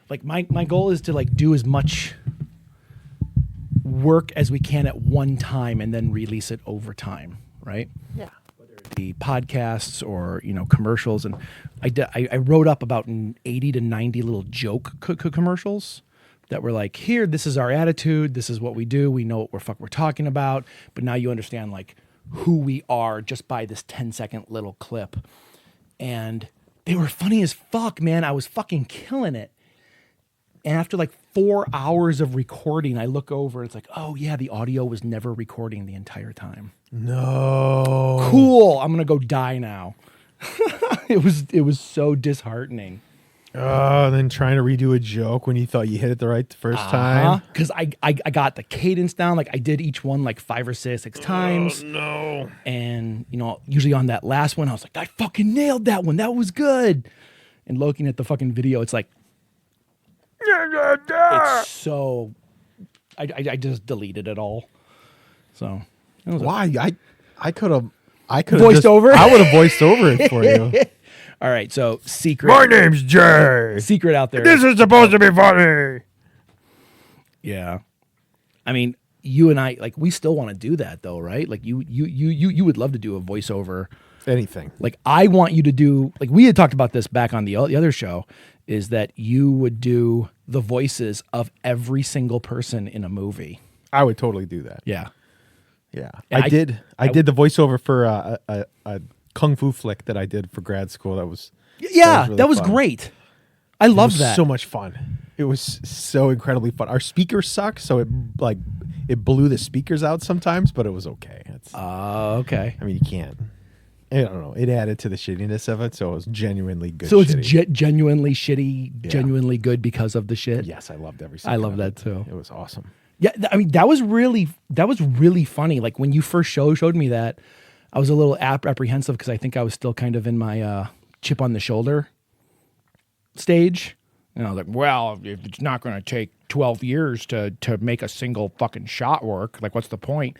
like my goal is to like do as much work as we can at one time and then release it over time, right? Yeah. Whether it be podcasts or commercials, and I wrote up about 80 to 90 little joke commercials that were like, here, this is our attitude, this is what we do, we know what we're talking about, but now you understand like who we are just by this 10-second little clip. And they were funny as fuck, man. I was fucking killing it. And after like 4 hours of recording, I look over, it's like, oh yeah, the audio was never recording the entire time. No. Cool. I'm gonna go die now. It was so disheartening. And then trying to redo a joke when you thought you hit it the right first time. Because I got the cadence down. Like I did each one like 5 or 6 times. Oh, no. And usually on that last one, I was like, I fucking nailed that one. That was good. And looking at the fucking video, it's like, it's so. I just deleted it all. So why? I could have voiced over. I would have voiced over it for you. All right, so secret. My name's Jay. Secret out there. This is supposed to be funny. Yeah, I mean, you and I, like, we still want to do that though, right? Like, you would love to do a voiceover. Anything. Like, I want you to do, like, we had talked about this back on the other show, is that you would do the voices of every single person in a movie. I would totally do that. Yeah. Yeah. And I did the voiceover for a kung fu flick that I did for grad school. That was really fun. Great. I love that. So much fun. It was so incredibly fun. Our speakers suck, so it blew the speakers out sometimes, but it was okay. Okay. I mean, you can't. I don't know. It added to the shittiness of it, so it was genuinely good. So it's genuinely shitty, genuinely good because of the shit. Yes, I loved every second. I love that too. It was awesome. Yeah, I mean that was really funny. Like when you first showed me that, I was a little apprehensive because I think I was still kind of in my chip on the shoulder stage. And I was like, well, if it's not going to take 12 years to make a single fucking shot work, like what's the point?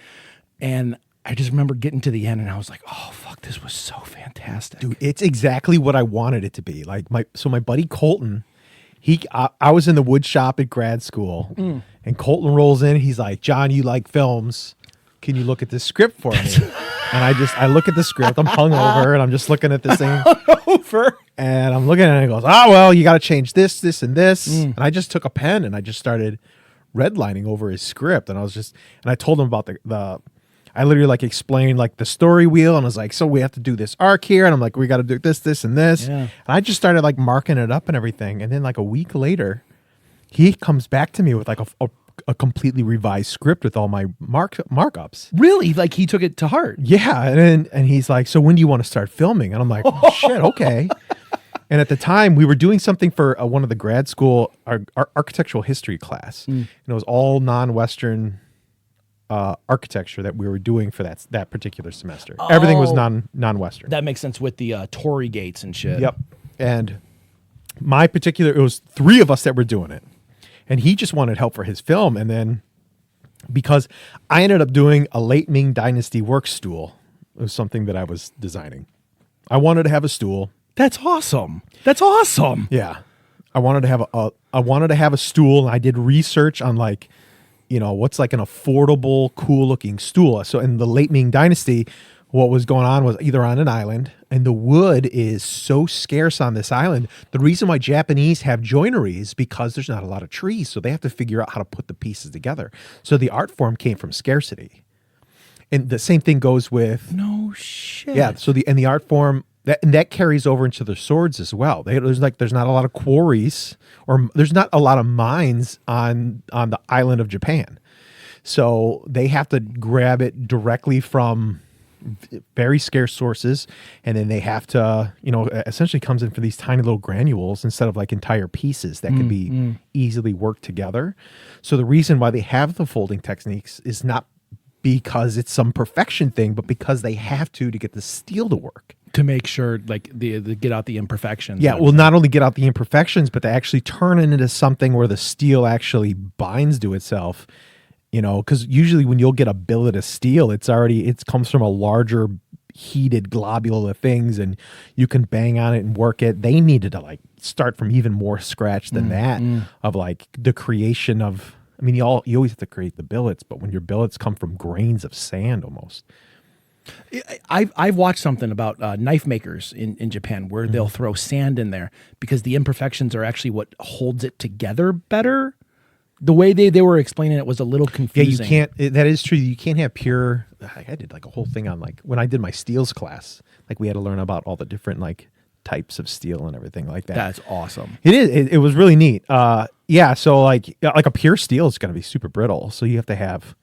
And I just remember getting to the end and I was like, oh, fuck, this was so fantastic. Dude, it's exactly what I wanted it to be. Like my buddy Colton, I was in the wood shop at grad school and Colton rolls in. He's like, John, you like films. Can you look at this script for me? And I look at the script. I'm hungover and I'm just looking at this thing. Hungover. And I'm looking at it and it goes, well, you got to change this, this, and this. And I just took a pen and I just started redlining over his script. And I told him about I literally like explained like the story wheel. And I was like, so we have to do this arc here. And I'm like, we got to do this, this, and this. Yeah. And I just started like marking it up and everything. And then like a week later, he comes back to me with like a completely revised script with all my markups. Really? Like he took it to heart? Yeah. And he's like, so when do you want to start filming? And I'm like, oh, shit, okay. And at the time, we were doing something for one of the grad school our architectural history class. And it was all non-Western architecture that we were doing for that particular semester. Oh, everything was non-Western. That makes sense with the Tory gates and shit. Yep. And it was 3 of us that were doing it. And he just wanted help for his film. And then because I ended up doing a late Ming Dynasty work stool, it was something that I was designing. I wanted to have a stool. That's awesome. That's awesome. Yeah. I wanted to have a stool, and I did research on like, what's like an affordable, cool looking stool. So in the late Ming Dynasty, what was going on was either on an island, and the wood is so scarce on this island. The reason why Japanese have joinery is because there's not a lot of trees, so they have to figure out how to put the pieces together. So the art form came from scarcity. And the same thing goes with... No shit. Yeah, so the art form, that carries over into the swords as well. There's not a lot of quarries, or there's not a lot of mines on the island of Japan. So they have to grab it directly from very scarce sources, and then they have to, essentially comes in for these tiny little granules instead of like entire pieces that can be easily worked together. So the reason why they have the folding techniques is not because it's some perfection thing, but because they have to get the steel to work. To make sure, like, the get out the imperfections. Yeah, well, not only get out the imperfections, but to actually turn it into something where the steel actually binds to itself. Because usually when you'll get a billet of steel, it comes from a larger heated globule of things, and you can bang on it and work it. They needed to like start from even more scratch than that of like the creation of. I mean, you always have to create the billets, but when your billets come from grains of sand almost. I've watched something about knife makers in Japan where they'll throw sand in there because the imperfections are actually what holds it together better. The way they were explaining it was a little confusing. Yeah, you can't. That is true. You can't have pure. I did like a whole thing on like when I did my steels class. Like we had to learn about all the different like types of steel and everything like that. That's awesome. It is. It was really neat. Yeah. So like a pure steel is going to be super brittle. So you have to have.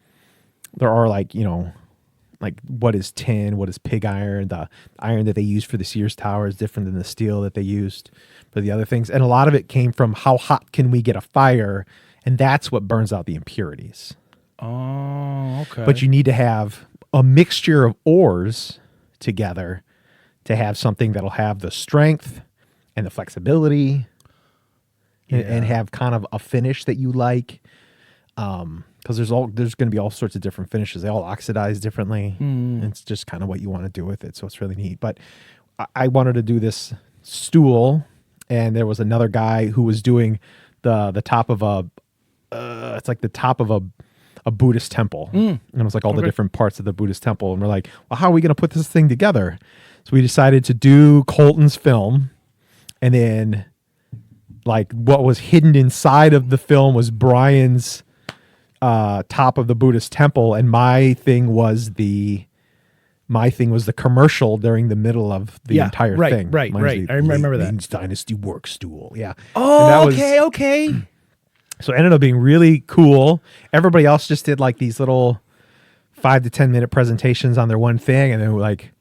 There are like like what is tin, what is pig iron. The iron that they use for the Sears Tower is different than the steel that they used for the other things. And a lot of it came from how hot can we get a fire. And that's what burns out the impurities. Oh, okay. But you need to have a mixture of ores together to have something that'll have the strength and the flexibility and have kind of a finish that you like. Because there's going to be all sorts of different finishes. They all oxidize differently. It's just kind of what you want to do with it. So it's really neat. But I wanted to do this stool, and there was another guy who was doing the top of it's like the top of a Buddhist temple. And it was like all the different parts of the Buddhist temple. And we're like, well, how are we going to put this thing together? So we decided to do Colton's film. And then like what was hidden inside of the film was Brian's top of the Buddhist temple. And my thing was the commercial during the middle of the entire thing. Right. I remember that. Ming's Dynasty work stool. Yeah. Oh, okay. So it ended up being really cool. Everybody else just did like these little 5 to 10 minute presentations on their one thing. And then like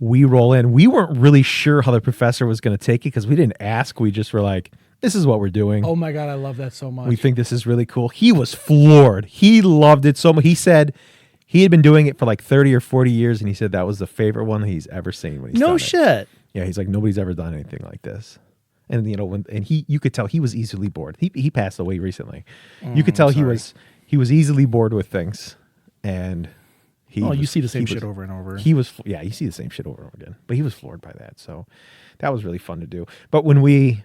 we roll in. We weren't really sure how the professor was going to take it because we didn't ask. We just were like, this is what we're doing. Oh my God, I love that so much. We think this is really cool. He was floored. He loved it so much. He said he had been doing it for like 30 or 40 years. And he said that was the favorite one he's ever seen when he's done it. No shit. Yeah, he's like, nobody's ever done anything like this. And you could tell he was easily bored. He passed away recently. You could tell he was easily bored with things, and you see the same shit over and over. You see the same shit over and over again. But he was floored by that, so that was really fun to do. But when we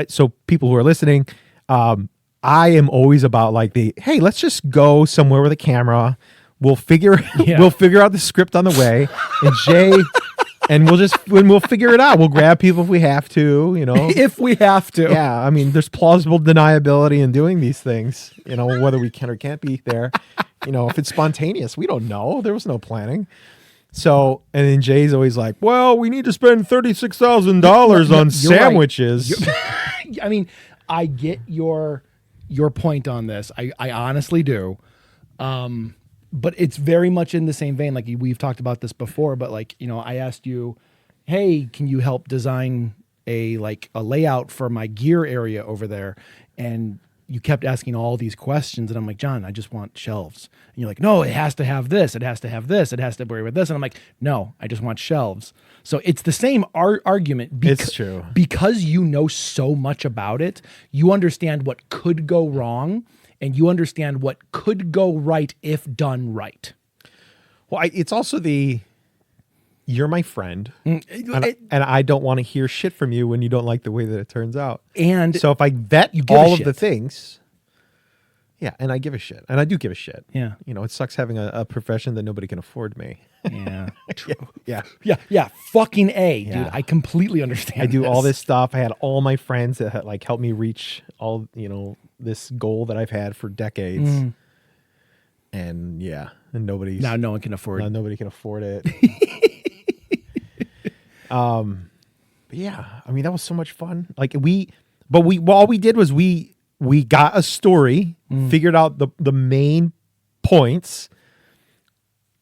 so people who are listening, I am always about like hey, let's just go somewhere with a camera. We'll figure out the script on the way, and Jay. And we'll figure it out. We'll grab people if we have to, If we have to. Yeah, I mean, there's plausible deniability in doing these things, whether we can or can't be there. If it's spontaneous, we don't know. There was no planning. So, and then Jay's always like, well, we need to spend $36,000 on sandwiches. Right. I mean, I get your point on this. I honestly do. But it's very much in the same vein. Like we've talked about this before, but like, I asked you, hey, can you help design a layout for my gear area over there? And you kept asking all these questions. And I'm like, John, I just want shelves. And you're like, no, it has to have this. It has to have this. It has to worry with this. And I'm like, no, I just want shelves. So it's the same argument. It's true. Because you know so much about it, you understand what could go wrong. And you understand what could go right if done right. Well, it's also you're my friend, and I don't want to hear shit from you when you don't like the way that it turns out. And so if I vet all of the things, yeah, and I give a shit, and I do give a shit. Yeah, it sucks having a profession that nobody can afford me. Yeah, true. Yeah. Fucking A, dude. I completely understand. I do all this stuff. I had all my friends that had helped me reach all this goal that I've had for decades. And and no one can afford it. Nobody can afford it. But yeah, I mean, that was so much fun. Like all we did was we got a story, figured out the main points,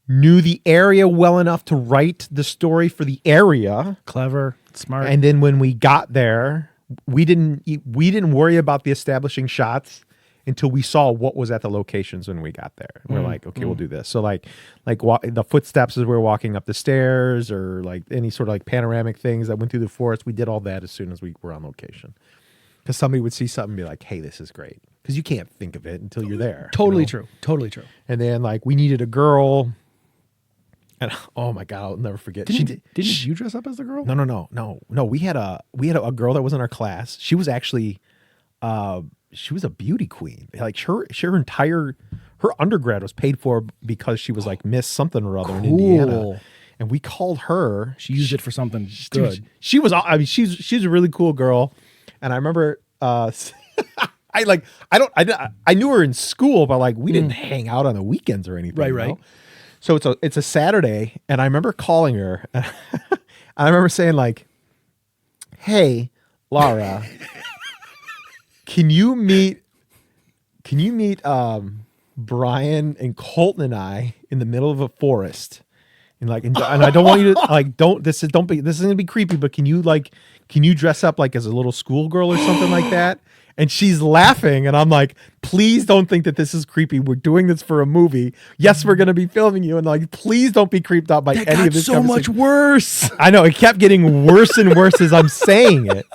knew the area well enough to write the story for the area. Clever, smart. And then when we got there, we didn't worry about the establishing shots until we saw what was at the locations when we got there. We're like, okay, we'll do this. So the footsteps as we were walking up the stairs, or like any sort of panoramic things that went through the forest, we did all that as soon as we were on location. Because somebody would see something and be like, hey, this is great. Because you can't think of it until you're there. Totally true. And then we needed a girl. And oh my God, I'll never forget. Didn't you dress up as the girl? No. We had a girl that was in our class. She was actually, she was a beauty queen. Like her undergrad was paid for because she was like Miss something or other in Indiana. And we called her. She used it for something good. She was. I mean, she's a really cool girl. And I remember, I knew her in school, but like we didn't hang out on the weekends or anything. Right. You know? So it's a Saturday, and I remember calling her. And I remember saying like, "Hey, Laura, can you meet Brian and Colton and I in the middle of a forest?" And like, and I don't want you to like, this is gonna be creepy, but can you dress up like as a little schoolgirl or something like that? And she's laughing, and I'm like, please don't think that this is creepy. We're doing this for a movie. Yes, we're gonna be filming you, and like, please don't be creeped out by any of this. So much worse. I know, it kept getting worse and worse as I'm saying it.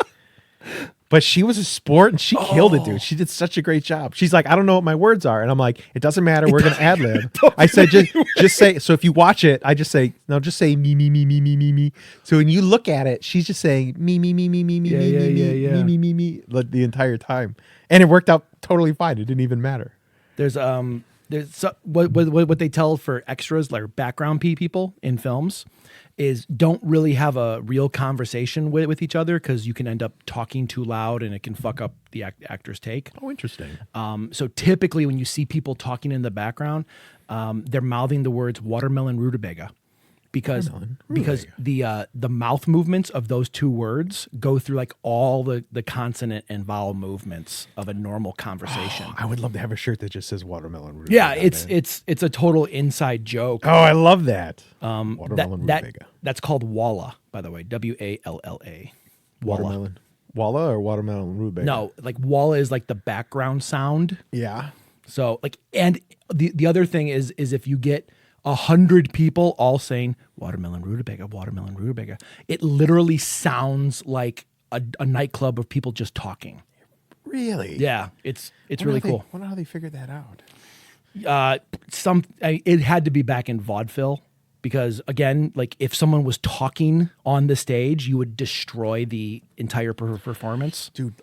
But she was a sport, and she killed it, dude. She did such a great job. She's like, I don't know what my words are. And I'm like, it doesn't matter. We're going to ad lib. I said, just say, so if you watch it, I just say, no, just say me, me, me, me, me, me, me. So when you look at it, she's just saying me, me, me, me, me, me, me, like the entire time. And it worked out totally fine. It didn't even matter. There's what they tell for extras, like background people in films, is don't really have a real conversation with each other because you can end up talking too loud and it can fuck up the actor's take. Oh, interesting. So typically when you see people talking in the background, they're mouthing the words watermelon rutabaga because the mouth movements of those two words go through like all the consonant and vowel movements of a normal conversation. Oh, I would love to have a shirt that just says watermelon rutabaga. Yeah, it's a total inside joke. Oh, I love that. Watermelon rutabaga. That's called Walla, by the way. Walla. Watermelon. Walla or watermelon rutabaga? No, like Walla is like the background sound. Yeah. So like, and the other thing is if you get 100 people all saying watermelon rutabaga, it literally sounds like a nightclub of people just talking. Really? Yeah, it's really cool. I wonder how they figured that out. It had to be back in vaudeville because again, like if someone was talking on the stage, you would destroy the entire performance. Dude,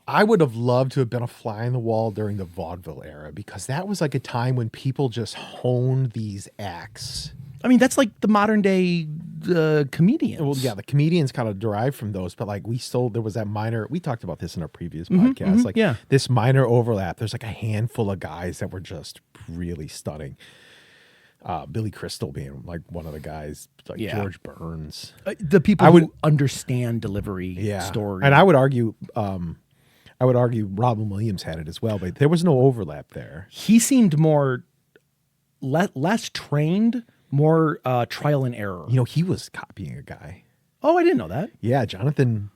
I would have loved to have been a fly on the wall during the vaudeville era because that was like a time when people just honed these acts. I mean, that's like the modern day comedians. Well, yeah, the comedians kind of derived from those, but like there was that minor, we talked about this in our previous podcast, this minor overlap. There's like a handful of guys that were just really stunning. Billy Crystal being like one of the guys, like George Burns. The people who understand delivery story. And I would argue Robin Williams had it as well, but there was no overlap there. He seemed less trained, more trial and error. You know, he was copying a guy. Oh, I didn't know that. Yeah, Jonathan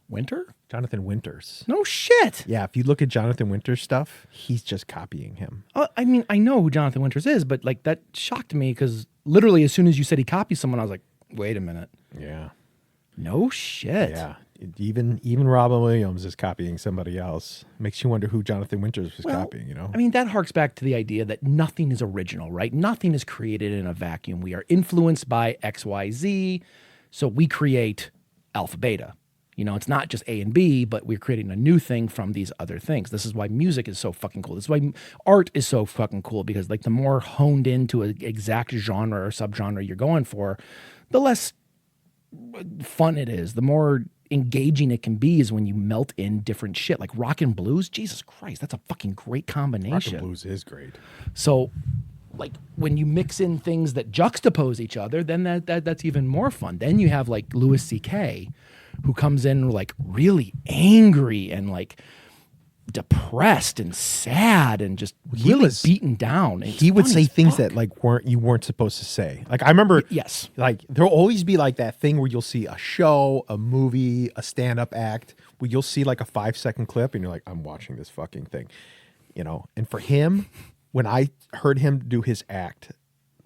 Winter? Jonathan Winters. No shit. Yeah, if you look at Jonathan Winters' stuff, he's just copying him. I mean, I know who Jonathan Winters is, but like that shocked me because literally as soon as you said he copies someone, I was like, wait a minute. Yeah. No shit. Yeah. Even Robin Williams is copying somebody else. Makes you wonder who Jonathan Winters was copying, you know? I mean, that harks back to the idea that nothing is original, right? Nothing is created in a vacuum. We are influenced by XYZ, so we create alpha beta. You know, it's not just A and B, but we're creating a new thing from these other things. This is why music is so fucking cool. This is why art is so fucking cool, because like the more honed into an exact genre or subgenre you're going for, the less fun it is. The more engaging it can be is when you melt in different shit. Like rock and blues, Jesus Christ, that's a fucking great combination. Rock and blues is great. So like when you mix in things that juxtapose each other, then that's even more fun. Then you have like Louis C.K., who comes in like really angry and like depressed and sad and just really beaten down. He would say things that like you weren't supposed to say. Like I remember, yes, like there'll always be like that thing where you'll see a show, a movie, a stand-up act where you'll see like a 5-second clip and you're like, I'm watching this fucking thing, you know. And for him, when I heard him do his act,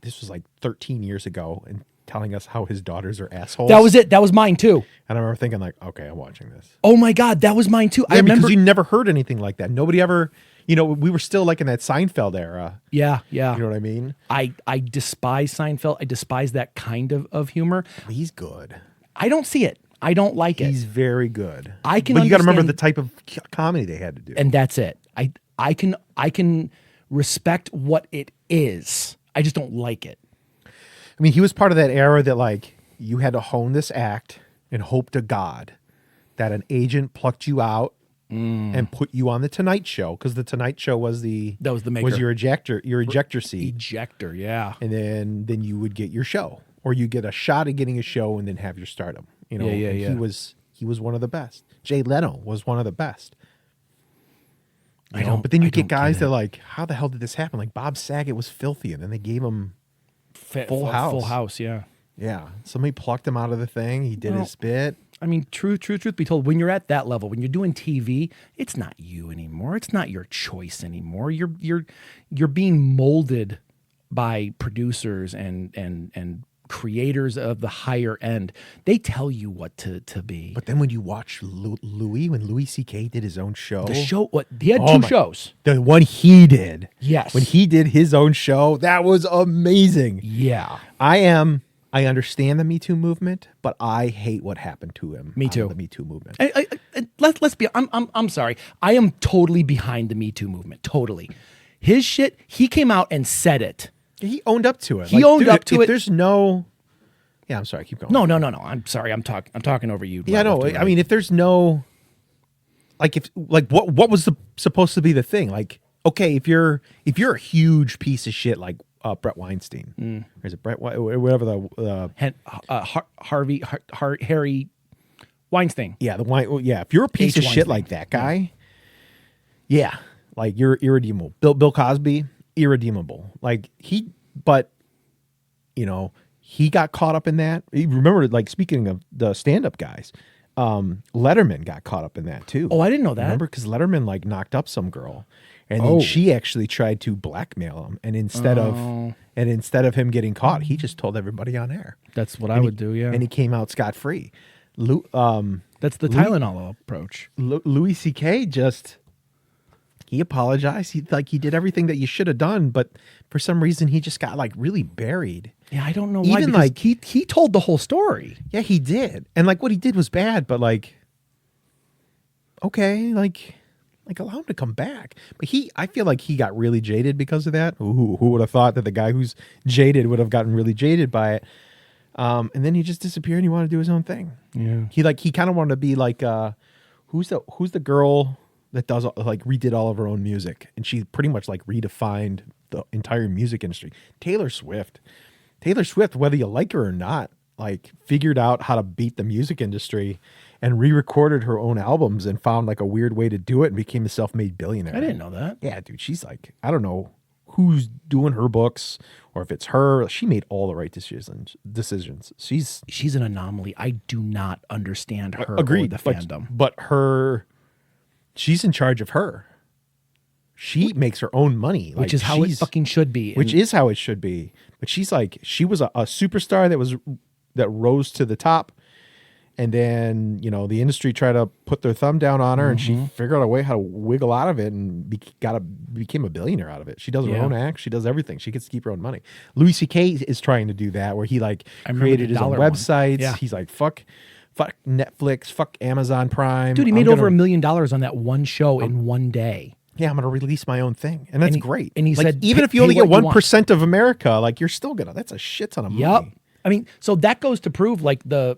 this was like 13 years ago, and telling us how his daughters are assholes. That was it. That was mine too. And I remember thinking like, okay, I'm watching this. Oh my God, that was mine too. Yeah, I remember because you never heard anything like that. Nobody ever, You know, we were still like in that Seinfeld era. Yeah, yeah. You know what I mean? I despise Seinfeld. I despise that kind of humor. He's good. I don't see it. I don't like it. He's very good. I can But you got to remember understand- the type of comedy they had to do. And that's it. I can respect what it is. I just don't like it. I mean, he was part of that era that like you had to hone this act and hope to God that an agent plucked you out and put you on the Tonight Show, because the Tonight Show was the maker. was your ejector seat, Ejector, yeah. and then you would get your show, or you get a shot at getting a show and then have your stardom. You know, Yeah. He was one of the best. Jay Leno was one of the best. But then you get guys that like, how the hell did this happen? Like Bob Saget was filthy, and then they gave him Full House. Full House, yeah. Yeah, somebody plucked him out of the thing. He did his bit. I mean, truth be told, when you're at that level, when you're doing TV, it's not you anymore. It's not your choice anymore. You're being molded by producers and creators of the higher end. They tell you what to be. But then when you watch Louis, when Louis C.K. did his own show, The show, he had two shows. the one he did, Yes. when he did his own show, that was amazing. Yeah. I understand the Me Too movement, but I hate what happened to him. Me too. The Me Too movement. Let's be. I'm sorry. I am totally behind the Me Too movement. Totally. His shit. He came out and said it. He owned up to it. He owned up to if it. There's no. Yeah, I'm sorry. Keep going. No. I'm sorry. I'm talking over you. Yeah, no. left and I right. mean, if there's no, what was supposed to be the thing? Like, okay, if you're a huge piece of shit like Brett Weinstein, or is it Brett? Whatever the Harry Weinstein. yeah, if you're a piece of shit Weinstein. like that guy, yeah, like you're irredeemable. Bill Cosby, irredeemable. Like he got caught up in that. Remember, like, speaking of the stand-up guys, Letterman got caught up in that too. Oh, I didn't know that. Remember, because Letterman like knocked up some girl, and then she actually tried to blackmail him, and instead of him getting caught, he just told everybody on air. That's what I would do. Yeah. And he came out scot-free. That's the Tylenol approach. Louis C.K. he apologized. He did everything that you should have done, but for some reason he just got like really buried. Yeah, I don't know why. Even, because like- he told the whole story. Yeah, he did. And like what he did was bad, but like, okay, like allow him to come back. But I feel like he got really jaded because of that. Who would have thought that the guy who's jaded would have gotten really jaded by it? And then he just disappeared and he wanted to do his own thing. Yeah. He kind of wanted to be like, who's the girl that does like redid all of her own music, and she pretty much like redefined the entire music industry. Taylor Swift, whether you like her or not, like figured out how to beat the music industry and re-recorded her own albums and found like a weird way to do it and became a self-made billionaire. I didn't know that. Yeah, dude, she's like, I don't know who's doing her books or if it's her. She made all the right decisions. She's She's an anomaly. I do not understand her agreed, or the fandom. but she's in charge of her. She makes her own money, Which is how it fucking should be. Which is how it should be. But she was a superstar that rose to the top, and then the industry tried to put their thumb down on her, and she figured out a way how to wiggle out of it and became a billionaire out of it. She does her own act, she does everything. She gets to keep her own money. Louis C.K. is trying to do that, where he created his own websites. Yeah. He's like, fuck Netflix, fuck Amazon Prime. Dude, he made over $1 million on that one show in one day. Yeah, I'm going to release my own thing. And that's great. And he said, even if you pay only get what you 1% of America, like you're still that's a shit ton of money. Yep. I mean, so that goes to prove like the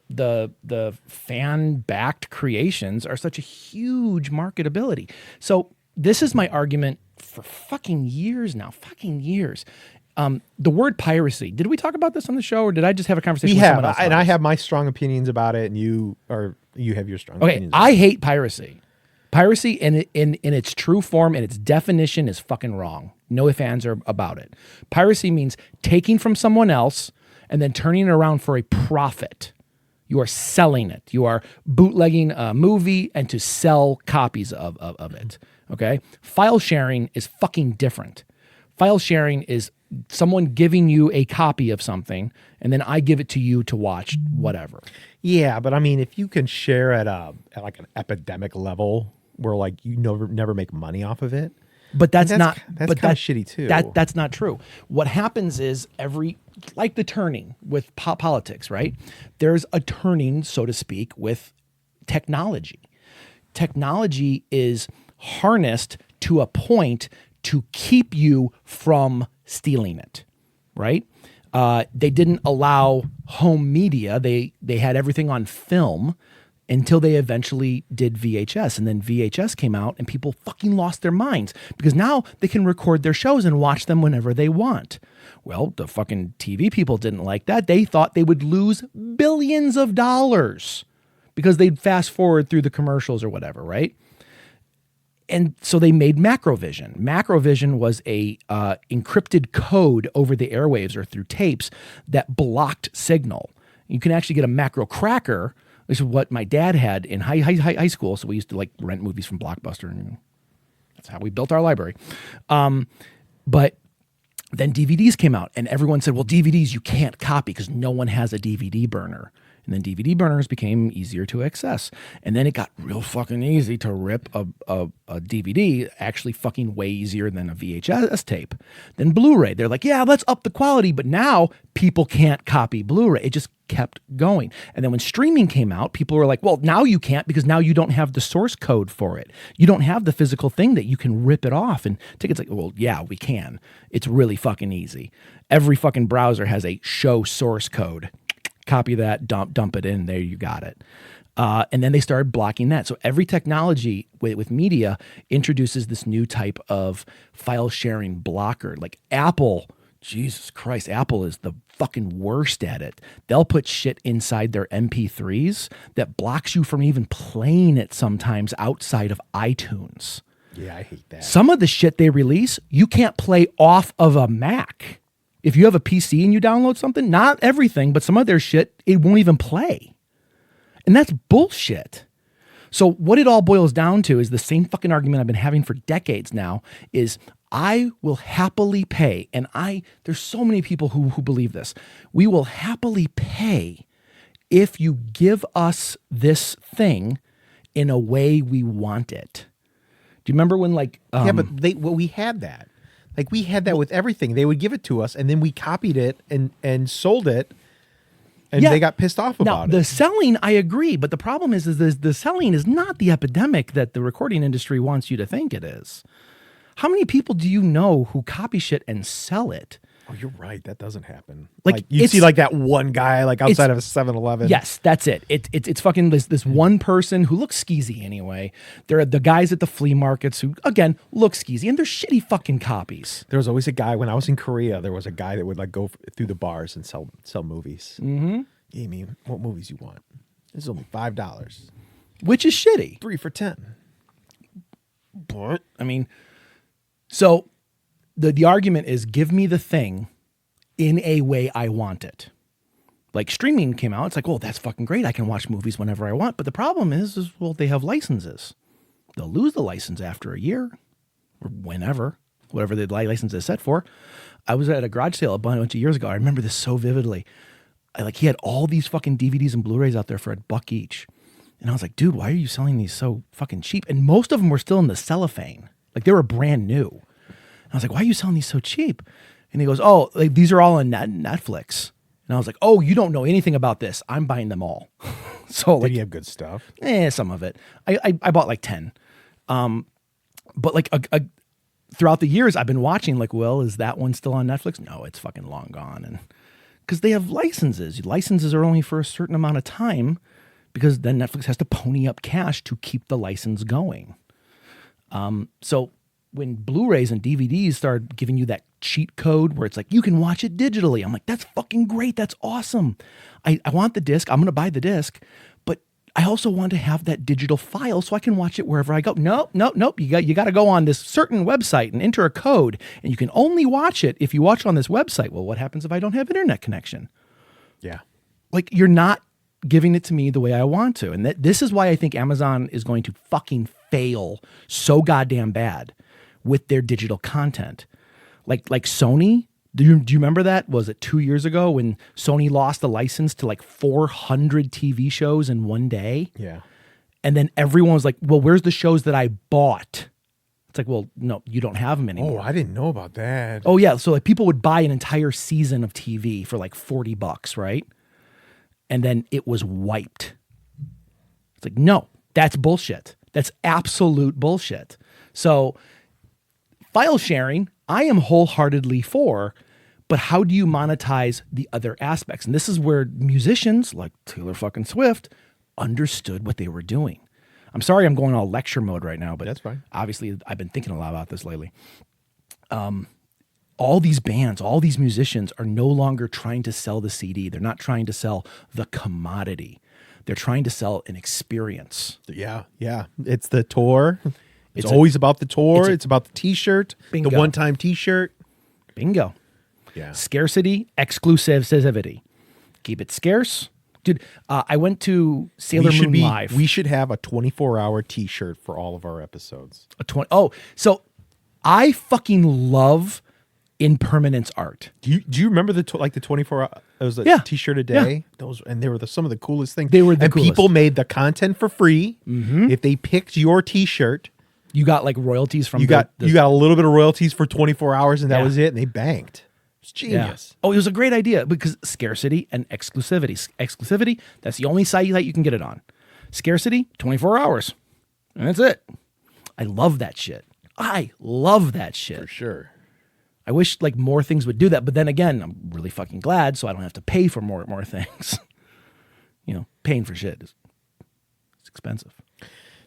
fan backed creations are such a huge marketability. So this is my argument for fucking years now. Fucking years. The word piracy. Did we talk about this on the show, or did I just have a conversation We with have, someone else? and about I this? have my strong opinions about it, and you have your strong Okay, opinions. I hate piracy. Piracy in its true form and its definition is fucking wrong. No ifs, ands, or about it. Piracy means taking from someone else and then turning it around for a profit. You are selling it. You are bootlegging a movie and to sell copies of it. Okay? File sharing is fucking different. File sharing is someone giving you a copy of something and then I give it to you to watch whatever. Yeah, but I mean, if you can share at like an epidemic level where like you never make money off of it, But that's And not. that's but kind of shitty too. That's not true. What happens is like the turning with politics, right? There's a turning, so to speak, with technology. Technology is harnessed to a point to keep you from stealing it, right? They didn't allow home media. They had everything on film until they eventually did VHS. And then VHS came out and people fucking lost their minds because now they can record their shows and watch them whenever they want. Well, the fucking TV people didn't like that. They thought they would lose billions of dollars because they'd fast forward through the commercials or whatever, right? And so they made Macrovision. Macrovision was a encrypted code over the airwaves or through tapes that blocked signal. You can actually get a macro cracker, which is what my dad had in high school. So we used to like rent movies from Blockbuster, and that's how we built our library. But then DVDs came out, and everyone said, well, DVDs you can't copy because no one has a DVD burner. And then DVD burners became easier to access. And then it got real fucking easy to rip a DVD, actually fucking way easier than a VHS tape. Then Blu-ray, they're like, yeah, let's up the quality. But now people can't copy Blu-ray. It just kept going. And then when streaming came out, people were like, well, now you can't because now you don't have the source code for it. You don't have the physical thing that you can rip it off and take. It's like, well, yeah, we can. It's really fucking easy. Every fucking browser has a show source code. Copy that, dump it in, there you got it. And then they started blocking that. So every technology with media introduces this new type of file sharing blocker. Like Apple, Jesus Christ, Apple is the fucking worst at it. They'll put shit inside their MP3s that blocks you from even playing it sometimes outside of iTunes. Yeah, I hate that. Some of the shit they release, you can't play off of a Mac. If you have a PC and you download something, not everything, but some of their shit, it won't even play. And that's bullshit. So what it all boils down to is the same fucking argument I've been having for decades now is I will happily pay, and there's so many people who believe this. We will happily pay if you give us this thing in a way we want it. Do you remember when like... yeah, but we had that. Like we had that with everything. They would give it to us and then we copied it and sold it and they got pissed off about it. The selling, I agree. But the problem is the selling is not the epidemic that the recording industry wants you to think it is. How many people do you know who copy shit and sell it? Oh, you're right. That doesn't happen. Like you see like that one guy like outside of a 7-Eleven. Yes, that's it. It's fucking this one person who looks skeezy anyway. There are the guys at the flea markets who, again, look skeezy, and they're shitty fucking copies. There was always a guy, when I was in Korea, there was a guy that would like go through the bars and sell movies. Mm-hmm. Yeah, I mean, what movies you want? This is only $5. Which is shitty. 3 for $10. But, I mean, so... The argument is give me the thing in a way I want it. Like streaming came out. It's like, well, that's fucking great. I can watch movies whenever I want. But the problem is well, they have licenses. They'll lose the license after a year or whenever, whatever the license is set for. I was at a garage sale a bunch of years ago. I remember this so vividly. He had all these fucking DVDs and Blu-rays out there for $1 each. And I was like, dude, why are you selling these so fucking cheap? And most of them were still in the cellophane. Like they were brand new. I was like, why are you selling these so cheap? And he goes, oh, like, these are all on Netflix. And I was like, oh, you don't know anything about this. I'm buying them all. So Did he have good stuff? Some of it. I bought like 10. But like throughout the years, I've been watching like, well, is that one still on Netflix? No, it's fucking long gone. And because they have licenses. Licenses are only for a certain amount of time because then Netflix has to pony up cash to keep the license going. So when Blu-rays and DVDs start giving you that cheat code where it's like, you can watch it digitally. I'm like, that's fucking great. That's awesome. I want the disc. I'm going to buy the disc, but I also want to have that digital file so I can watch it wherever I go. Nope. You got to go on this certain website and enter a code, and you can only watch it if you watch on this website. Well, what happens if I don't have internet connection? Yeah. Like you're not giving it to me the way I want to. And this is why I think Amazon is going to fucking fail so goddamn bad with their digital content. Like Sony, do you remember that? Was it 2 years ago when Sony lost the license to like 400 TV shows in one day? Yeah. And then everyone was like, well, where's the shows that I bought? It's like, well, no, you don't have them anymore. Oh, I didn't know about that. Oh yeah, so like people would buy an entire season of TV for like $40, right? And then it was wiped. It's like, no, that's bullshit. That's absolute bullshit. So file sharing, I am wholeheartedly for, but how do you monetize the other aspects? And this is where musicians like Taylor fucking Swift understood what they were doing. I'm sorry I'm going all lecture mode right now, but That's fine. Obviously I've been thinking a lot about this lately. All these bands, all these musicians are no longer trying to sell the CD. They're not trying to sell the commodity. They're trying to sell an experience. Yeah. It's the tour. It's It's always about the tour. it's a- It's about the T-shirt, Bingo. the one-time T-shirt. Bingo. Yeah. Scarcity, exclusivity. Keep it scarce. Dude, I went to Sailor Moon Live. We should have a 24-hour T-shirt for all of our episodes. So I fucking love impermanence art. Do you remember the 24 hour? It was a Yeah. T-shirt a day. Those they were some of the coolest things. They were the and coolest. people made the content for free. If they picked your T-shirt, You got like royalties from you got a little bit of royalties for 24 hours, and that Yeah. was it. And they banked. It's Yeah. genius. Oh, it was a great idea because scarcity and exclusivity. Exclusivity, that's the only site that you can get it on. Scarcity, 24 hours. And that's it. I love that shit. I love that shit. For sure. I wish like more things would do that, but then again, I'm really fucking glad so I don't have to pay for more things. Paying for shit is it's expensive.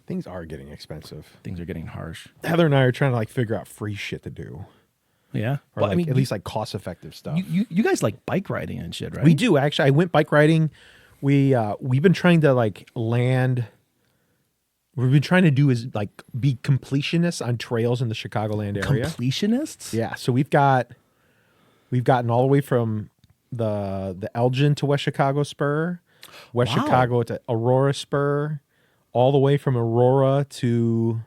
Things are getting expensive. Things are getting harsh. Heather and I are trying to figure out free shit to do, Yeah. or Well, at least cost-effective stuff. you guys like bike riding and shit, right? We do actually. I went bike riding. We've been trying to land. We've been trying to do is be completionists on trails in the Chicagoland area. Completionists? Yeah, so we've gotten all the way from the Elgin to West Chicago Spur, West Wow. Chicago to Aurora Spur, all the way from Aurora to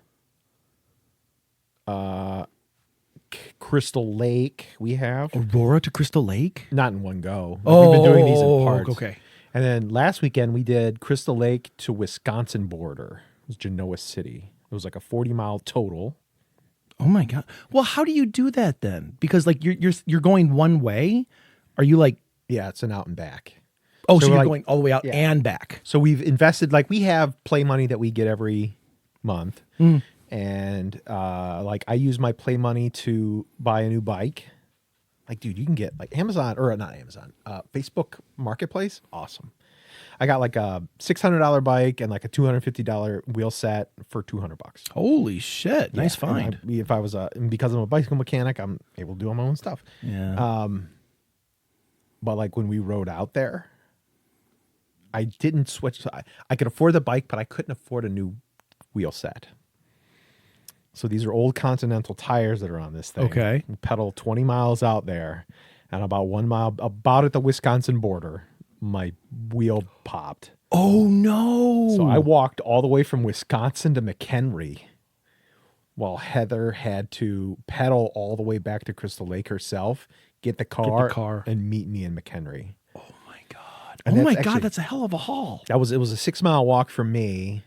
Crystal Lake. We have Aurora to Crystal Lake? not in one go. We've been doing these in parts. Okay. And then last weekend we did Crystal Lake to Wisconsin border. It was Genoa City. It was like a 40-mile total. Oh my god. Well, how do you do that then? Because like you're going one way. Are you like Yeah, it's an out and back. so So you're like- going all the way out yeah. and back? So we've invested, we have play money that we get every month. And I use my play money to buy a new bike. Dude, you can get Amazon, or not Amazon, Facebook Marketplace. Awesome. I got a $600 bike and a $250 wheel set for $200. Holy shit! Nice Yeah, and find. if I was because I'm a bicycle mechanic, I'm able to do all my own stuff. Yeah. But when we rode out there, I didn't switch. I could afford the bike, but I couldn't afford a new wheel set. So these are old Continental tires that are on this thing. Okay. We pedal 20 miles out there, and about 1 mile, about at the Wisconsin border, my wheel popped. Oh no! So I walked all the way from Wisconsin to McHenry, while Heather had to pedal all the way back to Crystal Lake herself, get the car, and meet me in McHenry. Oh my god! And Oh my that's god! actually- That's a hell of a haul. It was a 6-mile walk for me,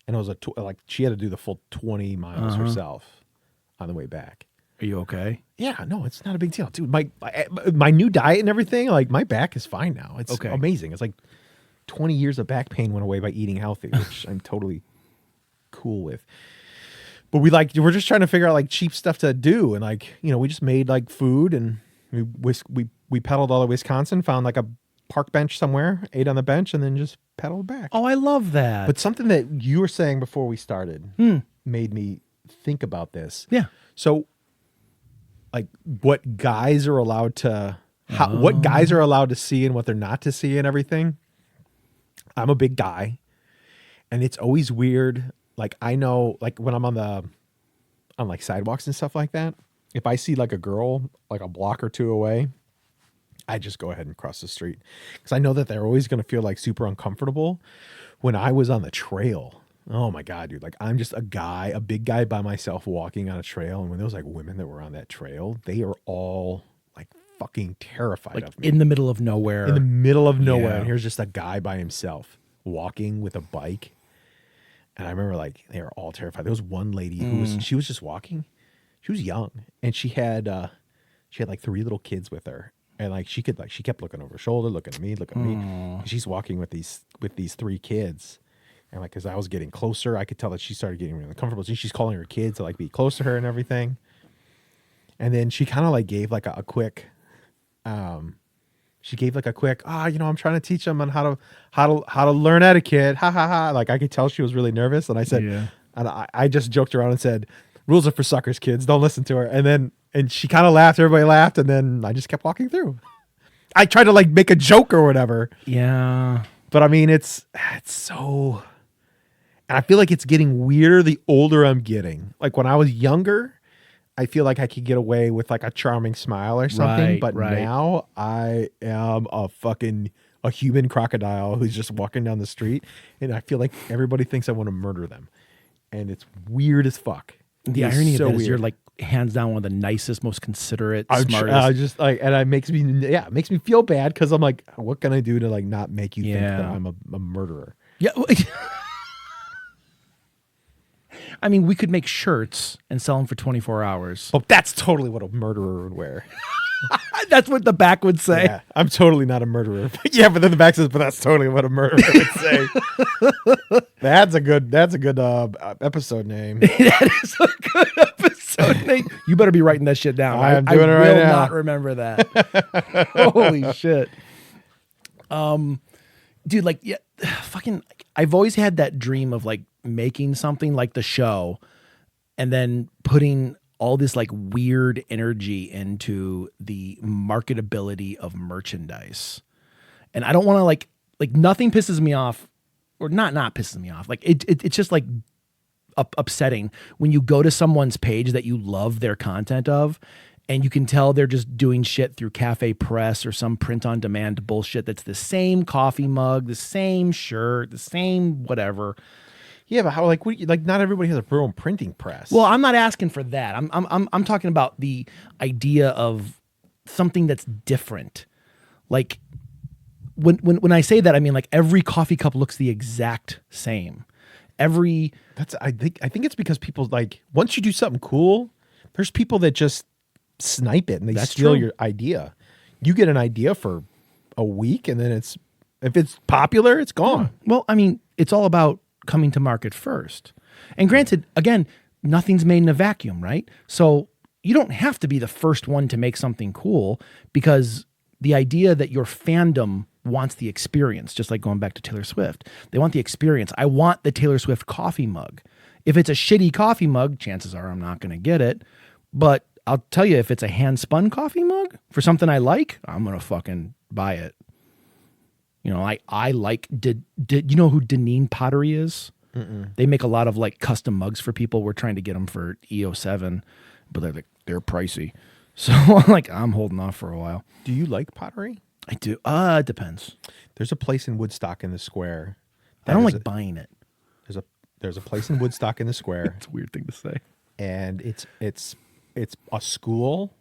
and it was she had to do the full 20 miles herself on the way back. Are you okay? Yeah, no, it's not a big deal, dude. My new diet and everything, my back is fine now. It's Okay. amazing. It's 20 years of back pain went away by eating healthy, which I'm totally cool with. But we're just trying to figure out cheap stuff to do, and we just made food, and we pedaled all the Wisconsin, found a park bench somewhere, ate on the bench, and then just pedaled back. Oh, I love that. But something that you were saying before we started made me think about this. yeah. So, what guys are allowed to, what guys are allowed to see and what they're not to see and everything. I'm a big guy, and it's always weird. I know, when I'm on sidewalks and stuff like that, if I see a girl a block or two away, I just go ahead and cross the street because I know that they're always going to feel super uncomfortable. When I was on the trail, oh my God, dude, I'm just a big guy by myself walking on a trail. And when there was women that were on that trail, they are all fucking terrified of me. In the middle of nowhere. In the middle of nowhere. Yeah. And here's just a guy by himself walking with a bike. And I remember like they were all terrified. There was one lady who she was just walking. She was young and she had like 3 little kids with her. And like she kept looking over her shoulder, looking at me. And she's walking with these 3 kids. And like as I was getting closer, I could tell that she started getting really uncomfortable. So she's calling her kids to like be close to her and everything. And then she kind of like gave like a quick I'm trying to teach them on how to learn etiquette. Ha ha ha. Like I could tell she was really nervous. And I said, and I just joked around and said, rules are for suckers, kids. Don't listen to her. And she kind of laughed. Everybody laughed. And then I just kept walking through. I tried to like make a joke or whatever. Yeah. But I mean, it's so, and I feel like it's getting weirder the older I'm getting. Like when I was younger, I feel like I could get away with like a charming smile or something. But now I am a human crocodile who's just walking down the street. And I feel like everybody thinks I want to murder them. And it's weird as fuck. The irony of that is you're like hands down one of the nicest, most considerate, smartest. And it makes me feel bad because I'm like, what can I do to like not make you think that I'm a murderer? Yeah. I mean, we could make shirts and sell them for 24 hours. Oh, that's totally what a murderer would wear. That's what the back would say. Yeah, I'm totally not a murderer. Yeah, but then the back says, but that's totally what a murderer would say. That's a good episode name. That is a good episode name. You better be writing that shit down. I'm doing it right now. I will not remember that. Holy shit. Dude, like, yeah, fucking, I've always had that dream of like making something like the show and then putting all this like weird energy into the marketability of merchandise. And I don't want to like nothing pisses me off, or not pisses me off. Like it's just like upsetting when you go to someone's page that you love their content of, and you can tell they're just doing shit through Cafe Press or some print on demand bullshit that's the same coffee mug, the same shirt, the same whatever. Yeah, but how like not everybody has their own printing press. Well, I'm not asking for that. I'm talking about the idea of something that's different. Like when I say that, I mean like every coffee cup looks the exact same. I think it's because people like once you do something cool, there's people that just snipe it and they steal your idea. You get an idea for a week and then if it's popular, it's gone. Yeah. Well, I mean, it's all about coming to market first. And granted, again, nothing's made in a vacuum, right? So you don't have to be the first one to make something cool, because the idea that your fandom wants the experience, just like going back to Taylor Swift. They want the experience. I want the Taylor Swift coffee mug. If it's a shitty coffee mug, chances are I'm not going to get it. But I'll tell you, if it's a hand-spun coffee mug for something I like, I'm going to fucking buy it. You know, I like, did you know who Deneen Pottery is? Mm-mm. They make a lot of like custom mugs for people. We're trying to get them for EO7, but they're pricey. So I'm holding off for a while. Do you like pottery? I do. It depends. There's a place in Woodstock in the square. I don't like buying it. There's a place in Woodstock in the square. It's a weird thing to say. And it's a school,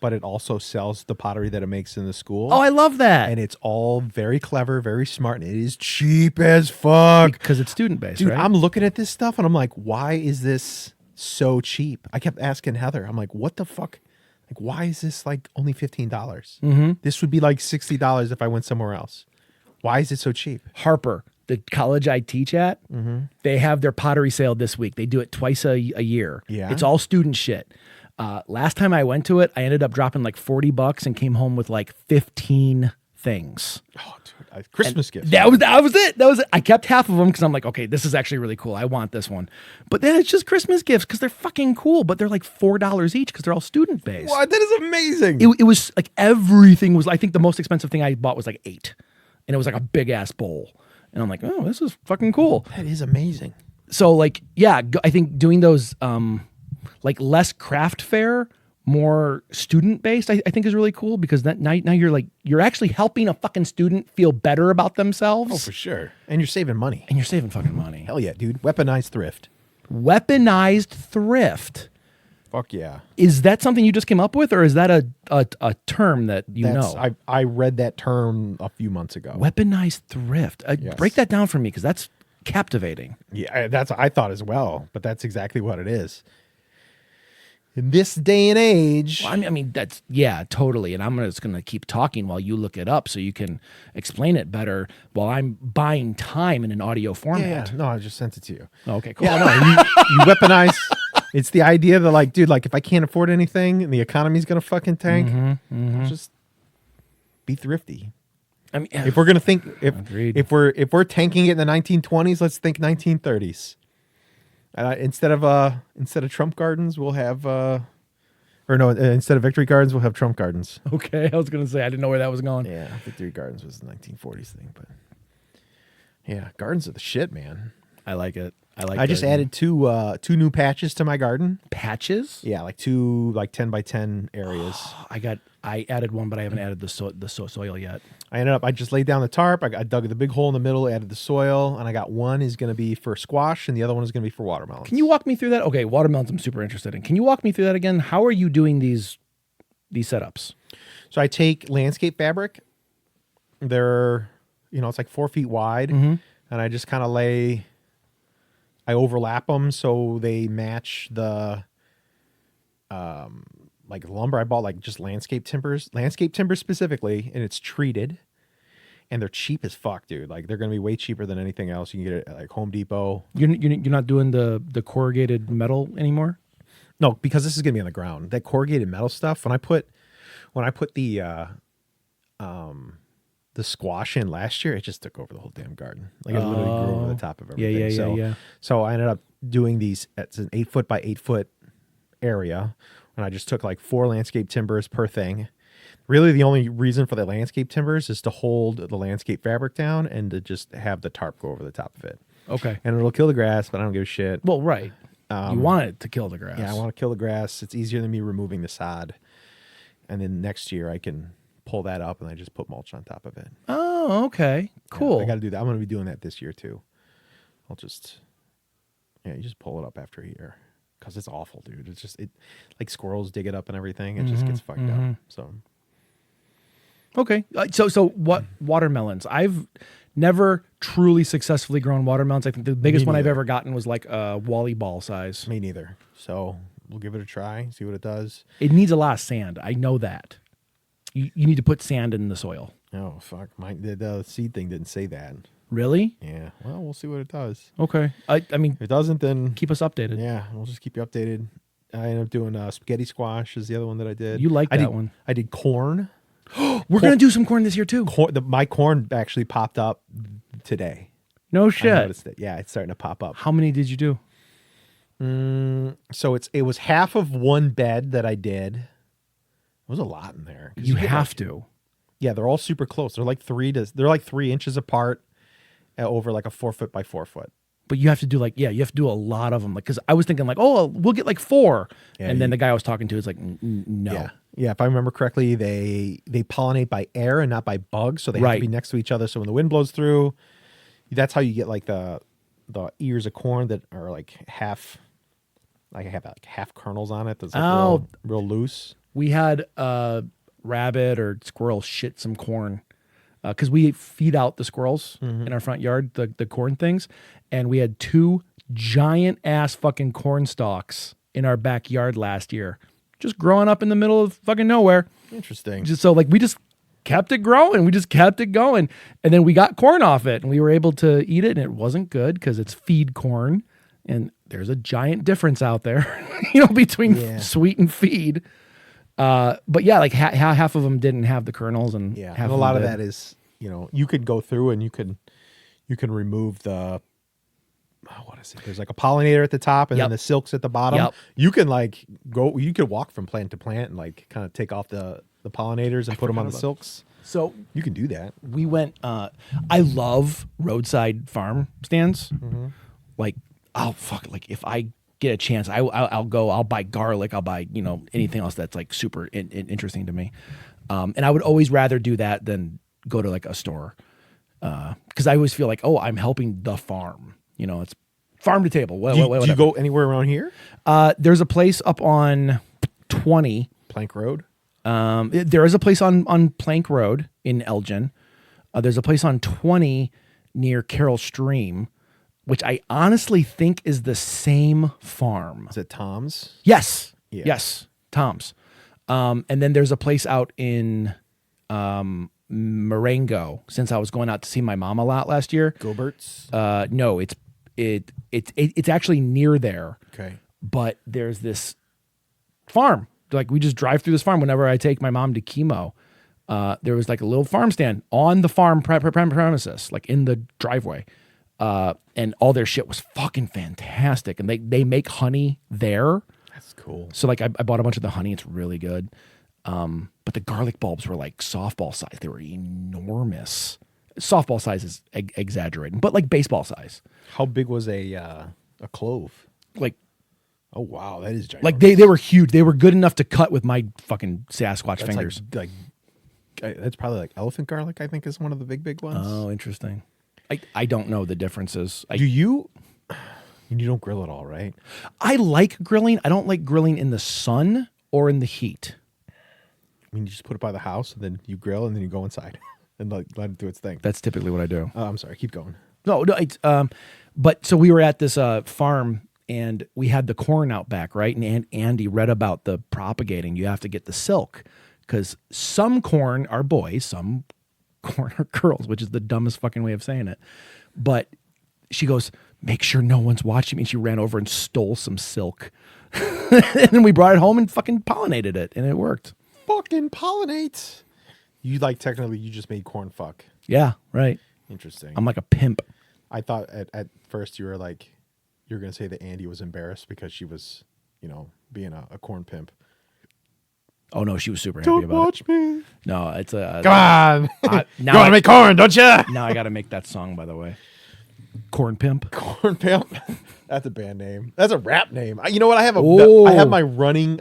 but it also sells the pottery that it makes in the school. Oh, I love that. And it's all very clever, very smart, and it is cheap as fuck. Because it's student-based, Dude, right? I'm looking at this stuff, and I'm like, why is this so cheap? I kept asking Heather, I'm like, what the fuck? Like, why is this like only $15? Mm-hmm. This would be like $60 if I went somewhere else. Why is it so cheap? Harper, the college I teach at, they have their pottery sale this week. They do it twice a year. Yeah. It's all student shit. Last time I went to it, I ended up dropping like $40 and came home with like 15 things. Oh, dude, Christmas gifts. That was it. I kept half of them because I'm like, okay, this is actually really cool. I want this one. But then it's just Christmas gifts because they're fucking cool. But they're like $4 each because they're all student based. What? That is amazing. It was like everything was. I think the most expensive thing I bought was like $8, and it was like a big ass bowl. And I'm like, oh, this is fucking cool. That is amazing. So like, yeah, I think doing those like less craft fair, more student based, I think is really cool, because now you're actually helping a fucking student feel better about themselves. Oh, for sure. And you're saving money. And you're saving fucking money. Hell yeah, dude. Weaponized thrift. Weaponized thrift. Fuck yeah. Is that something you just came up with, or is that a term that you know? I read that term a few months ago. Weaponized thrift. Yes. Break that down for me, because that's captivating. Yeah, that's what I thought as well, but that's exactly what it is. In this day and age, Well, I mean, that's, yeah, totally. And I'm just going to keep talking while you look it up so you can explain it better while I'm buying time in an audio format. no, I just sent it to you. Oh, okay, cool. Yeah, no, you weaponize. It's the idea that like, dude, like if I can't afford anything and the economy's gonna fucking tank, I'll just be thrifty. I mean, If we're gonna think, Agreed. if we're tanking it in the 1920s, let's think 1930s. Instead of Trump Gardens, we'll have instead of Victory Gardens, we'll have Trump Gardens. okay, I was going to say, I didn't know where that was going. Yeah, Victory Gardens was the 1940s thing, but yeah, gardens are the shit, man. I like it. I just added two new patches to my garden. patches. Yeah, like two 10 by 10 areas. I added one, but I haven't added the soil yet. I just laid down the tarp. I dug the big hole in the middle, added the soil, and I got one is going to be for squash and the other one is going to be for watermelons. Can you walk me through that? Okay, watermelons I'm super interested in. Can you walk me through that again? How are you doing these setups? So I take landscape fabric. They're, it's like 4 feet wide, Mm-hmm. and I just kind of I overlap them so they match the like lumber. I bought like just landscape timber specifically, and it's treated, and they're cheap as fuck, dude. Like they're gonna be way cheaper than anything else. You can get it at like Home Depot. You're not doing the corrugated metal anymore? No, because this is gonna be on the ground. That corrugated metal stuff. When I put the squash in last year, it just took over the whole damn garden. Like it literally grew over the top of everything. Yeah. So I ended up doing these. It's an 8 foot by 8 foot area, and I just took like 4 landscape timbers per thing. Really, the only reason for the landscape timbers is to hold the landscape fabric down and to just have the tarp go over the top of it. Okay. And it'll kill the grass, but I don't give a shit. Well, right. You want it to kill the grass. Yeah, I want to kill the grass. It's easier than me removing the sod. And then next year I can pull that up and I just put mulch on top of it. Oh, okay. Cool. Yeah, I got to do that. I'm going to be doing that this year too. You just pull it up after a year because it's awful, dude. It's just like squirrels dig it up and everything. It just gets fucked up. So Okay. So what watermelons? I've never truly successfully grown watermelons. I think the biggest one I've ever gotten was like a Wally ball size. me neither. So we'll give it a try, see what it does. It needs a lot of sand. I know that. You need to put sand in the soil. Oh fuck! The seed thing didn't say that. Really? Yeah. Well, we'll see what it does. Okay. I mean, If it doesn't, then keep us updated. yeah, we'll just keep you updated. I ended up doing spaghetti squash is the other one that I did. You like I that did, one. I did corn. We're going to do some corn this year too. My corn actually popped up today. No I shit. noticed it. Yeah, it's starting to pop up. How many did you do? So it was half of one bed that I did. There was a lot in there. You have to. Yeah, they're all super close. They're like 3 inches apart over like a 4 foot by 4 foot. But you have to do you have to do a lot of them. Like, because I was thinking we'll get like 4. Yeah, and then the guy I was talking to is like, no. Yeah. Yeah, if I remember correctly, they pollinate by air and not by bugs, so they have to be next to each other. So when the wind blows through, that's how you get like the ears of corn that are like half, like I have like half kernels on it. That's like real loose. We had a rabbit or squirrel shit some corn because we feed out the squirrels in our front yard, the corn things, and we had 2 giant ass fucking corn stalks in our backyard last year. Just growing up in the middle of fucking nowhere. Interesting. Just so we just kept it growing. We just kept it going. And then we got corn off it and we were able to eat it and it wasn't good because it's feed corn. And there's a giant difference out there, between sweet and feed. But yeah, like half of them didn't have the kernels and Yeah, half and a lot of did. that is, you could go through and you can remove the, what is it? There's like a pollinator at the top and then the silks at the bottom. Yep. You can you could walk from plant to plant and like kind of take off the pollinators and put them on the silks. So You can do that. we went, I love roadside farm stands. Like, oh fuck, like if I get a chance, I'll buy garlic. I'll buy, anything else that's like super interesting to me. And I would always rather do that than go to like a store. Cause I always feel like, oh, I'm helping the farm, it's farm to table. Do you go anywhere around here? There's a place up on 20 Plank Road? there is a place on Plank Road in Elgin. There's a place on 20 near Carroll Stream. which I honestly think is the same farm. Is it Tom's? Yes. Yeah. Yes. Tom's. And then there's a place out in Marengo, since I was going out to see my mom a lot last year. Gilbert's? No, it's actually near there. Okay. But there's this farm. Like, we just drive through this farm whenever I take my mom to chemo. There was like a little farm stand on the farm premises, like in the driveway. And all their shit was fucking fantastic. And they make honey there. That's cool. So like I bought a bunch of the honey. It's really good. But the garlic bulbs were like softball size. They were enormous. Softball size is exaggerating, but like baseball size. How big was a clove? Like, oh wow, that is giant. like they were huge. They were good enough to cut with my fucking Sasquatch fingers. Like that's probably like elephant garlic. I think is one of the big ones. Oh, interesting. I don't know the differences. Do you? You don't grill at all, right? I like grilling. I don't like grilling in the sun or in the heat. I mean, you just put it by the house, and then you grill, and then you go inside and let it do its thing. That's typically what I do. I'm sorry. Keep going. No. It's but so we were at this farm, and we had the corn out back, right? And Andy read about the propagating. You have to get the silk because some corn are boys, some corn are girls, which is the dumbest fucking way of saying it. But she goes, make sure no one's watching me. And she ran over and stole some silk. And then we brought it home and fucking pollinated it, and it worked. Fucking pollinate. You technically you just made corn fuck. Yeah, right. Interesting. I'm like a pimp. I thought at first you were going to say that Andy was embarrassed because she was, being a corn pimp. Oh no, she was super happy about it. Don't watch me. No, it's a Come on. You now want to make corn, don't you? now I got to make that song, by the way. Corn pimp. Corn pimp. That's a band name. That's a rap name. You know what? I have Oh. I have my running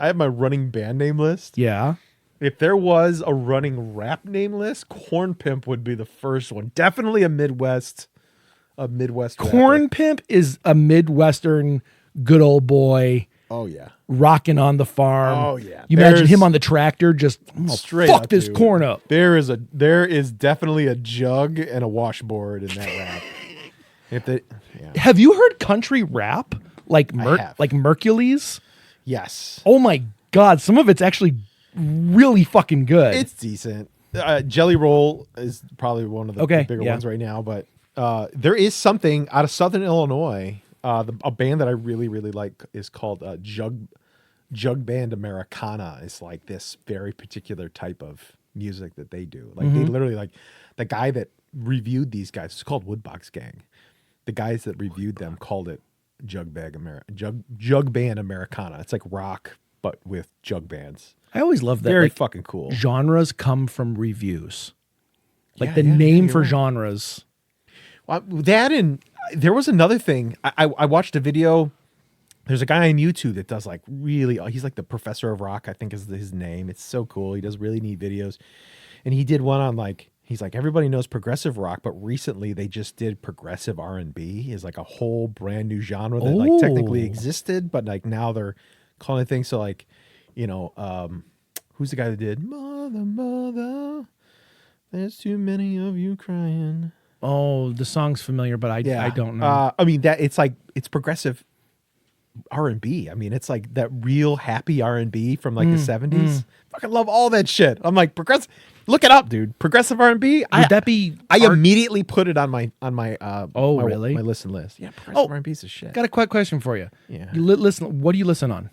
band name list. Yeah. If there was a running rap name list, Corn Pimp would be the first one. Definitely a Midwest Corn rapper. pimp is a Midwestern good old boy Oh yeah. rocking on the farm. Oh, yeah. You imagine There's- him on the tractor just Straight fuck up, this dude. corn up. There is definitely a jug and a washboard in that rap. Have you heard country rap like have. like Mercules? Yes. Oh my god, some of it's actually really fucking good. It's decent. Jelly Roll is probably one of the bigger yeah. ones right now, but there is something out of Southern Illinois. A band that I really, really like is called Jug Band Americana. Is like this very particular type of music that they do. Like they literally like the guy that reviewed these guys. It's called Woodbox Gang. The guys that reviewed them called it Jug Band Americana. It's like rock, but with jug bands. I always love that. Very like, fucking cool. genres come from reviews. Like Yeah, the yeah, name you're for right. genres. Well, that and there was another thing. I watched a video. There's a guy on YouTube that does like really. He's like the professor of rock, I think is his name. It's so cool. He does really neat videos, and he did one on like he's like everybody knows progressive rock, but recently they just did progressive R&B is like a whole brand new genre that like technically Oh. existed, but like now they're calling it things. So like, who's the guy that did Mother, there's too many of you crying. Oh, the song's familiar, but I don't know. I mean that it's progressive R&B. I mean, it's like that real happy R&B from like the 70s. Fucking love all that shit. I'm like progressive. Look it up, dude. Progressive R&B. Would that be? I immediately put it on my really? my listen list. Yeah, progressive R&B is a shit. Got a quick question for you. Yeah. You listen. What do you listen on?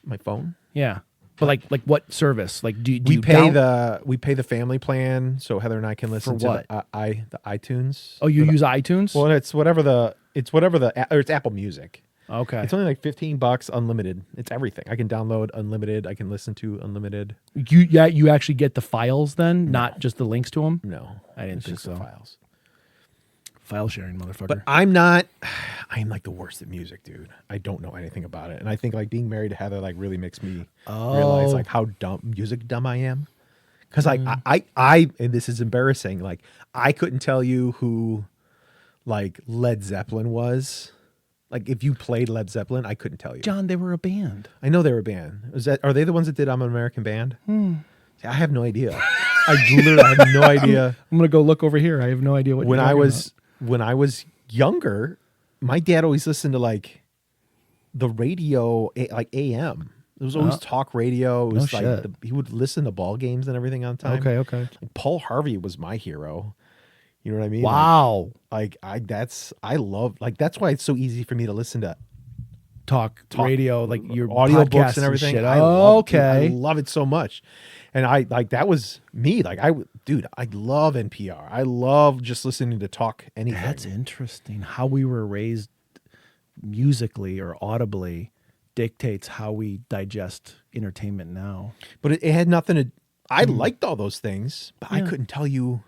My phone. Yeah, but like what service? Like do We you pay the family plan so Heather and I can listen For what? to the iTunes. Oh, you use iTunes? Well, it's Apple Music. Okay. It's only like $15 unlimited. It's everything. I can download unlimited. I can listen to unlimited. You actually get the files then, not just the links to them. No, I didn't it's think just the so. files. File sharing, motherfucker. But I am like the worst at music, dude. I don't know anything about it. And I think like being married to Heather like really makes me realize like how dumb I am. Cause like I and this is embarrassing. Like I couldn't tell you who like Led Zeppelin was. Like if you played Led Zeppelin, I couldn't tell you. John, they were a band. I know they were a band. Are they the ones that did I'm an American Band? See, I have no idea. I literally have no idea. I'm gonna go look over here. I have no idea what. When I was younger, my dad always listened to like the radio, like AM. It was always talk radio. It was like shit. he would listen to ball games and everything on time. Okay. Like Paul Harvey was my hero. You know what I mean? Wow. That's why it's so easy for me to listen to Talk radio, like your audiobooks podcasts and everything. Shit. I Okay. love it so much. And that was me. Like I love NPR. I love just listening to talk anything. That's interesting. How we were raised musically or audibly dictates how we digest entertainment now. But it had nothing to. I liked all those things, but I Yeah. couldn't tell you.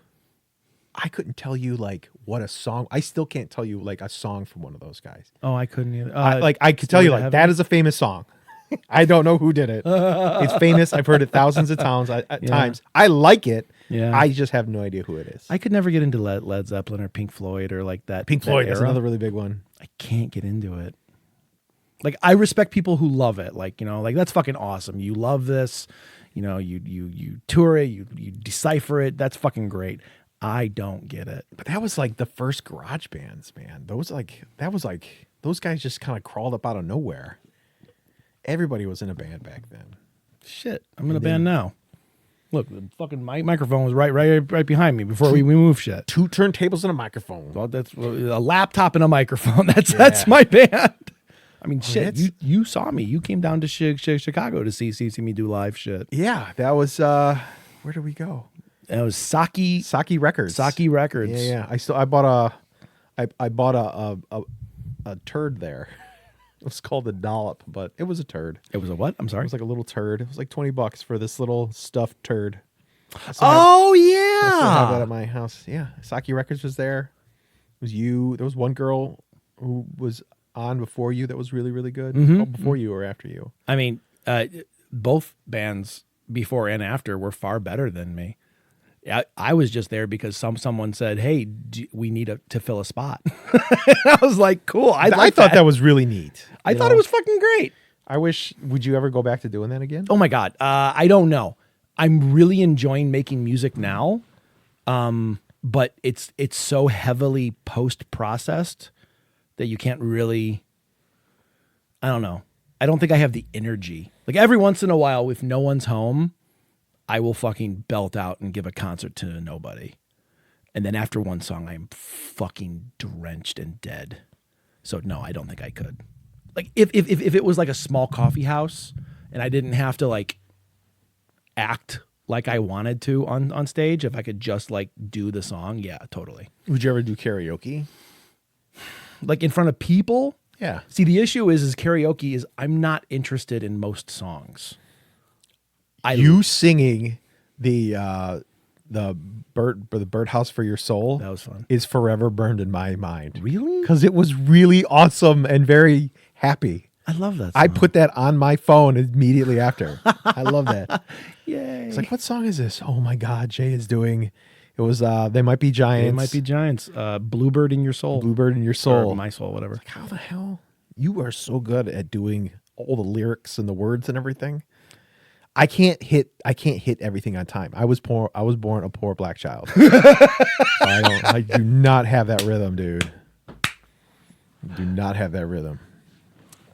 Like what a song. I still can't tell you like a song from one of those guys. Oh, I couldn't either. I could tell you like that is a famous song. I don't know who did it. It's famous. I've heard it thousands of times. Times. I like it. Yeah. I just have no idea who it is. I could never get into Led Zeppelin or Pink Floyd or like that. Pink that Floyd is era. another really big one. I can't get into it. Like I respect people who love it. Like, like that's fucking awesome. You love this. You tour it, you decipher it. That's fucking great. I don't get it. But that was like the first garage bands, man. Those guys just kind of crawled up out of nowhere. Everybody was in a band back then. Shit, I'm in a band now. Look, the fucking microphone was right behind me before we move shit. 2 turntables and a microphone. Well, that's a laptop and a microphone. That's my band. I mean, shit. You saw me. You came down to Chicago to see me do live shit. Yeah, that was. Where did we go? It was Saki Records. Saki Records. Yeah. I bought a turd there. It was called a dollop, but it was a turd. It was a what? I'm It sorry. was like a little turd. It was like $20 for this little stuffed turd. Oh I still have that yeah. at my house. Yeah, Saki Records was there. It was you. There was one girl who was on before you that was really, really good. Oh, before you or after you? I mean, both bands before and after were far better than me. I was just there because someone said, "Hey, we need to fill a spot." I was like, "Cool." I thought that was really neat. I thought it was fucking great. I wish. Would you ever go back to doing that again? Oh my god, I don't know. I'm really enjoying making music now, but it's so heavily post processed that you can't really. I don't know. I don't think I have the energy. Like every once in a while, if no one's home, I will fucking belt out and give a concert to nobody. And then after one song, I'm fucking drenched and dead. So no, I don't think I could. Like if it was like a small coffee house and I didn't have to like act like I wanted to on stage, if I could just like do the song, yeah, totally. Would you ever do karaoke? Like in front of people? Yeah. See, the issue is karaoke is I'm not interested in most songs. You singing the birdhouse for your soul, That was fun. is forever burned in my mind. Really? Because it was really awesome and very happy. I love that song. I put that on my phone immediately after. I love that. Yay. It's like, what song is this? Oh my God, Jay is doing. It was They Might Be Giants. It might be Giants. Bluebird in Your Soul. Bluebird in Your Soul. Or My Soul, whatever. How the hell? You are so good at doing all the lyrics and the words and everything. I can't hit everything on time. I was born a poor black child. I do not have that rhythm, dude. Do not have that rhythm.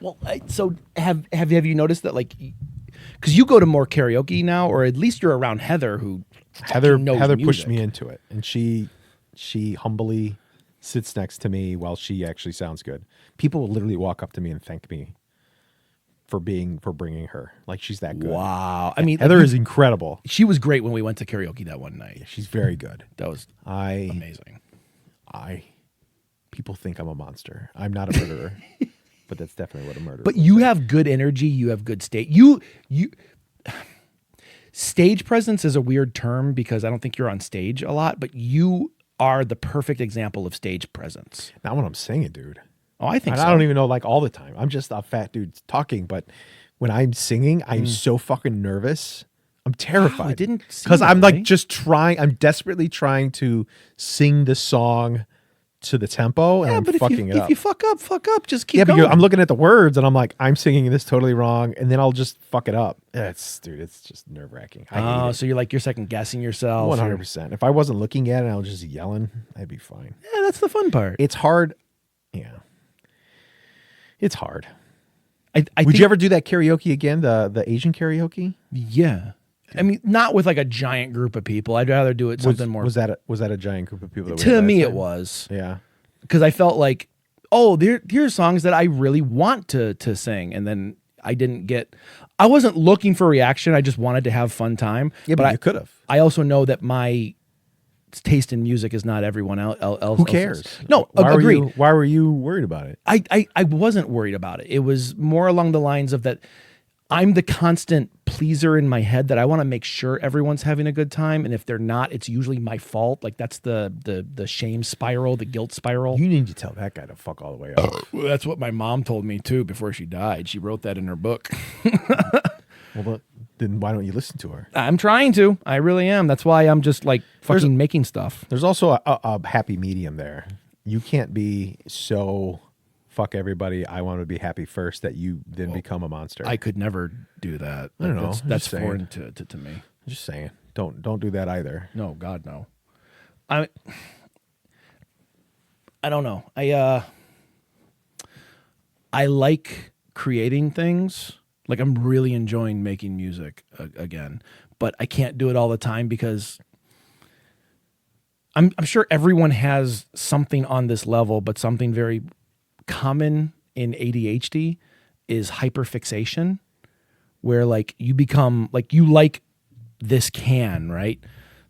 Well, so have you noticed that, like, because you go to more karaoke now, or at least you're around Heather, who Heather knows pushed music. me into it, and she humbly sits next to me while she actually sounds good. People will literally walk up to me and thank me for bringing her. Like, she's that good. Wow. I mean, Heather is incredible. she was great when we went to karaoke that one night. She's very good. That was amazing. People think I'm a monster. I'm not a murderer, but that's definitely what a murderer. But would you say. have good energy. You have good stage. Stage presence is a weird term because I don't think you're on stage a lot, but you are the perfect example of stage presence. Not when I'm singing, dude. Oh, I think And so. I don't even know, like, all the time. I'm just a fat dude talking, but when I'm singing, I'm so fucking nervous. I'm terrified. Wow, it didn't seem because I'm that like way. just trying. I'm desperately trying to sing the song to the tempo, and Yeah, I'm but fucking it if up. you fuck up. Just keep Yeah, going. but I'm looking at the words, and I'm like, I'm singing this totally wrong, and then I'll just fuck it up. It's just nerve wracking. I hate it. So you're second guessing yourself. 100%. If I wasn't looking at it, I was just yelling, I'd be fine. Yeah, that's the fun part. It's hard. Yeah. It's hard. I Would you ever do that karaoke again? The Asian karaoke? Yeah. I mean, not with like a giant group of people. I'd rather do it something more. Was that a giant group of people? That we To had me, last it time? was. Yeah. Because I felt like, oh, here's songs that I really want to sing, and then I wasn't looking for reaction. I just wanted to have fun time. Yeah, but you could have. I also know that my taste in music is not everyone else. Who cares? No, agreed. Why were you worried about it? I wasn't worried about it. It was more along the lines of that I'm the constant pleaser in my head that I want to make sure everyone's having a good time, and if they're not, it's usually my fault. Like that's the shame spiral, the guilt spiral. You need to tell that guy to fuck all the way up. Well, that's what my mom told me too before she died. She wrote that in her book. Well, then why don't you listen to her? I'm trying to. I really am. That's why I'm just like fucking making stuff. There's also a happy medium there. You can't be so fuck everybody. I want to be happy first that you then become a monster. I could never do that. I don't know. That's Just foreign to me. I'm just saying. Don't do that either. No, God, no. I don't know. I like creating things. Like I'm really enjoying making music again, but I can't do it all the time because I'm sure everyone has something on this level, but something very common in ADHD is hyperfixation, where like you become like you like this can, right?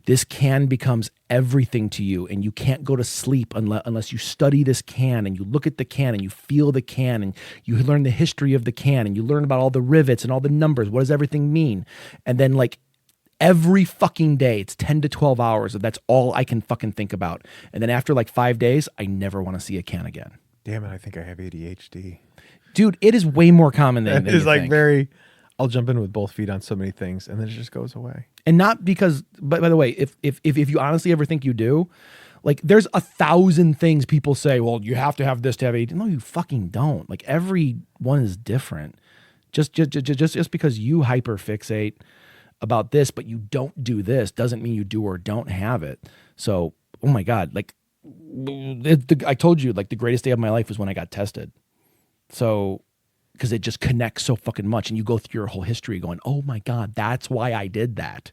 This can becomes everything to you, and you can't go to sleep unless you study this can and you look at the can and you feel the can and you learn the history of the can and you learn about all the rivets and all the numbers. What does everything mean? And then like every fucking day, it's 10 to 12 hours. That's all I can fucking think about. And then after like 5 days, I never want to see a can again. Damn it, I think I have ADHD. Dude, it is way more common than It's you like think. very, I'll jump in with both feet on so many things and then it just goes away. And not because, but by the way, if you honestly ever think you do, like there's 1,000 things people say, well, you have to have this to have ADHD. No, you fucking don't. Like every one is different. Just because you hyperfixate about this, but you don't do this doesn't mean you do or don't have it. So, oh my God, like I told you, like the greatest day of my life was when I got tested. So, because it just connects so fucking much, and you go through your whole history going, oh my God, that's why I did that.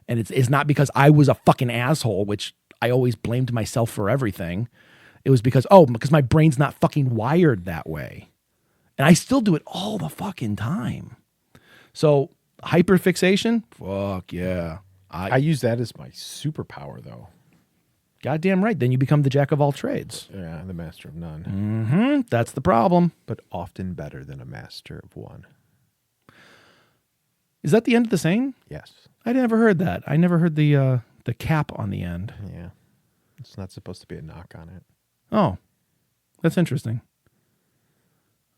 And it's not because I was a fucking asshole, which I always blamed myself for everything. It was because my brain's not fucking wired that way. And I still do it all the fucking time. So hyperfixation, fuck yeah. I use that as my superpower though. Goddamn right. Then you become the jack of all trades. Yeah, the master of none. Mm-hmm. That's the problem. But often better than a master of one. Is that the end of the saying? Yes. I never heard that. I never heard the cap on the end. Yeah. It's not supposed to be a knock on it. Oh, that's interesting.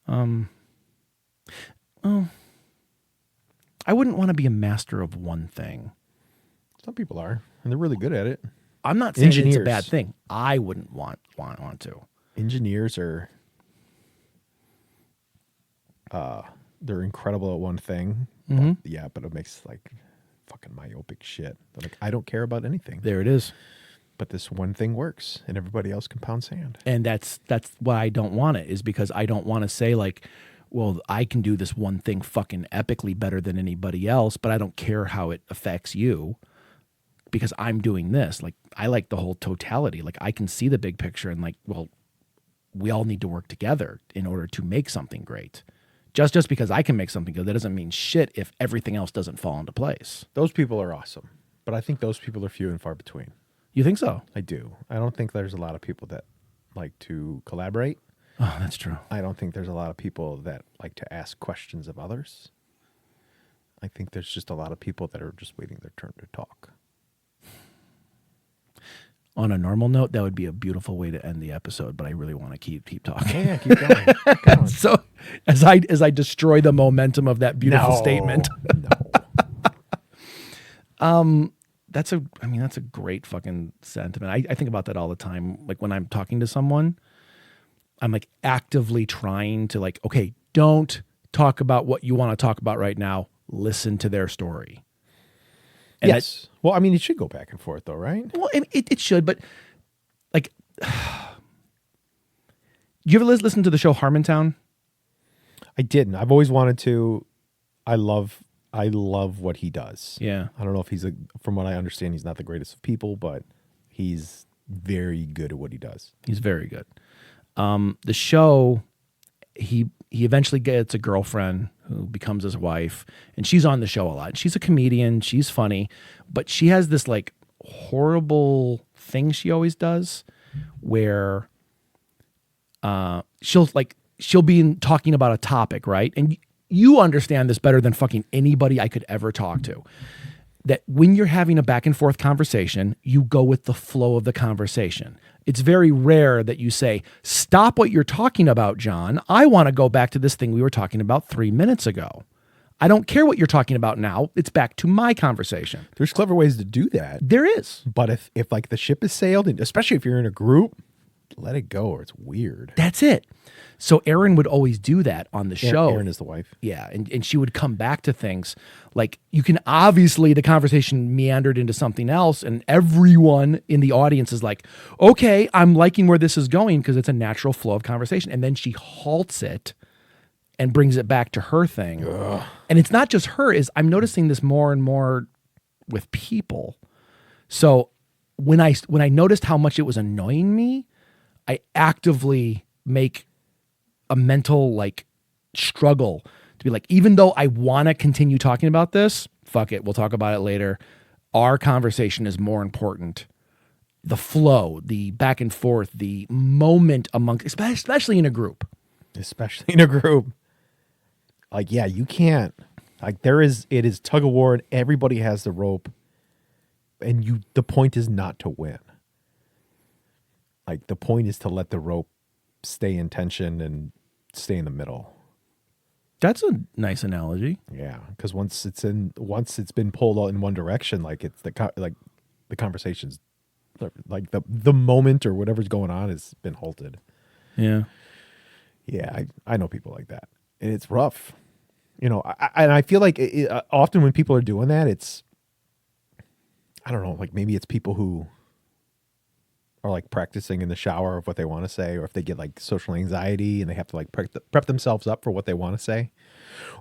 I wouldn't want to be a master of one thing. Some people are, and they're really good at it. I'm not saying it's a Engineers. bad thing. I wouldn't want to. Engineers are they're incredible at one thing. Mhm. But it makes like fucking myopic shit. They're like, I don't care about anything. There it is. But this one thing works and everybody else can pound sand. And that's why I don't want it, is because I don't want to say like, well, I can do this one thing fucking epically better than anybody else, but I don't care how it affects you because I'm doing this. Like, I like the whole totality. Like, I can see the big picture and like, well, we all need to work together in order to make something great. Just because I can make something good, that doesn't mean shit if everything else doesn't fall into place. Those people are awesome. But I think those people are few and far between. You think so? I do. I don't think there's a lot of people that like to collaborate. Oh, that's true. I don't think there's a lot of people that like to ask questions of others. I think there's just a lot of people that are just waiting their turn to talk. On a normal note, that would be a beautiful way to end the episode, but I really want to keep talking. Yeah, keep going. Keep going. So as I destroy the momentum of that beautiful statement. No. That's a great fucking sentiment. I think about that all the time. Like when I'm talking to someone, I'm like actively trying to like, okay, don't talk about what you want to talk about right now. Listen to their story. And yes. Well, I mean, it should go back and forth though, right? Well, it should, but like, you ever listen to the show Harmontown? I didn't. I've always wanted to. I love what he does. Yeah. I don't know if from what I understand, he's not the greatest of people, but he's very good at what he does. He's very good. The show, he eventually gets a girlfriend who becomes his wife, and she's on the show a lot. She's a comedian. She's funny, but she has this like horrible thing she always does where she'll be talking about a topic, right? And you understand this better than fucking anybody I could ever talk to. That when you're having a back and forth conversation, you go with the flow of the conversation. It's very rare that you say, stop what you're talking about, John. I want to go back to this thing we were talking about 3 minutes ago. I don't care what you're talking about now. It's back to my conversation. There's clever ways to do that. There is. But if like the ship is sailed, and especially if you're in a group, let it go or it's weird. That's it. So Erin would always do that on the show. Erin is the wife. Yeah, and she would come back to things. Like, you can obviously, the conversation meandered into something else, and everyone in the audience is like, okay, I'm liking where this is going because it's a natural flow of conversation. And then she halts it and brings it back to her thing. Ugh. And it's not just her, I'm noticing this more and more with people. So when I noticed how much it was annoying me, I actively make a mental like struggle to be like, even though I want to continue talking about this, fuck it, we'll talk about it later. Our conversation is more important. The flow, the back and forth, the moment amongst, especially in a group. Especially in a group. Like, yeah, you can't, like it is tug of war and everybody has the rope and the point is not to win. Like the point is to let the rope stay in tension and stay in the middle. That's a nice analogy. Yeah, because once it's been pulled in one direction, like it's the conversation's like the moment or whatever's going on has been halted. Yeah, yeah, I know people like that, and it's rough. You know, I feel like often when people are doing that, it's I don't know, like maybe it's people who are like practicing in the shower of what they want to say, or if they get like social anxiety and they have to like prep themselves up for what they want to say,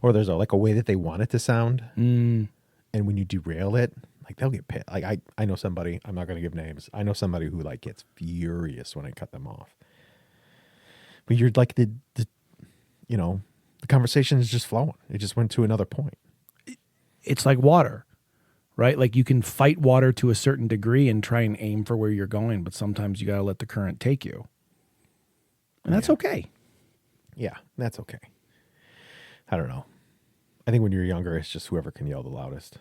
or there's like a way that they want it to sound. And when you derail it, like they'll get pissed. Like I know somebody, I'm not going to give names. I know somebody who like gets furious when I cut them off. But you're like the conversation is just flowing. It just went to another point. It's like water. Right? Like you can fight water to a certain degree and try and aim for where you're going, but sometimes you got to let the current take you. And that's okay. Yeah, that's okay. I don't know. I think when you're younger, it's just whoever can yell the loudest.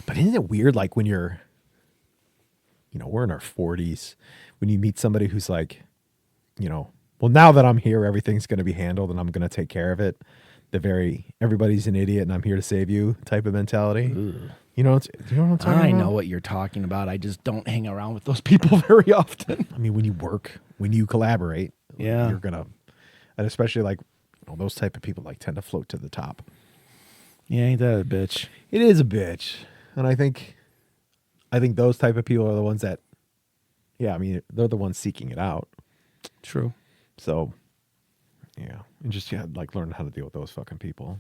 But isn't it weird, like when we're in our 40s, when you meet somebody who's like, well, now that I'm here, everything's going to be handled and I'm going to take care of it. Everybody's an idiot and I'm here to save you type of mentality. Ugh. You know what I'm talking about? I know what you're talking about. I just don't hang around with those people very often. I mean, when you work, when you collaborate, yeah, you're going to, and especially like those type of people like tend to float to the top. Yeah, ain't that a bitch? It is a bitch. And I think those type of people are the ones that, yeah, I mean, they're the ones seeking it out. True. So, yeah, and just like learn how to deal with those fucking people.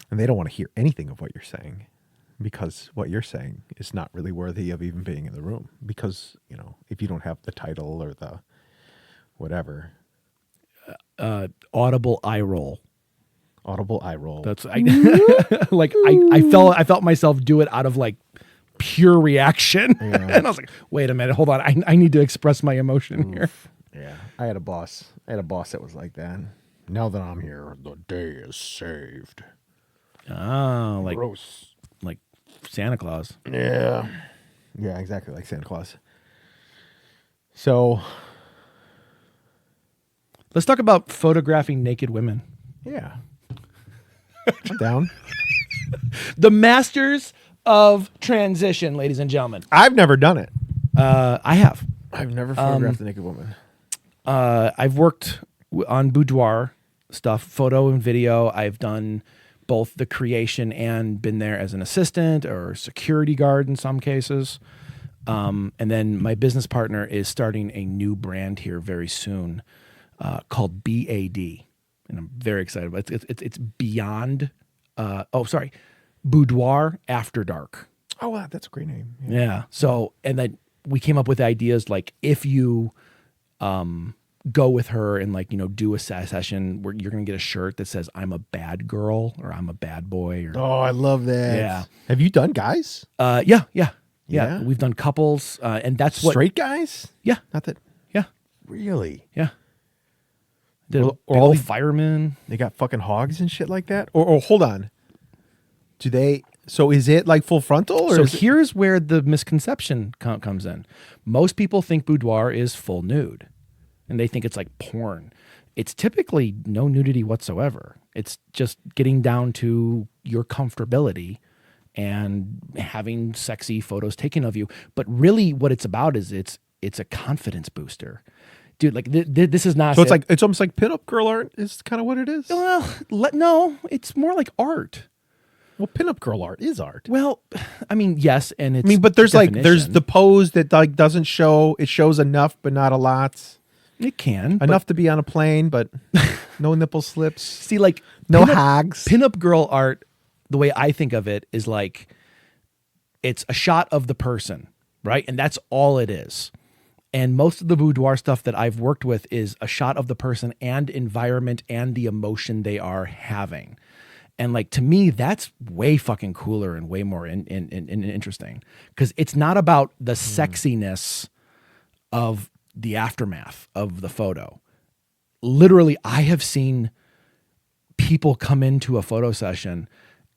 And they don't want to hear anything of what you're saying because what you're saying is not really worthy of even being in the room because, if you don't have the title or the whatever. Audible eye roll. Audible eye roll. That's I felt myself do it out of like pure reaction. Yeah. And I was like, wait a minute, hold on. I need to express my emotion here. Yeah. I had a boss that was like that. Now that I'm here, the day is saved. Oh, like gross. Like Santa Claus. Yeah. Yeah, exactly like Santa Claus. So let's talk about photographing naked women. Yeah. I'm down. The masters of transition, ladies and gentlemen. I've never done it. I have. I've never photographed a naked woman. I've worked on boudoir stuff, photo and video. I've done both the creation and been there as an assistant or security guard in some cases. And then my business partner is starting a new brand here very soon called BAD. and I'm very excited. But it's beyond. Boudoir After Dark. Oh, wow, that's a great name. Yeah. So, and then we came up with ideas like if you go with her and like, do a session where you're going to get a shirt that says I'm a bad girl or I'm a bad boy. Or, Oh, I love that. Yeah. Have you done guys? Yeah. Yeah? We've done couples, and that's what. Straight guys? Yeah. Not that. Yeah. Really? Yeah. Did Or all all the the- firemen. They got fucking hogs and shit like that? Or hold on. Do they? So is it like full frontal? Or So is it- here's where the misconception comes in. Most people think boudoir is full nude, and they think it's like porn. It's typically no nudity whatsoever. It's just getting down to your comfortability and having sexy photos taken of you. But really, what it's about is it's a confidence booster, dude. Like this is not. So it's almost like pinup girl art is kind of what it is. Well, no, it's more like art. Well, pinup girl art is art. Well, I mean, yes, and it's. But there's definition. the pose that like doesn't show. It shows enough, but not a lot. It can Enough to be on a plane, but no nipple slips. See, like No hogs. Pinup girl art, the way I think of it is like it's a shot of the person, right? And that's all it is. And most of the boudoir stuff that I've worked with is a shot of the person and environment and the emotion they are having. And like to me, that's way fucking cooler and way more interesting because it's not about the sexiness of the aftermath of the photo. Literally, I have seen people come into a photo session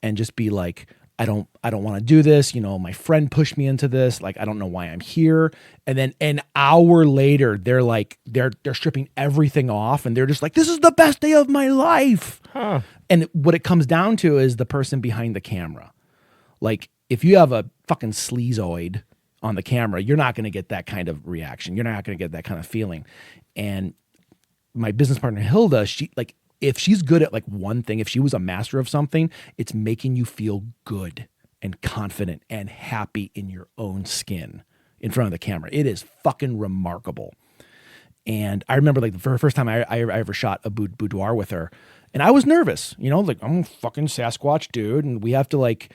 and just be like, I don't want to do this. My friend pushed me into this. Like, I don't know why I'm here. And then an hour later, they're like, they're stripping everything off and they're just like, this is the best day of my life. Huh. And what it comes down to is the person behind the camera. Like, if you have a fucking sleazoid on the camera, you're not going to get that kind of reaction. You're not going to get that kind of feeling. And my business partner, Hilda, if she's good at like one thing, if she was a master of something, it's making you feel good and confident and happy in your own skin in front of the camera. It is fucking remarkable. And I remember like the first time I ever shot a boudoir with her, and I was nervous, like I'm a fucking Sasquatch dude, and we have to like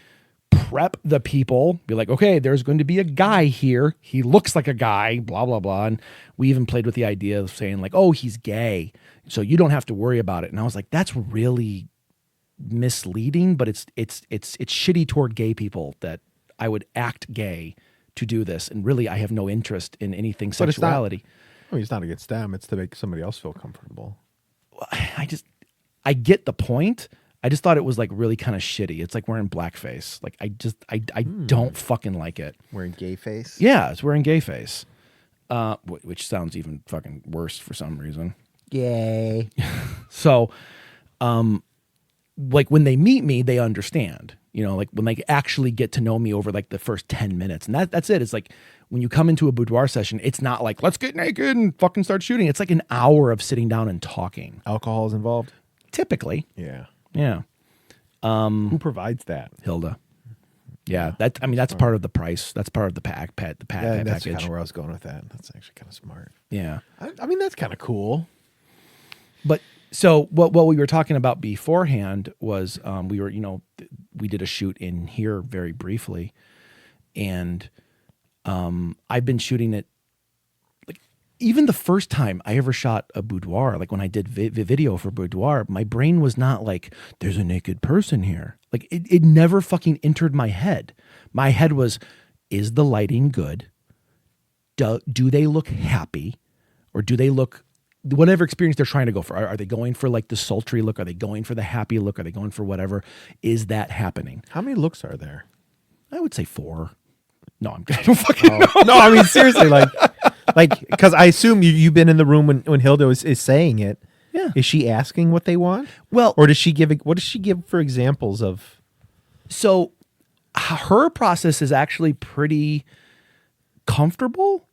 prep the people, be like, okay, there's going to be a guy here. He looks like a guy, blah, blah, blah. And we even played with the idea of saying like, oh, he's gay, so you don't have to worry about it. And I was like, that's really misleading, but it's shitty toward gay people that I would act gay to do this. And really, I have no interest in anything But it's not- sexuality. It's not against them. It's to make somebody else feel comfortable. I get the point. I just thought it was like really kind of shitty. It's like wearing blackface. Like I don't fucking like it. Wearing gay face? Yeah, it's wearing gay face. Which sounds even fucking worse for some reason. Gay. So, like when they meet me, they understand. Like when they actually get to know me over like the first 10 minutes, and that's it. It's like when you come into a boudoir session, it's not like let's get naked and fucking start shooting. It's like an hour of sitting down and talking. Alcohol is involved? Typically, Yeah. yeah. Who provides that? Hilda. Yeah, that's part of the price. That's part of the That's package. kind of where I was going with that. That's actually kind of smart. Yeah. That's kind of cool. But so what we were talking about beforehand was we did a shoot in here very briefly, and I've been shooting it. Like even the first time I ever shot a boudoir, like when I did video for boudoir, my brain was not like there's a naked person here. Like it never fucking entered my head. My head was, is the lighting good? Do they look happy, or do they look whatever experience they're trying to go for? Are they going for like the sultry look? Are they going for the happy look? Are they going for whatever? Is that happening? How many looks are there? I would say 4. No, I don't fucking know. No, seriously, like, because I assume you've been in the room when Hilda is saying it. Yeah. Is she asking what they want? Well, or what does she give for examples of? So her process is actually pretty comfortable.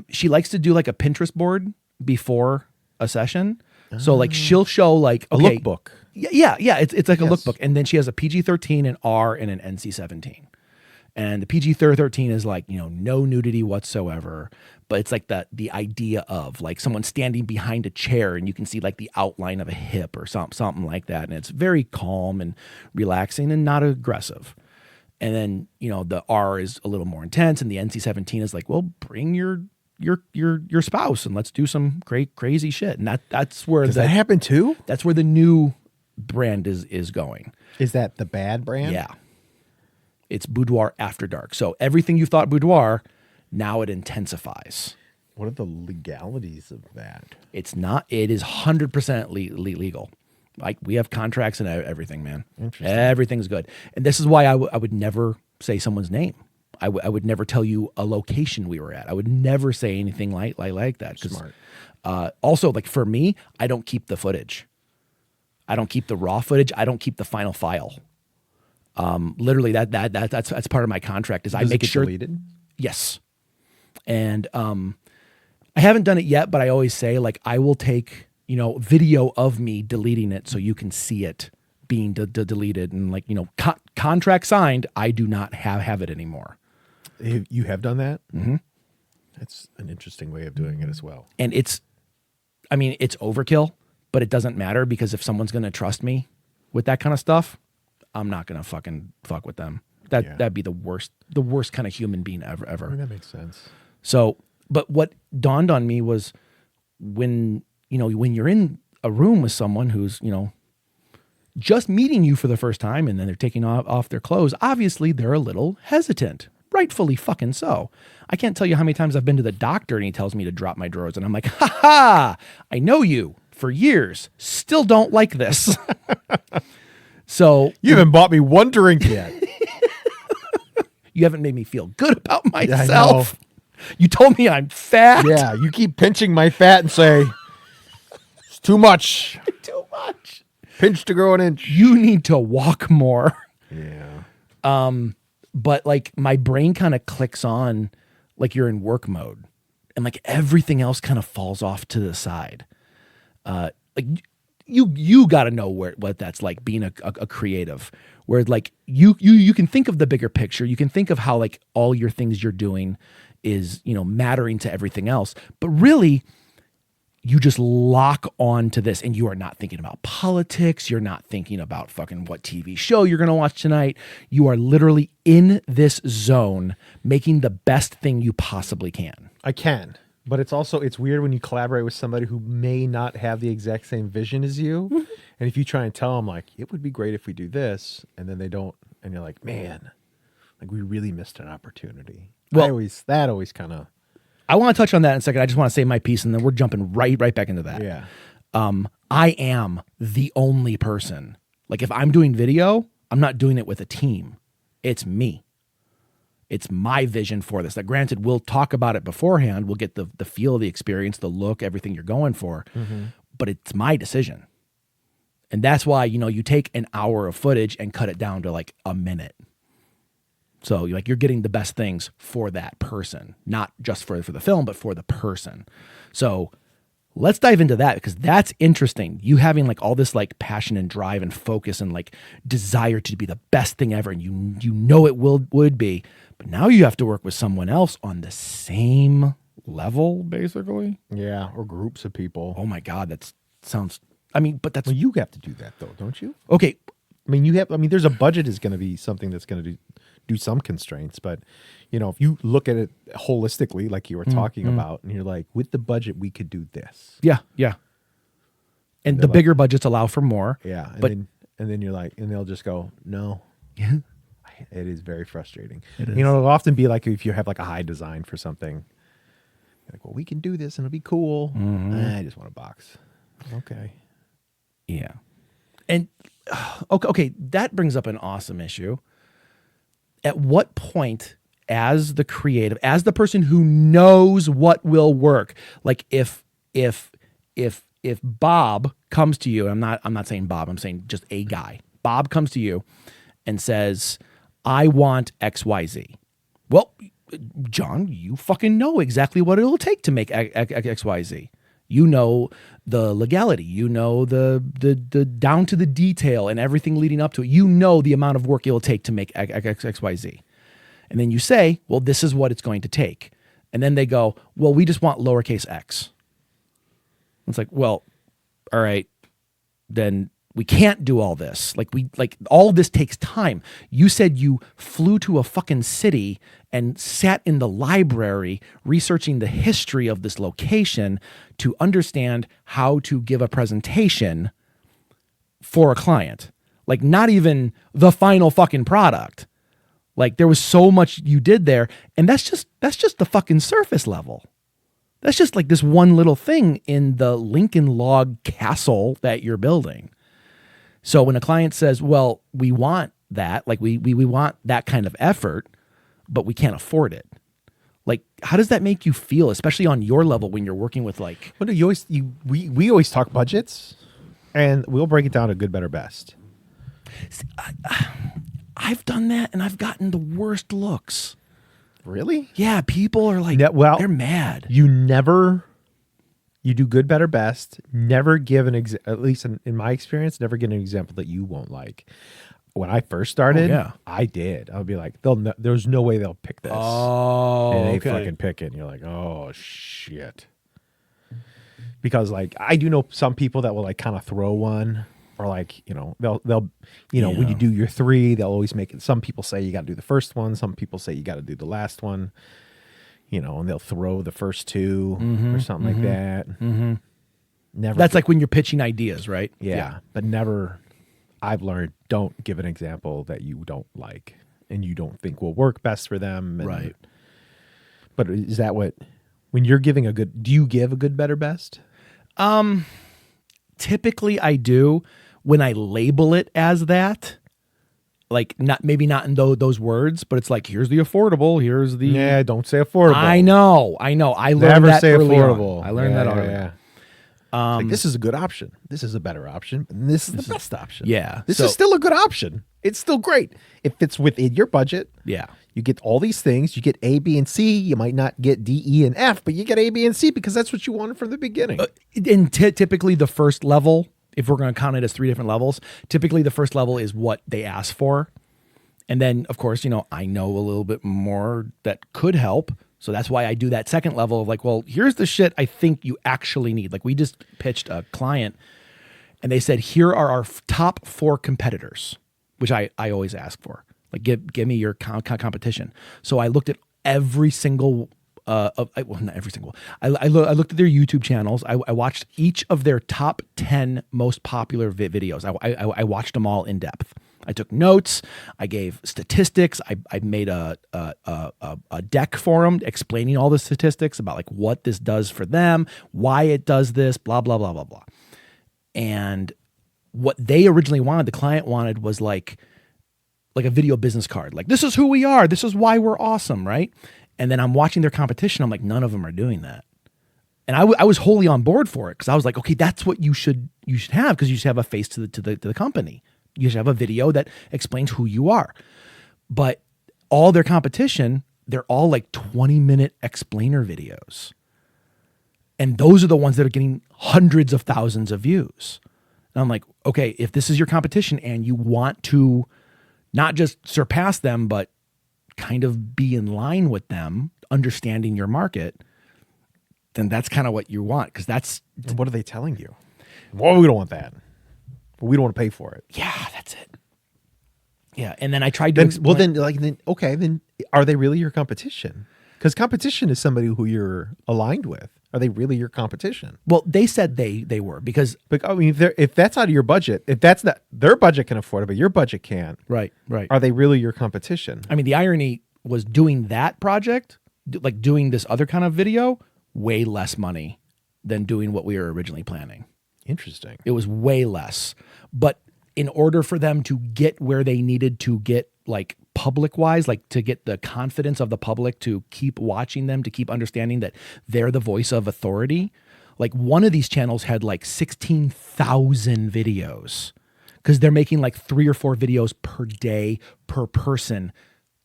She likes to do like a Pinterest board before a session. So like she'll show like A lookbook. Yeah. It's like a Yes. lookbook, and then she has a PG-13, an R, and an NC-17. And the PG-13 is like no nudity whatsoever, but it's like the idea of like someone standing behind a chair and you can see like the outline of a hip or something like that. And it's very calm and relaxing and not aggressive. And then, the R is a little more intense, and the NC-17 is like, well, bring your spouse and let's do some crazy shit. And that's where Does that happen too? That's where the new brand is going. Is that the bad brand? Yeah. It's boudoir after dark. So everything you thought boudoir, now it intensifies. What are the legalities of that? It's not. It is 100% legal. Like, we have contracts and everything, man. Interesting. Everything's good. And this is why I would never say someone's name. I would never tell you a location we were at. I would never say anything like that. Smart. Also, like, for me, I don't keep the footage. I don't keep the raw footage. I don't keep the final file. Literally, that's part of my contract. Is I make sure deleted? Yes. And I haven't done it yet, but I always say, like, I will take video of me deleting it so you can see it being deleted, and like, contract signed. I do not have it anymore. You have done that? Mm-hmm. That's an interesting way of doing it as well. And it's overkill, but it doesn't matter, because if someone's going to trust me with that kind of stuff, I'm not going to fucking fuck with them. That'd be the worst kind of human being ever. I mean, that makes sense. So, but what dawned on me was when you're in a room with someone who's, just meeting you for the first time, and then they're taking off their clothes, obviously they're a little hesitant. Rightfully fucking so. I can't tell you how many times I've been to the doctor and he tells me to drop my drawers, and I'm like, ha ha, I know you for years. Still don't like this. So you haven't bought me one drink yet. You haven't made me feel good about myself. You told me I'm fat. Yeah, you keep pinching my fat and say, it's too much. Too much. Pinch to grow an inch. You need to walk more. Yeah. But like, my brain kind of clicks on, like, you're in work mode, and like everything else kind of falls off to the side. Like, you got to know what that's like, being a creative, where like you can think of the bigger picture. You can think of how like all your things you're doing is, mattering to everything else, but really you just lock on to this, and you are not thinking about politics. You're not thinking about fucking what TV show you're going to watch tonight. You are literally in this zone, making the best thing you possibly can. I can. But it's weird when you collaborate with somebody who may not have the exact same vision as you. Mm-hmm. And if you try and tell them, like, it would be great if we do this, and then they don't, and you're like, man, like, we really missed an opportunity. Well, that always kind of. I want to touch on that in a second. I just want to say my piece, and then we're jumping right back into that. Yeah. I am the only person. Like, if I'm doing video, I'm not doing it with a team. It's me. It's my vision for this. That, granted, we'll talk about it beforehand. We'll get the feel of the experience, the look, everything you're going for. Mm-hmm. But it's my decision. And that's why, you take an hour of footage and cut it down to like a minute. So you're getting the best things for that person, not just for the film, but for the person. So let's dive into that, because that's interesting. You having like all this like passion and drive and focus and like desire to be the best thing ever, and it would be, but now you have to work with someone else on the same level, basically. Yeah, or groups of people. Oh my God, that sounds. I mean, but that's. Well, you have to do that though, don't you? Okay. There's a budget is going to be something that's going to do some constraints, but if you look at it holistically, like you were talking about, and you're like, with the budget, we could do this. Yeah. And the bigger budgets allow for more. Yeah. And then you're like, and they'll just go, no. Yeah. It is very frustrating. It is. It'll often be like if you have like a high design for something, like, well, we can do this and it'll be cool. Mm-hmm. I just want a box. Okay. Yeah. And okay, that brings up an awesome issue. At what point, as the creative, as the person who knows what will work, like if Bob comes to you, and I'm not saying Bob, I'm saying just a guy. Bob comes to you and says, I want XYZ. Well, John, you fucking know exactly what it'll take to make XYZ. You know the legality. You know the down to the detail and everything leading up to it. You know the amount of work it'll take to make XYZ. And then you say, well, this is what it's going to take. And then they go, well, we just want lowercase x. It's like, well, all right, then we can't do all this. Like all of this takes time. You said you flew to a fucking city and sat in the library researching the history of this location to understand how to give a presentation for a client. Like not even the final fucking product. Like there was so much you did there, and that's just the fucking surface level. That's just like this one little thing in the Lincoln log castle that you're building. So when a client says, well, we want that, like we want that kind of effort, but we can't afford it. Like, how does that make you feel, especially on your level when you're working with like... Well, no, we always talk budgets, and we'll break it down to good, better, best. See, I've done that, and I've gotten the worst looks. Really? Yeah, people are like, they're mad. You do good, better, best. Never give at least in my experience, never give an example that you won't like. When I first started, I did. I would be like, there's no way they'll pick this. Oh, and they fucking pick it, and you're like, oh shit. Because like I do know some people that will like kind of throw one, or like they'll when you do your 3, they'll always make it. Some people say you got to do the first one. Some people say you got to do the last one. And they'll throw the first 2 or something like that. Mm-hmm. Never. That's like when you're pitching ideas, right? Yeah, but never. I've learned, don't give an example that you don't like and you don't think will work best for them. Right. But is that when you're giving do you give a good, better, best? Typically I do when I label it as that. Like maybe not in those words, but it's like, here's the affordable, here's the... Yeah, don't say affordable. I know. I learned Never that say early affordable. on. I learned that already. Yeah. Like, this is a good option. This is a better option. And this is the best option. Yeah. This is still a good option. It's still great. It fits within your budget. Yeah. You get all these things. You get A, B, and C. You might not get D, E, and F, but you get A, B, and C because that's what you wanted from the beginning. And typically the first level, if we're going to count it as 3 different levels, typically the first level is what they ask for. And then, of course, I know a little bit more that could help. So that's why I do that second level of like, well, here's the shit I think you actually need. Like we just pitched a client and they said, here are our top 4 competitors, which I always ask for. Like, give me your competition. So I looked at every single, not every single. I looked at their YouTube channels. I watched each of their top 10 most popular videos. I watched them all in depth. I took notes. I gave statistics. I made a deck for them explaining all the statistics about like what this does for them, why it does this, blah, blah, blah, blah, blah. And what they originally wanted, the client wanted, was like a video business card. Like, this is who we are. This is why we're awesome, right? And then I'm watching their competition. I'm like, none of them are doing that. And I was wholly on board for it because I was like, okay, that's what you should have, because you should have a face to the company. You should have a video that explains who you are. But all their competition, they're all like 20-minute explainer videos. And those are the ones that are getting hundreds of thousands of views. And I'm like, okay, if this is your competition and you want to not just surpass them, but kind of be in line with them, understanding your market, then that's kind of what you want. Because that's... And what are they telling you? Well, we don't want that. But we don't want to pay for it. Yeah, that's it. Yeah, and then I tried to explain... Then are they really your competition? Because competition is somebody who you're aligned with. Are they really your competition? Well, they said they were, because... But I mean, if that's out of your budget, if that's not... Their budget can afford it, but your budget can't. Right. Are they really your competition? I mean, the irony was doing that project, like doing this other kind of video, way less money than doing what we were originally planning. Interesting. It was way less. But in order for them to get where they needed to get, like public wise, like to get the confidence of the public to keep watching them, to keep understanding that they're the voice of authority. Like one of these channels had like 16,000 videos because they're making like 3 or 4 videos per day per person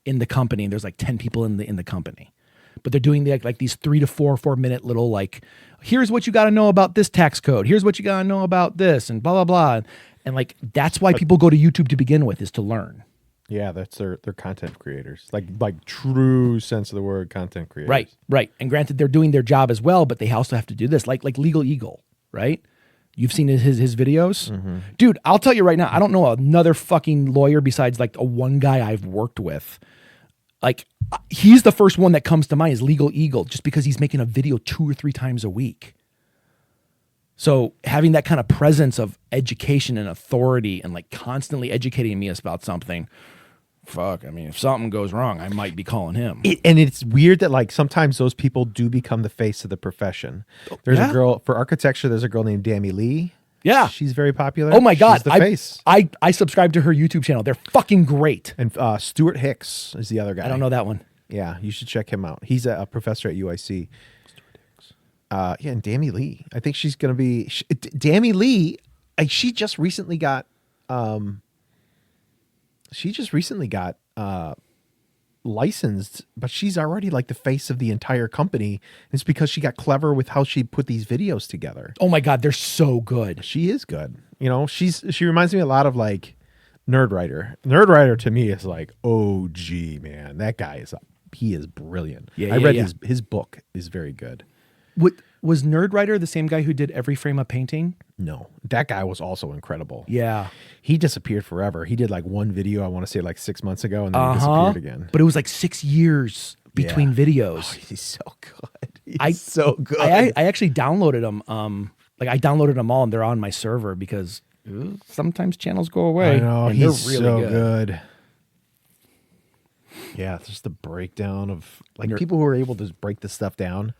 in the company. And there's like 10 people in the company. But they're doing like these 3 to 4 minute little like, here's what you got to know about this tax code. Here's what you got to know about this and blah, blah, blah. And like, that's why people go to YouTube to begin with, is to learn. Yeah, that's their content creators. Like true sense of the word content creators. Right, right. And granted, they're doing their job as well, but they also have to do this. Like Legal Eagle, right? You've seen his videos? Dude, I'll tell you right now, I don't know another fucking lawyer besides like a one guy I've worked with. Like, he's the first one that comes to mind is Legal Eagle, just because he's making a video 2 or 3 times a week. So having that kind of presence of education and authority and like constantly educating me about something, fuck, I mean, if something goes wrong, I might be calling him. And it's weird that like sometimes those people do become the face of the profession. There's a girl for architecture. There's a girl named Dammy Lee. Yeah. She's very popular. Oh my God. She's the face. I subscribe to her YouTube channel. They're fucking great. And Stuart Hicks is the other guy. I don't know that one. Yeah, you should check him out. He's a professor at UIC. Yeah, and Dammy Lee. I think she's going to be... Dammy Lee, she just recently got... licensed, but she's already like the face of the entire company. It's because she got clever with how she put these videos together. Oh my God, they're so good. She is good. You know, she reminds me a lot of like Nerdwriter. Nerdwriter to me is like, oh gee, man, that guy he is brilliant. I read his book is very good. Was Nerdwriter the same guy who did Every Frame a Painting? No, that guy was also incredible. Yeah. He disappeared forever. He did like one video, I want to say like 6 months ago, and then he disappeared again. But it was like 6 years between videos. Oh, he's so good. He's so good. I actually downloaded them. I downloaded them all, and they're on my server because sometimes channels go away. I know, and he's they're really so good. Yeah, it's just the breakdown of like people who are able to break this stuff down.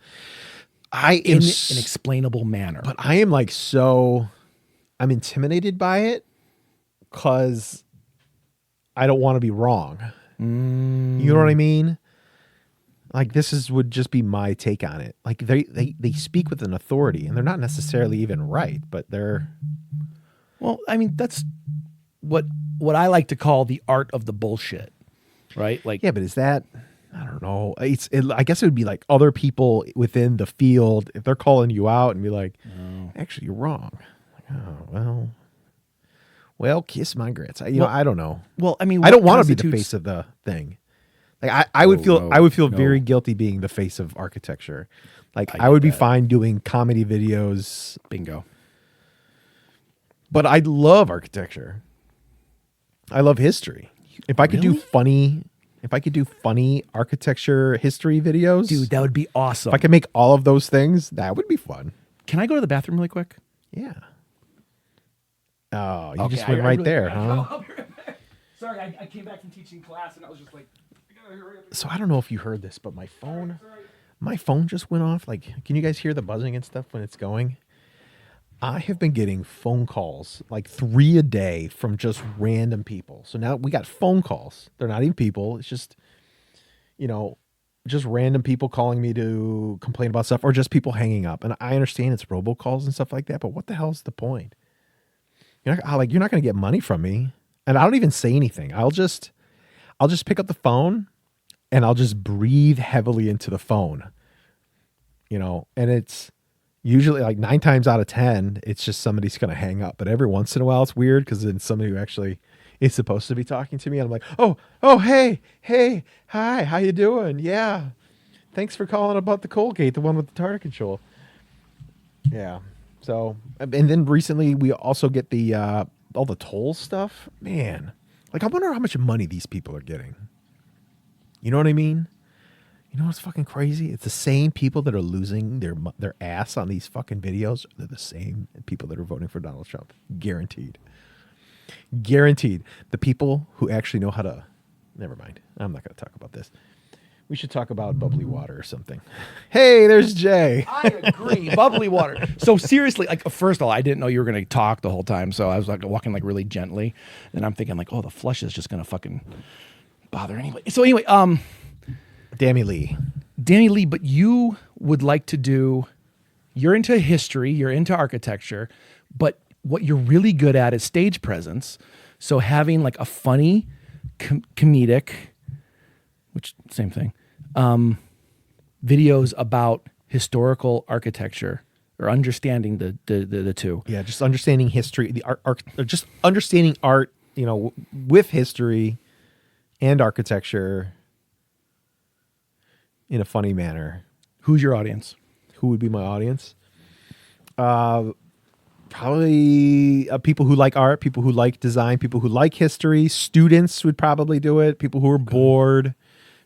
I am in an explainable manner. But I am like I'm intimidated by it because I don't want to be wrong. You know what I mean? Like would just be my take on it. Like they speak with an authority and they're not necessarily even right, but they're... Well, I mean, that's what I like to call the art of the bullshit, right? Like, yeah, but is that... I don't know. I guess it would be like other people within the field, if they're calling you out and be like, actually, you're wrong. Like, oh, well, kiss my grits. I don't know. Well, I mean, I don't want to be the face of the thing. Like I would feel very guilty being the face of architecture. Like I would be fine doing comedy videos. Bingo. But I love architecture. I love history. If I could do funny architecture history videos, dude, that would be awesome. If I could make all of those things, that would be fun. Can I go to the bathroom really quick? Yeah. Oh, you just went right there, huh? I'll be right back. Sorry, I came back from teaching class and I was just like, I gotta hurry up. So I don't know if you heard this, but my phone just went off. Like, can you guys hear the buzzing and stuff when it's going? I have been getting phone calls, like 3 a day from just random people. So now we got phone calls. They're not even people. It's just, just random people calling me to complain about stuff or just people hanging up. And I understand it's robocalls and stuff like that, but what the hell is the point? You're not going to get money from me. And I don't even say anything. I'll just pick up the phone and I'll just breathe heavily into the phone, and it's usually like 9 times out of 10, it's just somebody's going to hang up. But every once in a while, it's weird because then somebody who actually is supposed to be talking to me, and I'm like, oh, hey, hi, how you doing? Yeah, thanks for calling about the Colgate, the one with the tartar control. Yeah. So, and then recently we also get the all the toll stuff. Man, like I wonder how much money these people are getting. You know what I mean? You know what's fucking crazy? It's the same people that are losing their ass on these fucking videos. They're the same people that are voting for Donald Trump. Guaranteed. Guaranteed. The people who actually know how to... Never mind. I'm not going to talk about this. We should talk about bubbly water or something. Hey, there's Jay. I agree. Bubbly water. So seriously, like, first of all, I didn't know you were going to talk the whole time. So I was like walking like really gently. And I'm thinking like, oh, the flush is just going to fucking bother anyway. So anyway, Dammy Lee, but you would like to do, you're into history, you're into architecture, but what you're really good at is stage presence. So having like a funny, comedic, which same thing, videos about historical architecture or understanding the two. Yeah, just understanding history, the art, just understanding art, with history. and architecture in a funny manner. Who's your audience? Who would be my audience? Probably people who like art, people who like design, people who like history. Students would probably do it. People who are bored.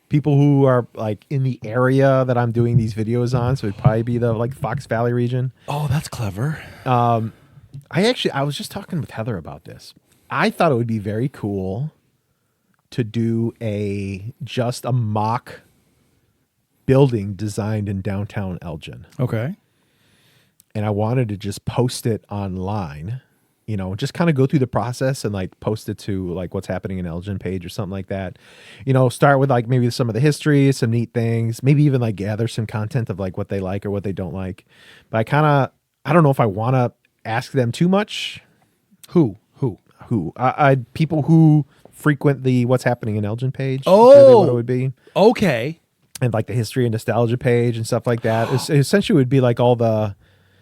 People who are like in the area that I'm doing these videos on. So it'd probably be the like Fox Valley region. Oh, that's clever. I was just talking with Heather about this. I thought it would be very cool to do just a mock building designed in downtown Elgin. Okay. And I wanted to just post it online, just kind of go through the process and like post it to like what's happening in Elgin page or something like that. Start with like maybe some of the history, some neat things, maybe even like gather some content of like what they like or what they don't like. But I don't know if I want to ask them too much. Who? People who frequent the what's happening in Elgin page. Oh, is really what it would be. Okay. And like the history and nostalgia page and stuff like that. It essentially would be like all the.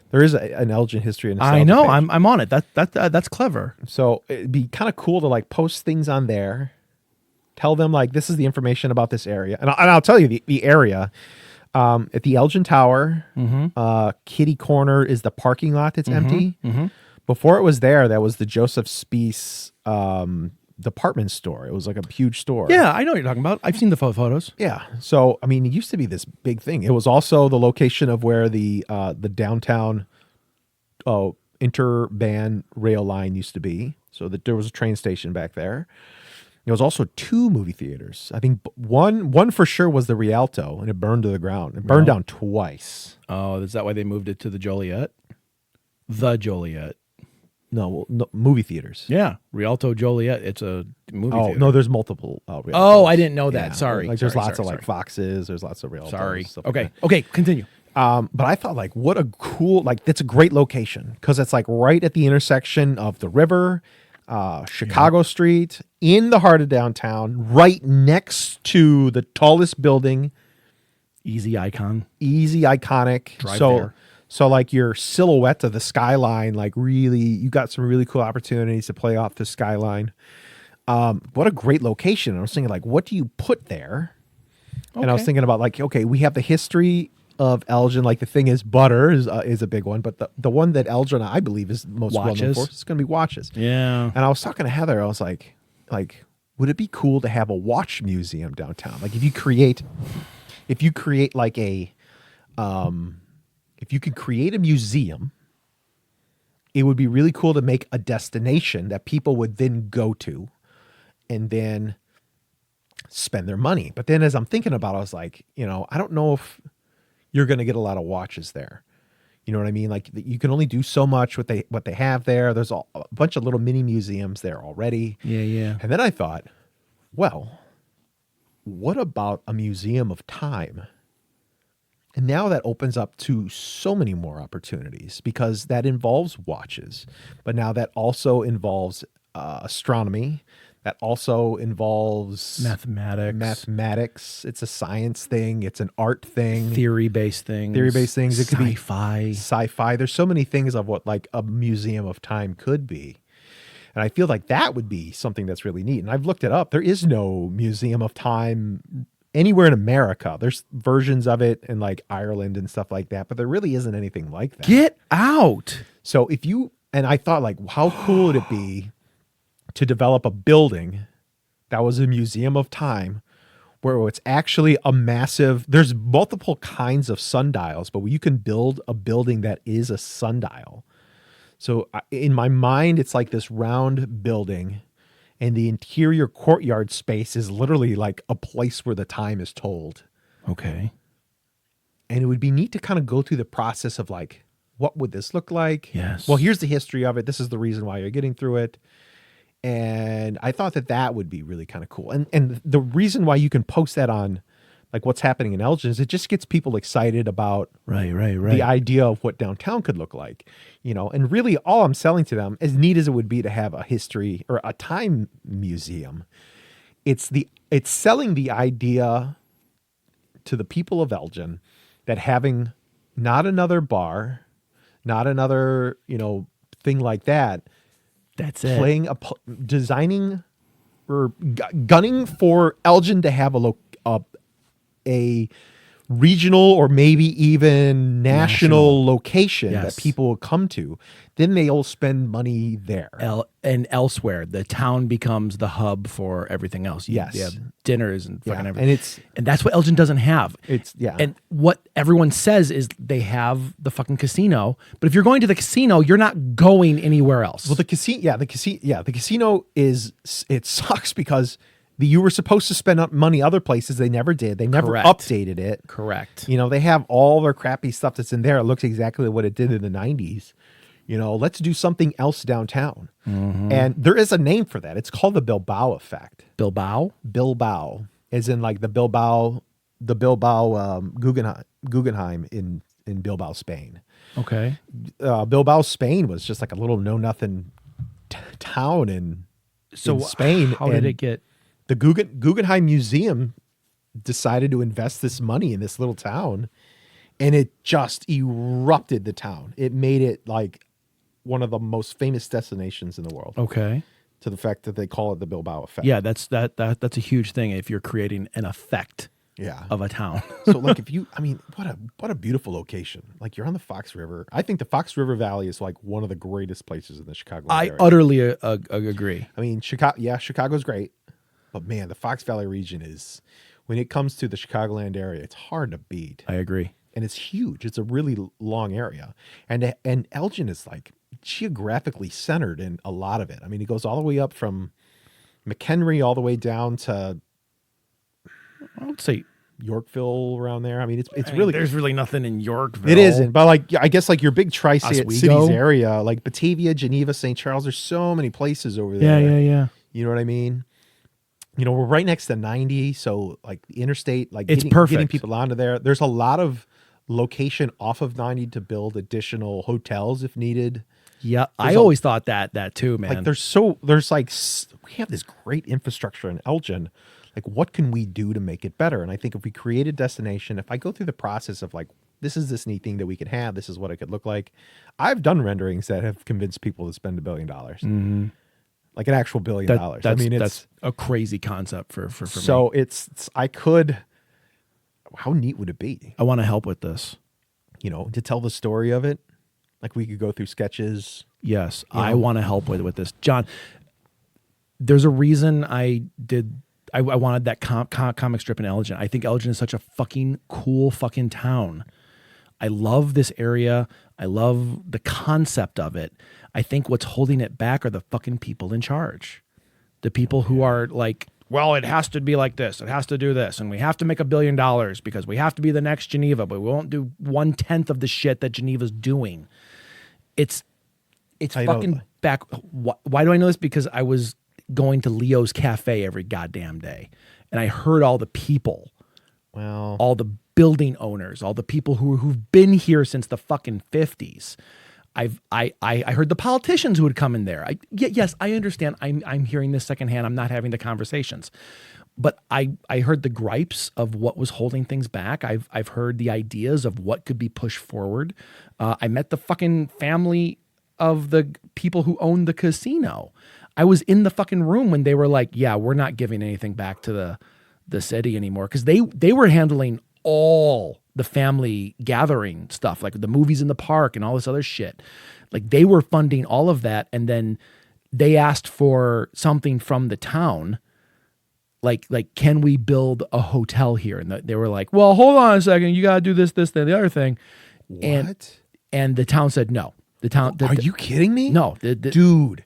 There is an Elgin history and nostalgia I know. page. I'm on it. That's clever. So it'd be kind of cool to like post things on there. Tell them like this is the information about this area, and I'll tell you the area. At the Elgin Tower, kitty corner is the parking lot that's empty. Before it was there, that was the Joseph Spiess department store. It was like a huge store. Yeah, I know what you're talking about. I've seen the photos. Yeah. So, I mean, it used to be this big thing. It was also the location of where the downtown interband rail line used to be. So that there was a train station back there. There was also 2 movie theaters. I think one for sure was the Rialto, and it burned to the ground. It burned down twice. Oh, is that why they moved it to the Joliet? The Joliet. No, movie theaters. Yeah, Rialto Joliet. It's a movie theater. No, there's multiple. Rialtos. Oh, I didn't know that. Yeah. Sorry. Like there's Sorry, lots of sorry, like Foxes. There's lots of Rialtos. Sorry. Stuff like Okay. that. Okay. Continue. But I thought like what a cool that's a great location because it's like right at the intersection of the river, Chicago Street, in the heart of downtown, right next to the tallest building. Easy iconic. Drive there. So like your silhouette of the skyline, like really, you got some really cool opportunities to play off the skyline. What a great location. I was thinking like, what do you put there? Okay. And I was thinking about like, okay, we have the history of Elgin. Like the thing is butter is a big one, but the one that Elgin, I believe, is most well known for is going to be watches. Yeah. And I was talking to Heather. I was like, would it be cool to have a watch museum downtown? Like if you create like a, if you could create a museum, it would be really cool to make a destination that people would then go to and then spend their money. But then as I'm thinking about it, I was like, I don't know if you're going to get a lot of watches there. You know what I mean? Like you can only do so much what they have there. There's a bunch of little mini museums there already. Yeah. And then I thought, well, what about a museum of time? And now that opens up to so many more opportunities because that involves watches, but now that also involves astronomy. That also involves mathematics. It's a science thing. It's an art thing. Theory-based things. It could be sci-fi. There's so many things of what like a museum of time could be. And I feel like that would be something that's really neat. And I've looked it up. There is no museum of time anywhere in America. There's versions of it in like Ireland and stuff like that, but there really isn't anything like that. Get out. So and I thought like, how cool would it be to develop a building that was a museum of time where it's actually a massive, there's multiple kinds of sundials, but you can build a building that is a sundial. So in my mind, it's like this round building and the interior courtyard space is literally like a place where the time is told. Okay. And it would be neat to kind of go through the process of like, what would this look like? Yes. Well, here's the history of it. This is the reason why you're getting through it. And I thought that would be really kind of cool. And the reason why you can post that on like what's happening in Elgin is it just gets people excited about right. the idea of what downtown could look like, and really all I'm selling to them, as neat as it would be to have a history or a time museum, it's selling the idea to the people of Elgin that having not another bar, not another, thing like that, that's it. Designing gunning for Elgin to have a regional or maybe even national location Yes. that people will come to, then they'll spend money there. And elsewhere, the town becomes the hub for everything else. Yes. They have dinners and fucking Yeah, everything. and And that's what Elgin doesn't have. Yeah. And what everyone says is they have the fucking casino, but if you're going to the casino, you're not going anywhere else. Well, the casino is, it sucks because you were supposed to spend up money other places. They never did. They never Correct. updated it. Correct. You know, they have all their crappy stuff that's in there. It looks exactly what it did in the 90s. You know, let's do something else downtown. And there is a name for that. It's called the Bilbao effect. Bilbao? Bilbao, as in like the Bilbao Guggenheim in Bilbao, Spain. Okay. Bilbao, Spain was just like a little know-nothing town in Spain. How did it get? The Guggenheim Museum decided to invest this money in this little town, and it just erupted the town. It made it like one of the most famous destinations in the world. Okay. To the fact that they call it the Bilbao effect. Yeah, that's a huge thing if you're creating an effect of a town. So like what a beautiful location. Like you're on the Fox River. I think the Fox River Valley is like one of the greatest places in the Chicago area. I utterly agree. I mean, Chicago's great, but man, the Fox Valley region is, when it comes to the Chicagoland area, it's hard to beat. I agree. And it's huge. It's a really long area. And Elgin is like geographically centered in a lot of it. I mean, it goes all the way up from McHenry all the way down to, I would say Yorkville around there. I mean, it's really, there's really nothing in Yorkville. it isn't, but like, I guess like your big tri-state cities Oswego area, like Batavia, Geneva, St. Charles, there's so many places over there. Yeah. You know what I mean? You know, we're right next to 90. So like the interstate, like It's getting perfect. people onto there. There's a lot of location off of 90 to build additional hotels if needed. Yeah, I always thought that too, man. Like we have this great infrastructure in Elgin. Like, what can we do to make it better? And I think if we create a destination, if I go through the process of like, this is this neat thing that we could have, this is what it could look like. I've done renderings that have convinced people to spend $1 billion, like an actual $1 billion. That's a crazy concept for me. So how neat would it be? I want to help with this. You know, to tell the story of it. Like we could go through sketches. Yes, I want to help with this, John. There's a reason I wanted that comic strip in Elgin. I think Elgin is such a fucking cool fucking town. I love this area. I love the concept of it. I think what's holding it back are the fucking people in charge. The people who are like, well, it has to be like this. It has to do this. And we have to make $1 billion because we have to be the next Geneva, but we won't do 1/10 of the shit that Geneva's doing. It's fucking back. Why do I know this? Because I was going to Leo's Cafe every goddamn day. And I heard all the people, all the building owners, all the people who've been here since the fucking 50s. I heard the politicians who would come in there. Yes, I understand. I'm hearing this secondhand. I'm not having the conversations, but I heard the gripes of what was holding things back. I've heard the ideas of what could be pushed forward. I met the fucking family of the people who own the casino. I was in the fucking room when they were like, "Yeah, we're not giving anything back to the city anymore," because they were handling all the family gathering stuff, like the movies in the park and all this other shit. Like they were funding all of that. And then they asked for something from the town. Like, can we build a hotel here? And they were like, well, hold on a second. You got to do this, then the other thing. What? And the town said, no, the town. Are you kidding me? No, dude.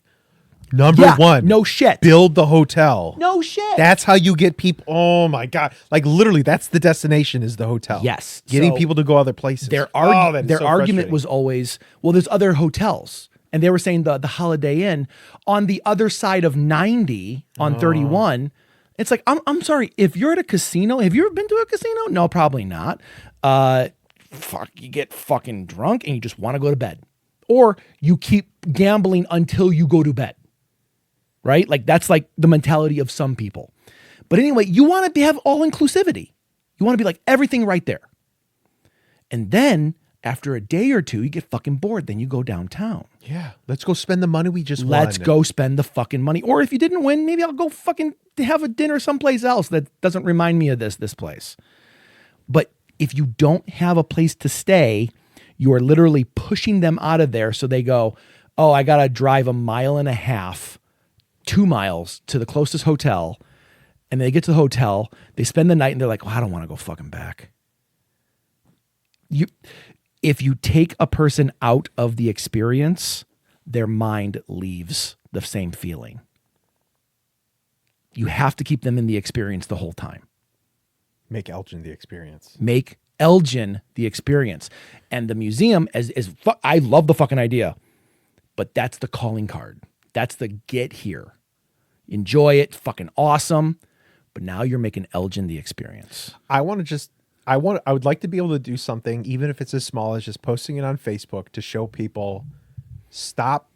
Number one, no shit. Build the hotel. No shit. That's how you get people. Oh my God. Like literally, that's the destination is the hotel. Yes. Getting people to go other places. Their argument was always, well, there's other hotels. And they were saying the Holiday Inn on the other side of 90 on 31. It's like, I'm sorry, if you're at a casino, have you ever been to a casino? No, probably not. You get fucking drunk and you just want to go to bed. Or you keep gambling until you go to bed. Right? Like that's like the mentality of some people. But anyway, you want to have all inclusivity. You want to be like everything right there. And then After a day or two, you get fucking bored. Then you go downtown. Yeah. Let's go spend the money we just won. Let's go spend the fucking money. Or if you didn't win, maybe I'll go fucking have a dinner someplace else that doesn't remind me of this place. But if you don't have a place to stay, you are literally pushing them out of there. So they go, oh, I got to drive 1.5 miles, 2 miles to the closest hotel. And they get to the hotel, they spend the night and they're like, oh, I don't want to go fucking back. If you take a person out of the experience, their mind leaves the same feeling. You have to keep them in the experience the whole time. Make Elgin the experience. Make Elgin the experience. And the museum I love the fucking idea, but that's the calling card. That's the get here. Enjoy it. Fucking awesome. But now you're making Elgin the experience. I would like to be able to do something, even if it's as small as just posting it on Facebook to show people, stop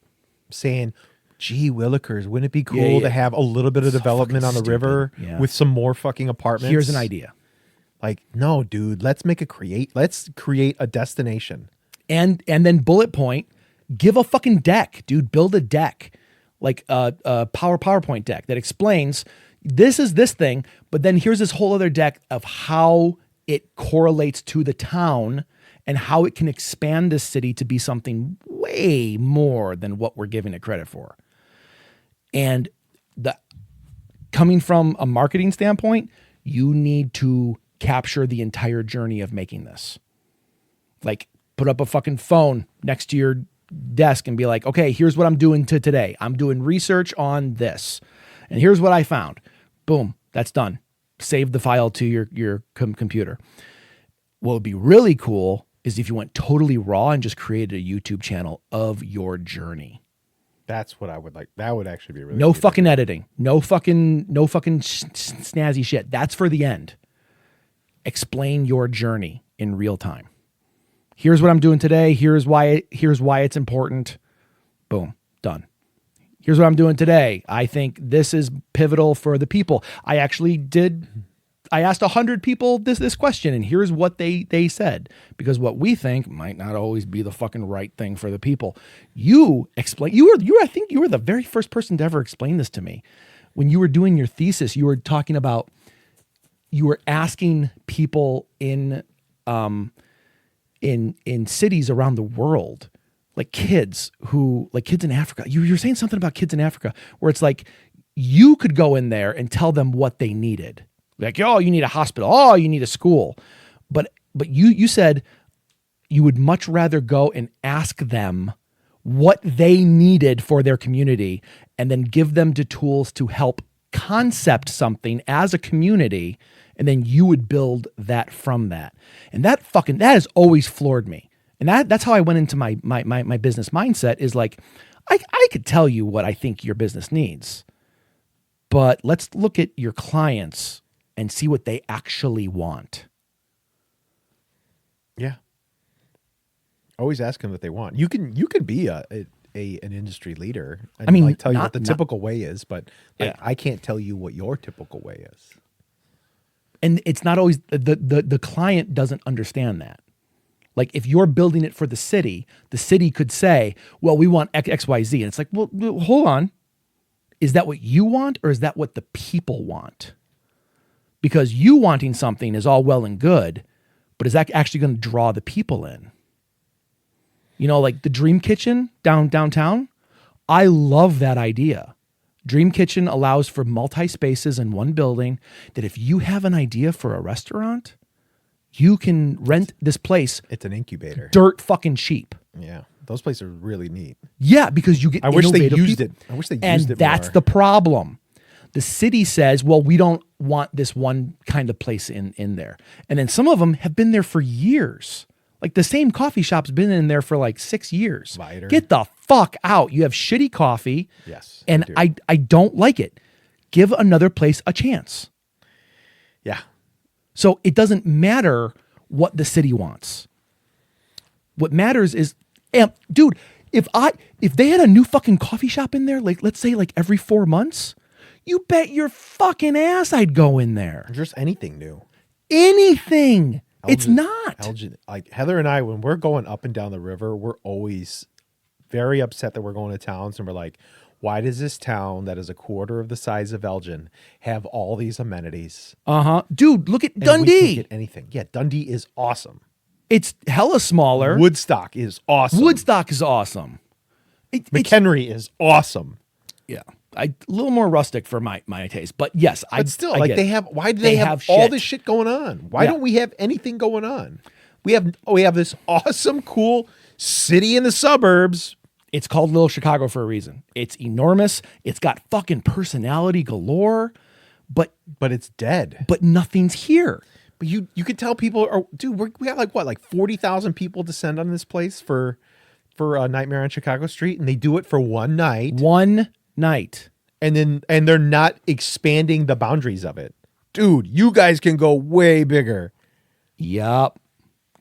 saying, gee, Willikers, wouldn't it be cool to have a little bit of development on the river with some more fucking apartments? Here's an idea. Like, no, dude, let's create a destination. And then bullet point, give a fucking deck, dude. Build a deck, like a PowerPoint deck that explains this is this thing, but then here's this whole other deck of how it correlates to the town and how it can expand this city to be something way more than what we're giving it credit for. And coming from a marketing standpoint, you need to capture the entire journey of making this. Like, put up a fucking phone next to your desk and be like, okay, here's what I'm doing today. I'm doing research on this. And here's what I found. Boom, that's done. Save the file to your computer. What would be really cool is if you went totally raw and just created a YouTube channel of your journey. That's what I would like. That would actually be really no fucking editing. No fucking snazzy shit. That's for the end. Explain your journey in real time. Here's what I'm doing today. Here's why it's important. Boom, done. Here's what I'm doing today. I think this is pivotal for the people. I asked 100 people this question, and here's what they said. Because what we think might not always be the fucking right thing for the people. You explain. I think you were the very first person to ever explain this to me. When you were doing your thesis, you were talking about, you were asking people in cities around the world, like kids in Africa. You're saying something about kids in Africa where it's like you could go in there and tell them what they needed. Like, oh, you need a hospital. Oh, you need a school. But you said you would much rather go and ask them what they needed for their community and then give them the tools to help concept something as a community, and then you would build that from that. And that has always floored me. And that's how I went into my business mindset, is like, I could tell you what I think your business needs, but let's look at your clients and see what they actually want. Yeah. Always ask them what they want. You can be an industry leader. And tell you what the typical way is, but I can't tell you what your typical way is. And it's not always the client doesn't understand that. Like, if you're building it for the city could say, well, we want X, Y, Z. And it's like, well, hold on. Is that what you want, or is that what the people want? Because you wanting something is all well and good, but is that actually going to draw the people in? You know, like the Dream Kitchen downtown. I love that idea. Dream Kitchen allows for multi-spaces in one building, that if you have an idea for a restaurant, you can rent this place. It's an incubator. Dirt fucking cheap. Yeah. Those places are really neat. Yeah, because you get I wish they used people. it. I wish they used it And that's more. the problem. The city says, well, we don't want this one kind of place in there. And then some of them have been there for years. Like the same coffee shop's been in there for like 6 years. Lighter. Get the fuck out. You have shitty coffee. Yes. And I don't like it. Give another place a chance. Yeah. So it doesn't matter what the city wants. What matters is, dude, if they had a new fucking coffee shop in there, like let's say like every 4 months, you bet your fucking ass I'd go in there. Just anything new. Anything. It's not. Elgin, like Heather and I, when we're going up and down the river, we're always very upset that we're going to towns, and we're like, why does this town that is a quarter of the size of Elgin have all these amenities? Dude, look at And we Dundee. can't get anything. Yeah, Dundee is awesome. It's hella smaller. Woodstock is awesome. Woodstock is awesome. McHenry is awesome. Yeah. A little more rustic for my taste. But yes, But still, I like get they it. have. Why do they have all this shit going on? Why Yeah. don't we have anything going on? We have this awesome, cool city in the suburbs. It's called Little Chicago for a reason. It's enormous. It's got fucking personality galore, but it's dead. but nothing's here. But you could tell people are, dude, we got like 40,000 people descend on this place for Nightmare on Chicago Street, and they do it for one night. One night. And they're not expanding the boundaries of it. Dude, you guys can go way bigger. Yup.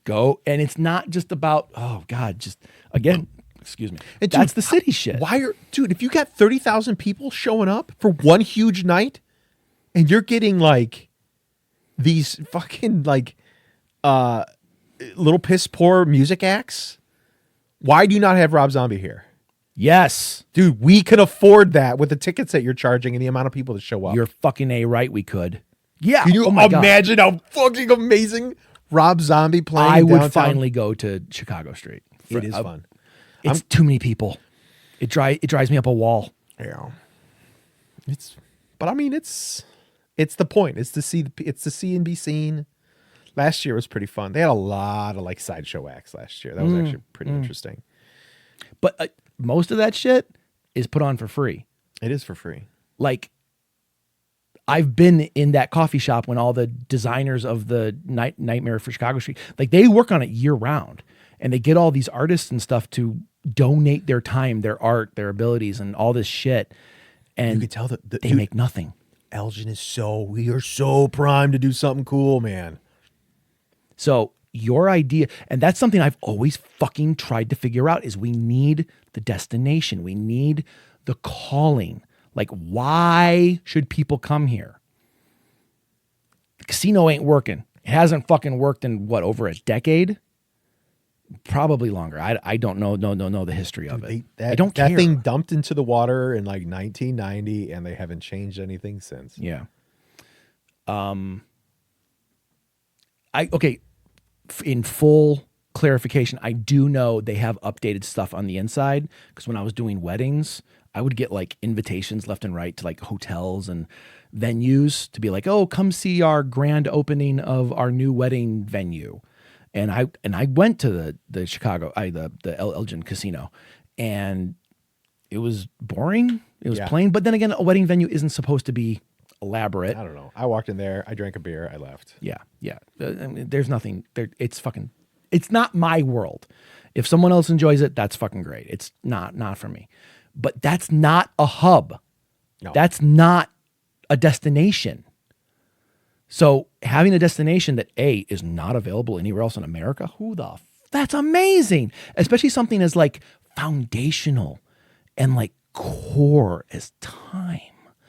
Go. And it's not just about, oh God, just again, excuse me. And dude, That's the city shit. Dude, if you got 30,000 people showing up for one huge night, and you're getting like these fucking like little piss poor music acts, why do you not have Rob Zombie here? Yes. Dude, we can afford that with the tickets that you're charging and the amount of people that show up. You're fucking A right, we could. Yeah. Can you oh my God. imagine how fucking amazing Rob Zombie playing I would downtown? finally go to Chicago Street. It is fun. It's too many people. It drives me up a wall. Yeah. But I mean, it's the point. It's to see and be seen. Last year was pretty fun. They had a lot of like sideshow acts last year. That was actually pretty interesting. But most of that shit is put on for free. It is for free. Like, I've been in that coffee shop when all the designers of the Nightmare for Chicago Street, like they work on it year round, and they get all these artists and stuff to donate their time, their art, their abilities, and all this shit. And You could tell that they make nothing. Elgin we are so primed to do something cool, man. So your idea, and that's something I've always fucking tried to figure out, is we need the destination. We need the calling. Like, why should people come here? The casino ain't working. It hasn't fucking worked in what, over a decade? Probably longer. I don't know the history of it. I don't care. That thing dumped into the water in like 1990, and they haven't changed anything since. Yeah. In full clarification, I do know they have updated stuff on the inside, because when I was doing weddings, I would get like invitations left and right to like hotels and venues to be like, oh, come see our grand opening of our new wedding venue. And I went to the Chicago, the Elgin Casino, and it was boring. It was plain. But then again, a wedding venue isn't supposed to be elaborate. I don't know. I walked in there, I drank a beer, I left. Yeah. I mean, there's nothing there. It's not my world. If someone else enjoys it, that's fucking great. It's not for me. But that's not a hub. No. That's not a destination. So having a destination that A, is not available anywhere else in America, that's amazing. Especially something as like foundational and like core as time.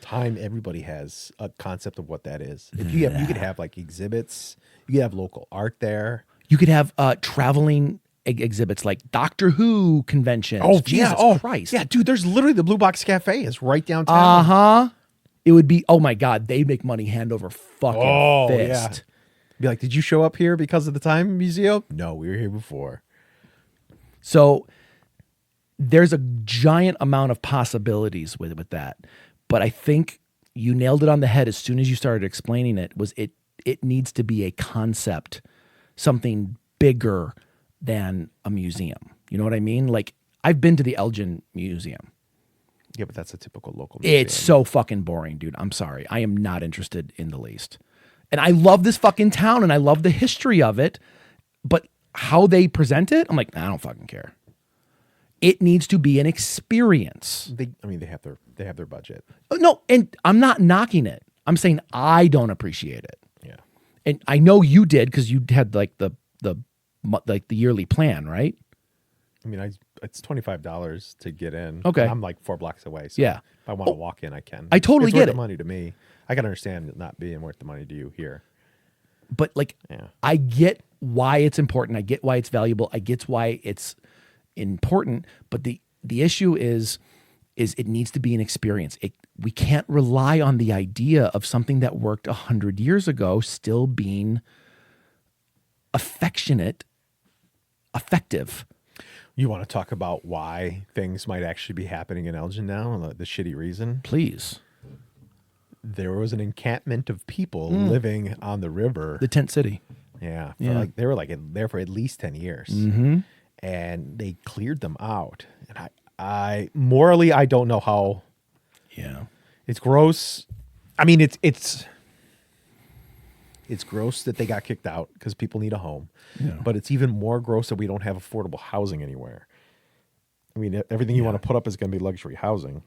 Time, everybody has a concept of what that is. If you could have like exhibits, you could have local art there. You could have traveling exhibits like Doctor Who conventions. Oh, Jesus yeah. Christ. Yeah, dude, there's literally the Blue Box Cafe is right downtown. It would be, oh my God, they make money hand over fucking fist. Yeah. Be like, did you show up here because of the Time Museum? No, we were here before. So there's a giant amount of possibilities with that. But I think you nailed it on the head as soon as you started explaining it, was it needs to be a concept, something bigger than a museum. You know what I mean? Like, I've been to the Elgin Museum. Yeah, but that's a typical local museum. It's so fucking boring, dude. I'm sorry. I am not interested in the least. And I love this fucking town and I love the history of it, but how they present it, I'm like, I don't fucking care. It needs to be an experience. They have their budget. No, and I'm not knocking it. I'm saying I don't appreciate it. Yeah. And I know you did, because you had like the yearly plan, right? I mean, it's $25 to get in. Okay. I'm like 4 blocks away. So Yeah. if I want to walk in, I can. I totally it's get worth it. the money to me. I can understand it not being worth the money to you here. But like, Yeah. I get why it's important. I get why it's valuable. I get why it's important. But the issue is it needs to be an experience. We can't rely on the idea of something that worked 100 years ago still being effective. You want to talk about why things might actually be happening in Elgin now? The shitty reason? Please. There was an encampment of people living on the river. The tent city. Yeah, Yeah. they were there for at least 10 years, and they cleared them out. And I morally, I don't know how. Yeah. It's gross. I mean, it's gross that they got kicked out because people need a home. Yeah. But it's even more gross that we don't have affordable housing anywhere. I mean, everything you want to put up is going to be luxury housing.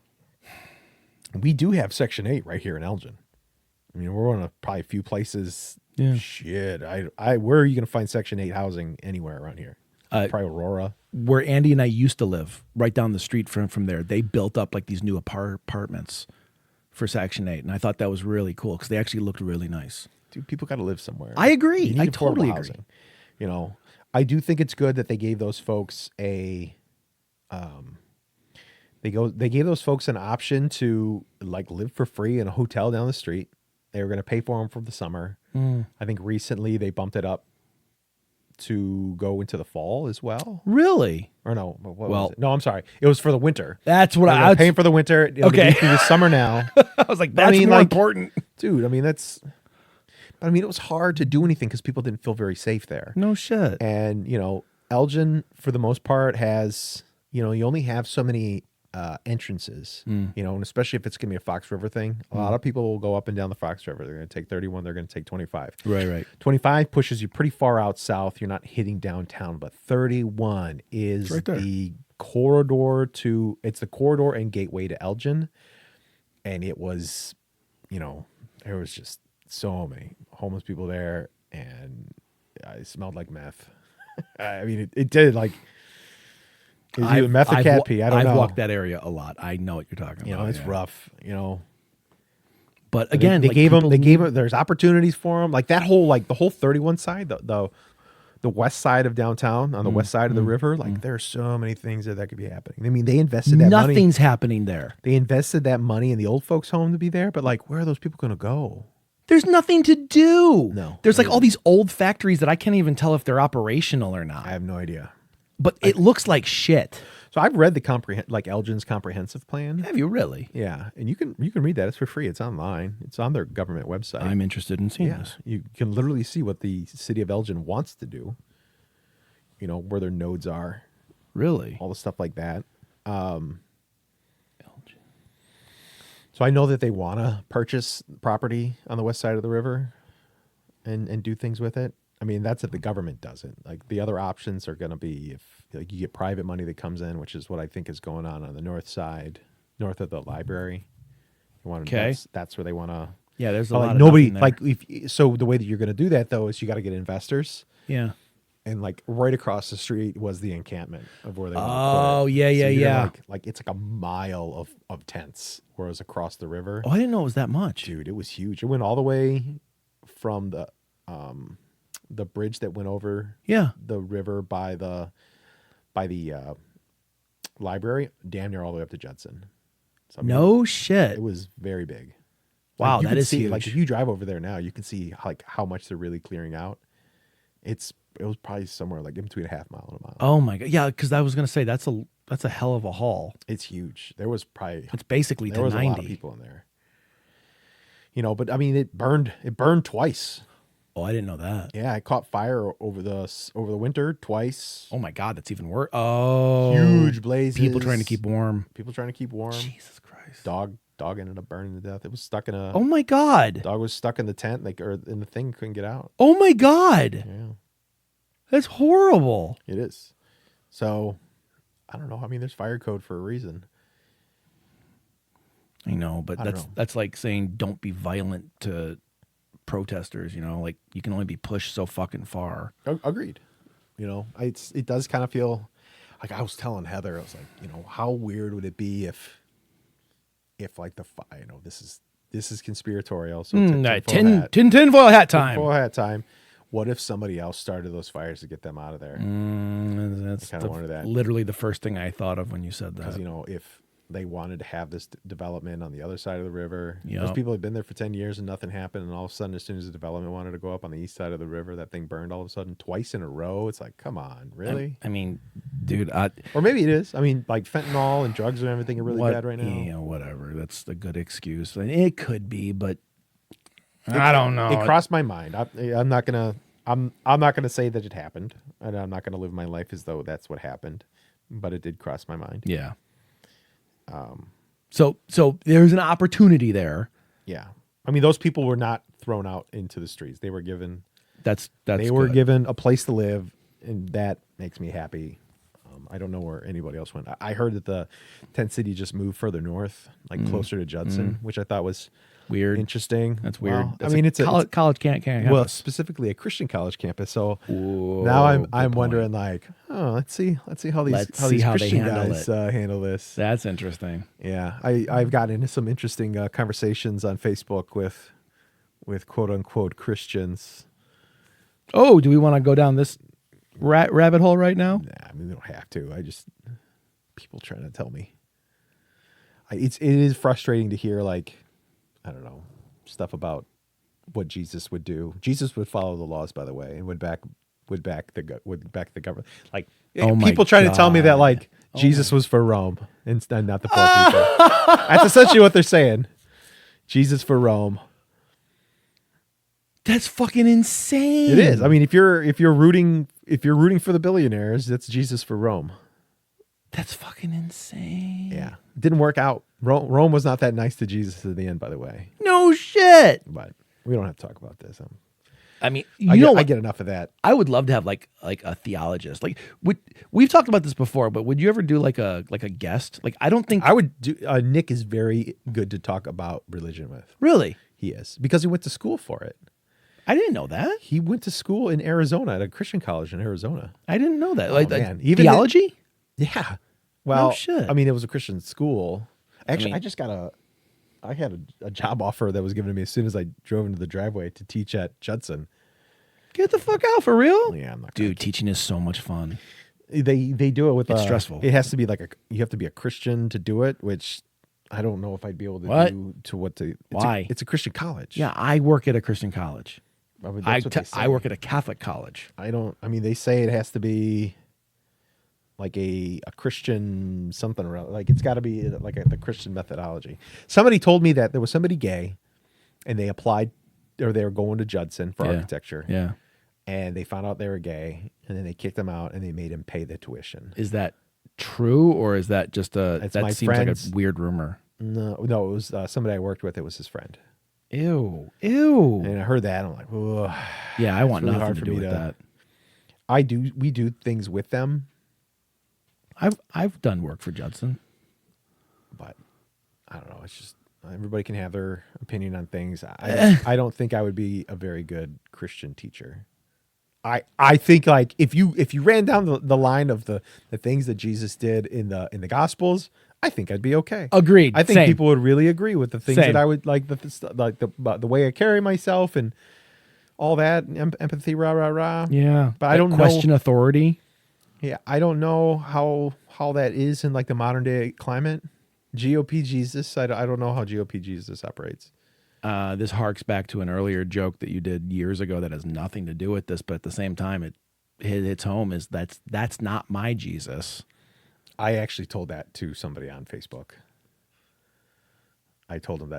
We do have Section 8 right here in Elgin. I mean, we're one of probably a few places. Yeah. Shit. Where are you going to find Section 8 housing anywhere around here? Probably Aurora. Where Andy and I used to live, right down the street from there, they built up like these new apartments for Section 8. And I thought that was really cool because they actually looked really nice. Dude, people got to live somewhere. I agree. You need I affordable totally agree. housing. You know, I do think it's good that they gave those folks they gave those folks an option to like live for free in a hotel down the street. They were going to pay for them for the summer. I think recently they bumped it up to go into the fall as well. Really? Or no, what was it? No, I'm sorry. It was for the winter. That's what I was paying for the winter. It'll Okay. be through the summer now. I was like, that's more important. Dude, I mean, it was hard to do anything because people didn't feel very safe there. No shit. And, Elgin, for the most part, has, you only have so many entrances, and especially if it's going to be a Fox River thing. A lot of people will go up and down the Fox River. They're going to take 31. They're going to take 25. Right. 25 pushes you pretty far out south. You're not hitting downtown, but 31 is right there. the corridor it's the corridor and gateway to Elgin. And it was, there was just so many homeless people there, and it smelled like meth. I mean, it did like it was either meth or cat pee. I don't know. I've walked that area a lot. I know what you're talking about. It's rough. But again, they gave them. There's opportunities for them. Like that whole the whole 31 side, the west side of downtown on the west side of the river. Like there's so many things that could be happening. I mean, they invested that money. Nothing's happening there. They invested that money in the old folks' home to be there, but like, where are those people going to go? There's nothing to do. No. There's like all these old factories that I can't even tell if they're operational or not. I have no idea. But it looks like shit. So I've read the Elgin's comprehensive plan. Have you really? Yeah, and you can read that. It's for free. It's online. It's on their government website. I'm interested in seeing this. You can literally see what the city of Elgin wants to do. Where their nodes are. Really? All the stuff like that. So I know that they want to purchase property on the west side of the river and do things with it. I mean, that's if the government does it. Like the other options are going to be if you get private money that comes in, which is what I think is going on the north side, north of the library. Okay. That's where they want to. Yeah, there's a lot of nobody nothing there. So the way that you're going to do that though is you got to get investors. Yeah. And like right across the street was the encampment of where they. Oh, yeah. Like it's like a mile of tents, whereas across the river. Oh, I didn't know it was that much. Dude, it was huge. It went all the way from the bridge that went over the river by the library, damn near all the way up to Judson. So, no shit. It was very big. Wow, you that can is see, huge. Like if you drive over there now, you can see like how much they're really clearing out. It was probably somewhere like in between a half mile and a mile. Oh my god, yeah, because I was gonna say that's a hell of a haul. It's huge. There was probably It's basically there was 90. a lot of people in there. But I mean, it burned twice. Oh, I didn't know that. Yeah, it caught fire over the winter twice. Oh my god, that's even worse. Oh, Huge blazes. People trying to keep warm. Jesus Christ. Dog ended up burning to death. It was stuck in a. Oh my god. Dog was stuck in the tent, or in the thing, couldn't get out. Oh my god. Yeah, that's horrible. it is. So, I don't know. I mean, there's fire code for a reason. I know, but that's like saying don't be violent to protesters. Like you can only be pushed so fucking far. Agreed. It does kind of feel like I was telling Heather. I was like, how weird would it be if like this is this is conspiratorial. So tinfoil hat time. Tinfoil hat time. What if somebody else started those fires to get them out of there? That's I kind of wonder that. literally the first thing I thought of when you said that. Because, if they wanted to have this development on the other side of the river, Yep. those people had been there for 10 years and nothing happened. And all of a sudden, as soon as the development wanted to go up on the east side of the river, that thing burned all of a sudden twice in a row. It's like, come on, really? I mean, dude, or maybe it is. I mean, like fentanyl and drugs and everything are really bad right now. Yeah, whatever. That's a good excuse. It could be, but I don't know. It crossed my mind. I'm not gonna say that it happened, and I'm not gonna live my life as though that's what happened. But it did cross my mind. Yeah. So there's an opportunity there. Yeah. I mean, those people were not thrown out into the streets. They were given. They were given a place to live, and that makes me happy. I don't know where anybody else went. I heard that the tent city just moved further north, like closer to Judson, which I thought was weird, interesting. That's weird. Well, I mean, it's a college campus. Well, specifically a Christian college campus. So now I'm wondering, like, let's see how these Christian guys handle this. That's interesting. Yeah, I've gotten into some interesting conversations on Facebook with quote unquote Christians. Oh, do we want to go down this rabbit hole right now? Nah, I mean, we don't have to. People trying to tell me. It is frustrating to hear, like, I don't know, stuff about what Jesus would do. Jesus would follow the laws, by the way, and would back the government. Like, people trying to tell me that, like, Jesus was for Rome and not the poor people. That's essentially what they're saying. Jesus for Rome. That's fucking insane. It is. I mean, if you're rooting for the billionaires, that's Jesus for Rome. That's fucking insane. Yeah, it didn't work out. Rome was not that nice to Jesus at the end, by the way. No shit. But we don't have to talk about this. I mean, I get enough of that. I would love to have like a theologist. Like, we've talked about this before, but would you ever do like a guest? Like, I don't think I would do. Nick is very good to talk about religion with. Really? He is, because he went to school for it. I didn't know that. He went to school in Arizona at a Christian college in Arizona. I didn't know that. Man. Even theology? Yeah. Well, no shit. I mean, it was a Christian school. Actually, I had a job offer that was given to me as soon as I drove into the driveway to teach at Judson. Get the fuck out, for real? Yeah, I'm not. Dude, teaching is so much fun. They do it with. It's stressful. It has to be you have to be a Christian to do it, which I don't know if I'd be able to do. Why? It's a Christian college. Yeah, I work at a Christian college. I mean, I work at a Catholic college. I mean, they say it has to be like a Christian something around. Like, it's got to be like the Christian methodology. Somebody told me that there was somebody gay, and they applied, or they were going to Judson for architecture. Yeah. And they found out they were gay, and then they kicked them out, and they made him pay the tuition. Is that true, or is that just that seems like a weird rumor? No, it was somebody I worked with. It was his friend. Ew. And I heard that, and I'm like, ugh. Yeah, I want really nothing to do with that. We do things with them. I've done work for Judson, but I don't know. It's just everybody can have their opinion on things. I don't think I would be a very good Christian teacher. I think, like, if you ran down the line of the things that Jesus did in the Gospels, I think I'd be okay. Agreed. I think people would really agree with the things Same. that I would like, the way I carry myself and all that, empathy, rah rah rah. Yeah, but I don't question authority. Yeah, I don't know how that is in, like, the modern day climate. GOP Jesus, I don't know how GOP Jesus operates. This harks back to an earlier joke that you did years ago that has nothing to do with this, but at the same time, it hits home. Is that's not my Jesus. I actually told that to somebody on Facebook. I told him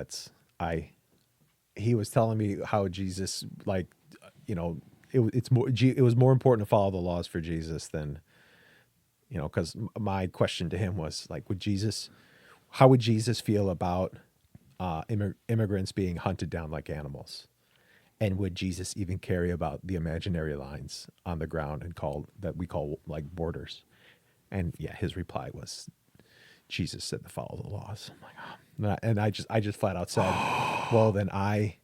he was telling me how Jesus, like, it was more important to follow the laws for Jesus than, because my question to him was, like, how would Jesus feel about immigrants being hunted down like animals? And would Jesus even care about the imaginary lines on the ground that we call like borders? And yeah, his reply was, Jesus said to follow the laws. I'm like, oh. And I just flat out said, well, then I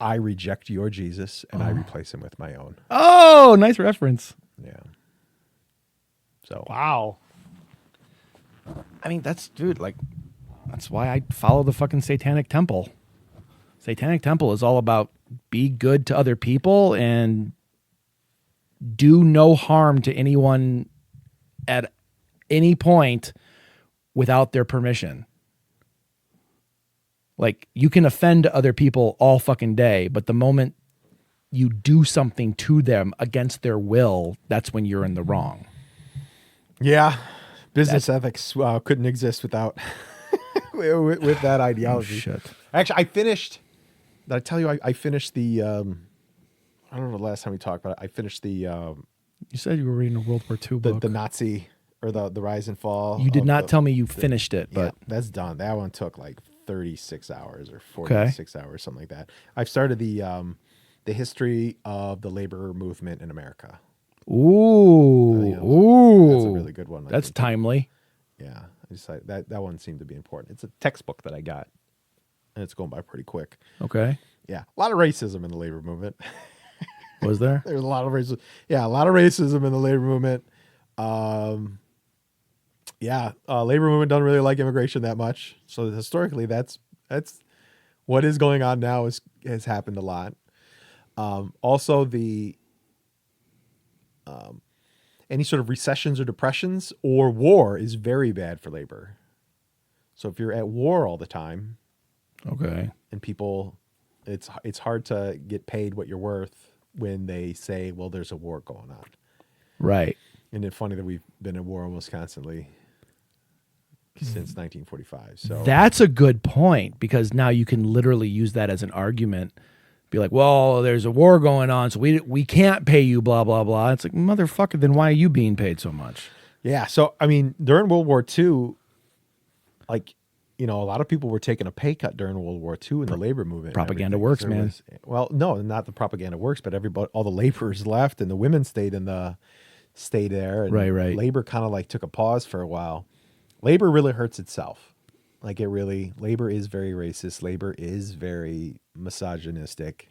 reject your Jesus and I replace him with my own. Oh, nice reference. Yeah. So wow. I mean, dude, like, That's why I follow the fucking Satanic Temple. Satanic Temple is all about be good to other people and do no harm to anyone at any point without their permission. Like, you can offend other people all fucking day, but the moment you do something to them against their will, that's when you're in the wrong. Yeah. Business ethics couldn't exist without with that ideology. Oh, shit. Actually, I finished. Did I tell you I finished the? I don't know the last time we talked about it. I finished the. You said you were reading a World War II book. The Nazi or the rise and fall. You did not tell me you finished it, but that's done. That one took like 36 hours or 46 hours, something like that. I've started the history of the labor movement in America. Ooh, that's a really good one. That's timely. Yeah, I decided that one seemed to be important. It's a textbook that I got, and it's going by pretty quick. Okay. Yeah, a lot of racism in the labor movement. Was there? There's a lot of racism. Yeah, a lot of racism in the labor movement. Labor movement doesn't really like immigration that much. So historically, that's what is going on now has happened a lot. Also, any sort of recessions or depressions or war is very bad for labor. So if you're at war all the time, okay, and people, it's hard to get paid what you're worth when they say, well, there's a war going on. Right. Isn't it funny that we've been at war almost constantly since 1945? So that's a good point, because now you can literally use that as an argument. Be like, well, there's a war going on, so we can't pay you, blah, blah, blah. It's like, motherfucker, then why are you being paid so much? Yeah. So, I mean, during World War II, like, a lot of people were taking a pay cut during World War II in the labor movement. Propaganda works, man. Well, no, not the propaganda works, but all the laborers left and the women stayed there. And right. Labor kind of like took a pause for a while. Labor really hurts itself. Like labor is very racist. Labor is very misogynistic,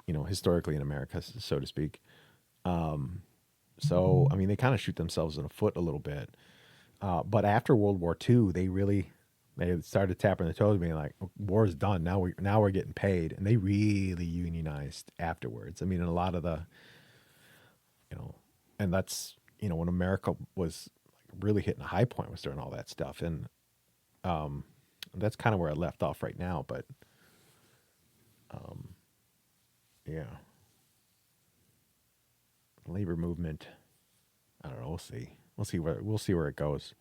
historically in America, so to speak. So, I mean, they kind of shoot themselves in the foot a little bit. But after World War II, they started tapping their toes, being like, war's done. Now we're getting paid. And they really unionized afterwards. I mean, in a lot of the, and that's, when America was really hitting a high point was during all that stuff. And that's kind of where I left off right now. But, yeah. Labor movement. I don't know. We'll see. We'll see where it goes.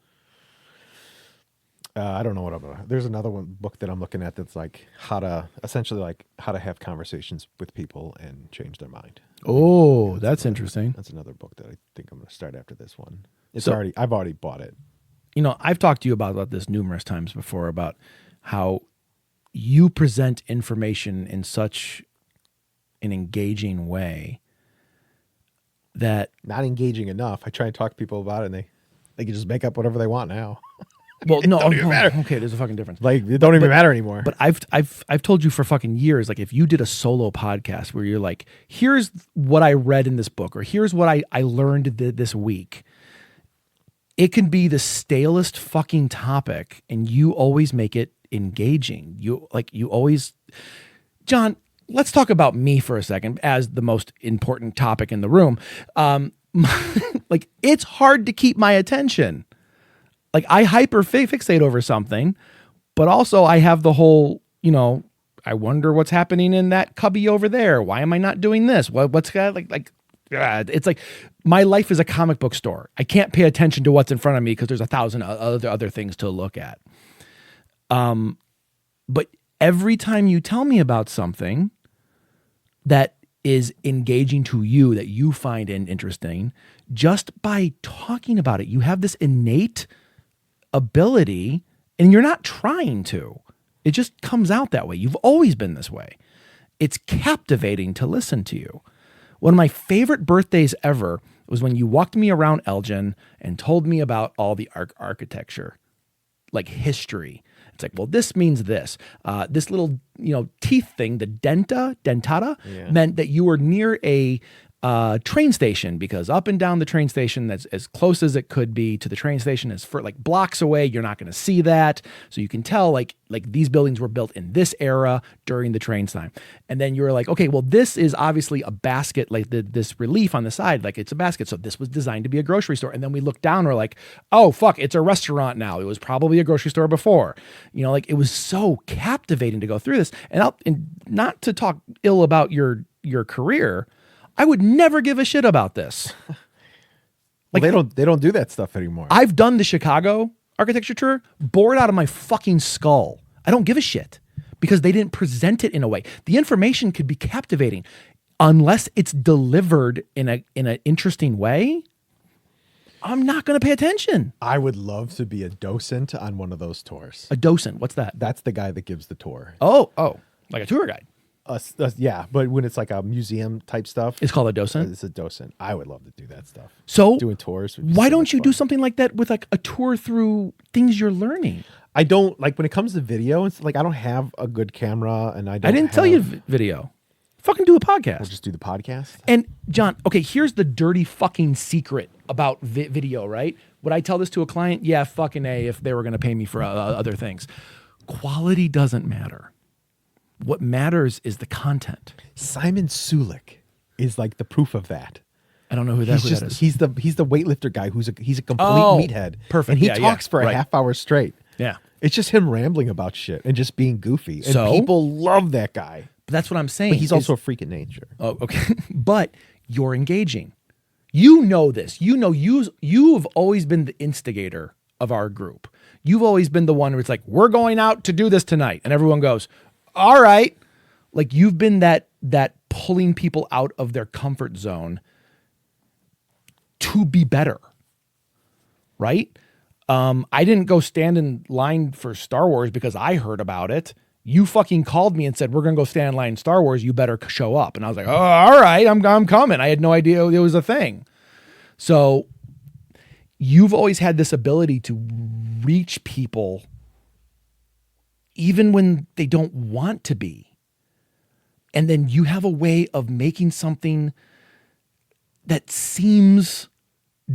I don't know what there's another book that I'm looking at that's like how to have conversations with people and change their mind. Oh, that's interesting. That's another book that I think I'm going to start after this one. I've already bought it. I've talked to you about this numerous times before, about how you present information in such an engaging way that not engaging enough. I try and talk to people about it, and they can just make up whatever they want now. Well, no, don't even matter. Okay, there's a fucking difference. Like, it don't even matter anymore. But I've told you for fucking years, like, if you did a solo podcast where you're like, here's what I read in this book, or here's what I learned this week, it can be the stalest fucking topic, and you always make it engaging. You always, John, let's talk about me for a second as the most important topic in the room. Like, it's hard to keep my attention. Like, I hyper fixate over something, but also I have the whole, I wonder what's happening in that cubby over there. Why am I not doing this? What's like? It's like my life is a comic book store. I can't pay attention to what's in front of me because there's 1,000 other things to look at. But every time you tell me about something that is engaging to you, that you find interesting, just by talking about it, you have this innate ability, and you're not trying to. It just comes out that way. You've always been this way. It's captivating to listen to you. One of my favorite birthdays ever was when you walked me around Elgin and told me about all the architecture, like history. It's like, well, this means this. This little, teeth thing, the dentata, meant that you were near a train station, because up and down the train station, that's as close as it could be to the train station, is for like blocks away. You're not going to see that. So you can tell like these buildings were built in this era during the train time. And then you're like, okay, well, this is obviously a basket, like this relief on the side, like it's a basket. So this was designed to be a grocery store. And then we look down, we're like, oh, fuck, it's a restaurant now. It was probably a grocery store before. You know, like it was so captivating to go through this. And not to talk ill about your career, I would never give a shit about this. Like they don't do that stuff anymore. I've done the Chicago architecture tour, bored out of my fucking skull. I don't give a shit because they didn't present it in a way. The information could be captivating unless it's delivered in an interesting way. I'm not going to pay attention. I would love to be a docent on one of those tours. A docent, what's that? That's the guy that gives the tour. Oh, like a tour guide. Yeah, but when it's like a museum type stuff, It's called a docent. it's a docent. I would love to do that stuff. So doing tours. Would be why so don't much you fun. do something like that with like a tour through things you're learning? I don't like when it comes to video. It's like I don't have a good camera, and I didn't tell you video. Fucking do a podcast. We'll just do the podcast. And John, okay, here's the dirty fucking secret about video, right? Would I tell this to a client? Yeah, fucking A, if they were going to pay me for other things. Quality doesn't matter. What matters is the content. Simon Sulik is like the proof of that. I don't know who that is. He's the weightlifter guy he's a complete meathead. Perfect. And he Yeah, talks for a right. half hour straight. Yeah. It's just him rambling about shit and just being goofy. And So? people love that guy. But that's what I'm saying. But he's also a freak in nature. Oh, okay. But you're engaging. You know this. You know you've always been the instigator of our group. You've always been the one where it's like, we're going out to do this tonight. And everyone goes, all right. Like you've been that pulling people out of their comfort zone to be better. Right? I didn't go stand in line for Star Wars because I heard about it. You fucking called me and said, we're going to go stand in line in Star Wars. You better show up. And I was like, oh, all right, I'm coming. I had no idea it was a thing. So you've always had this ability to reach people even when they don't want to be. And then you have a way of making something that seems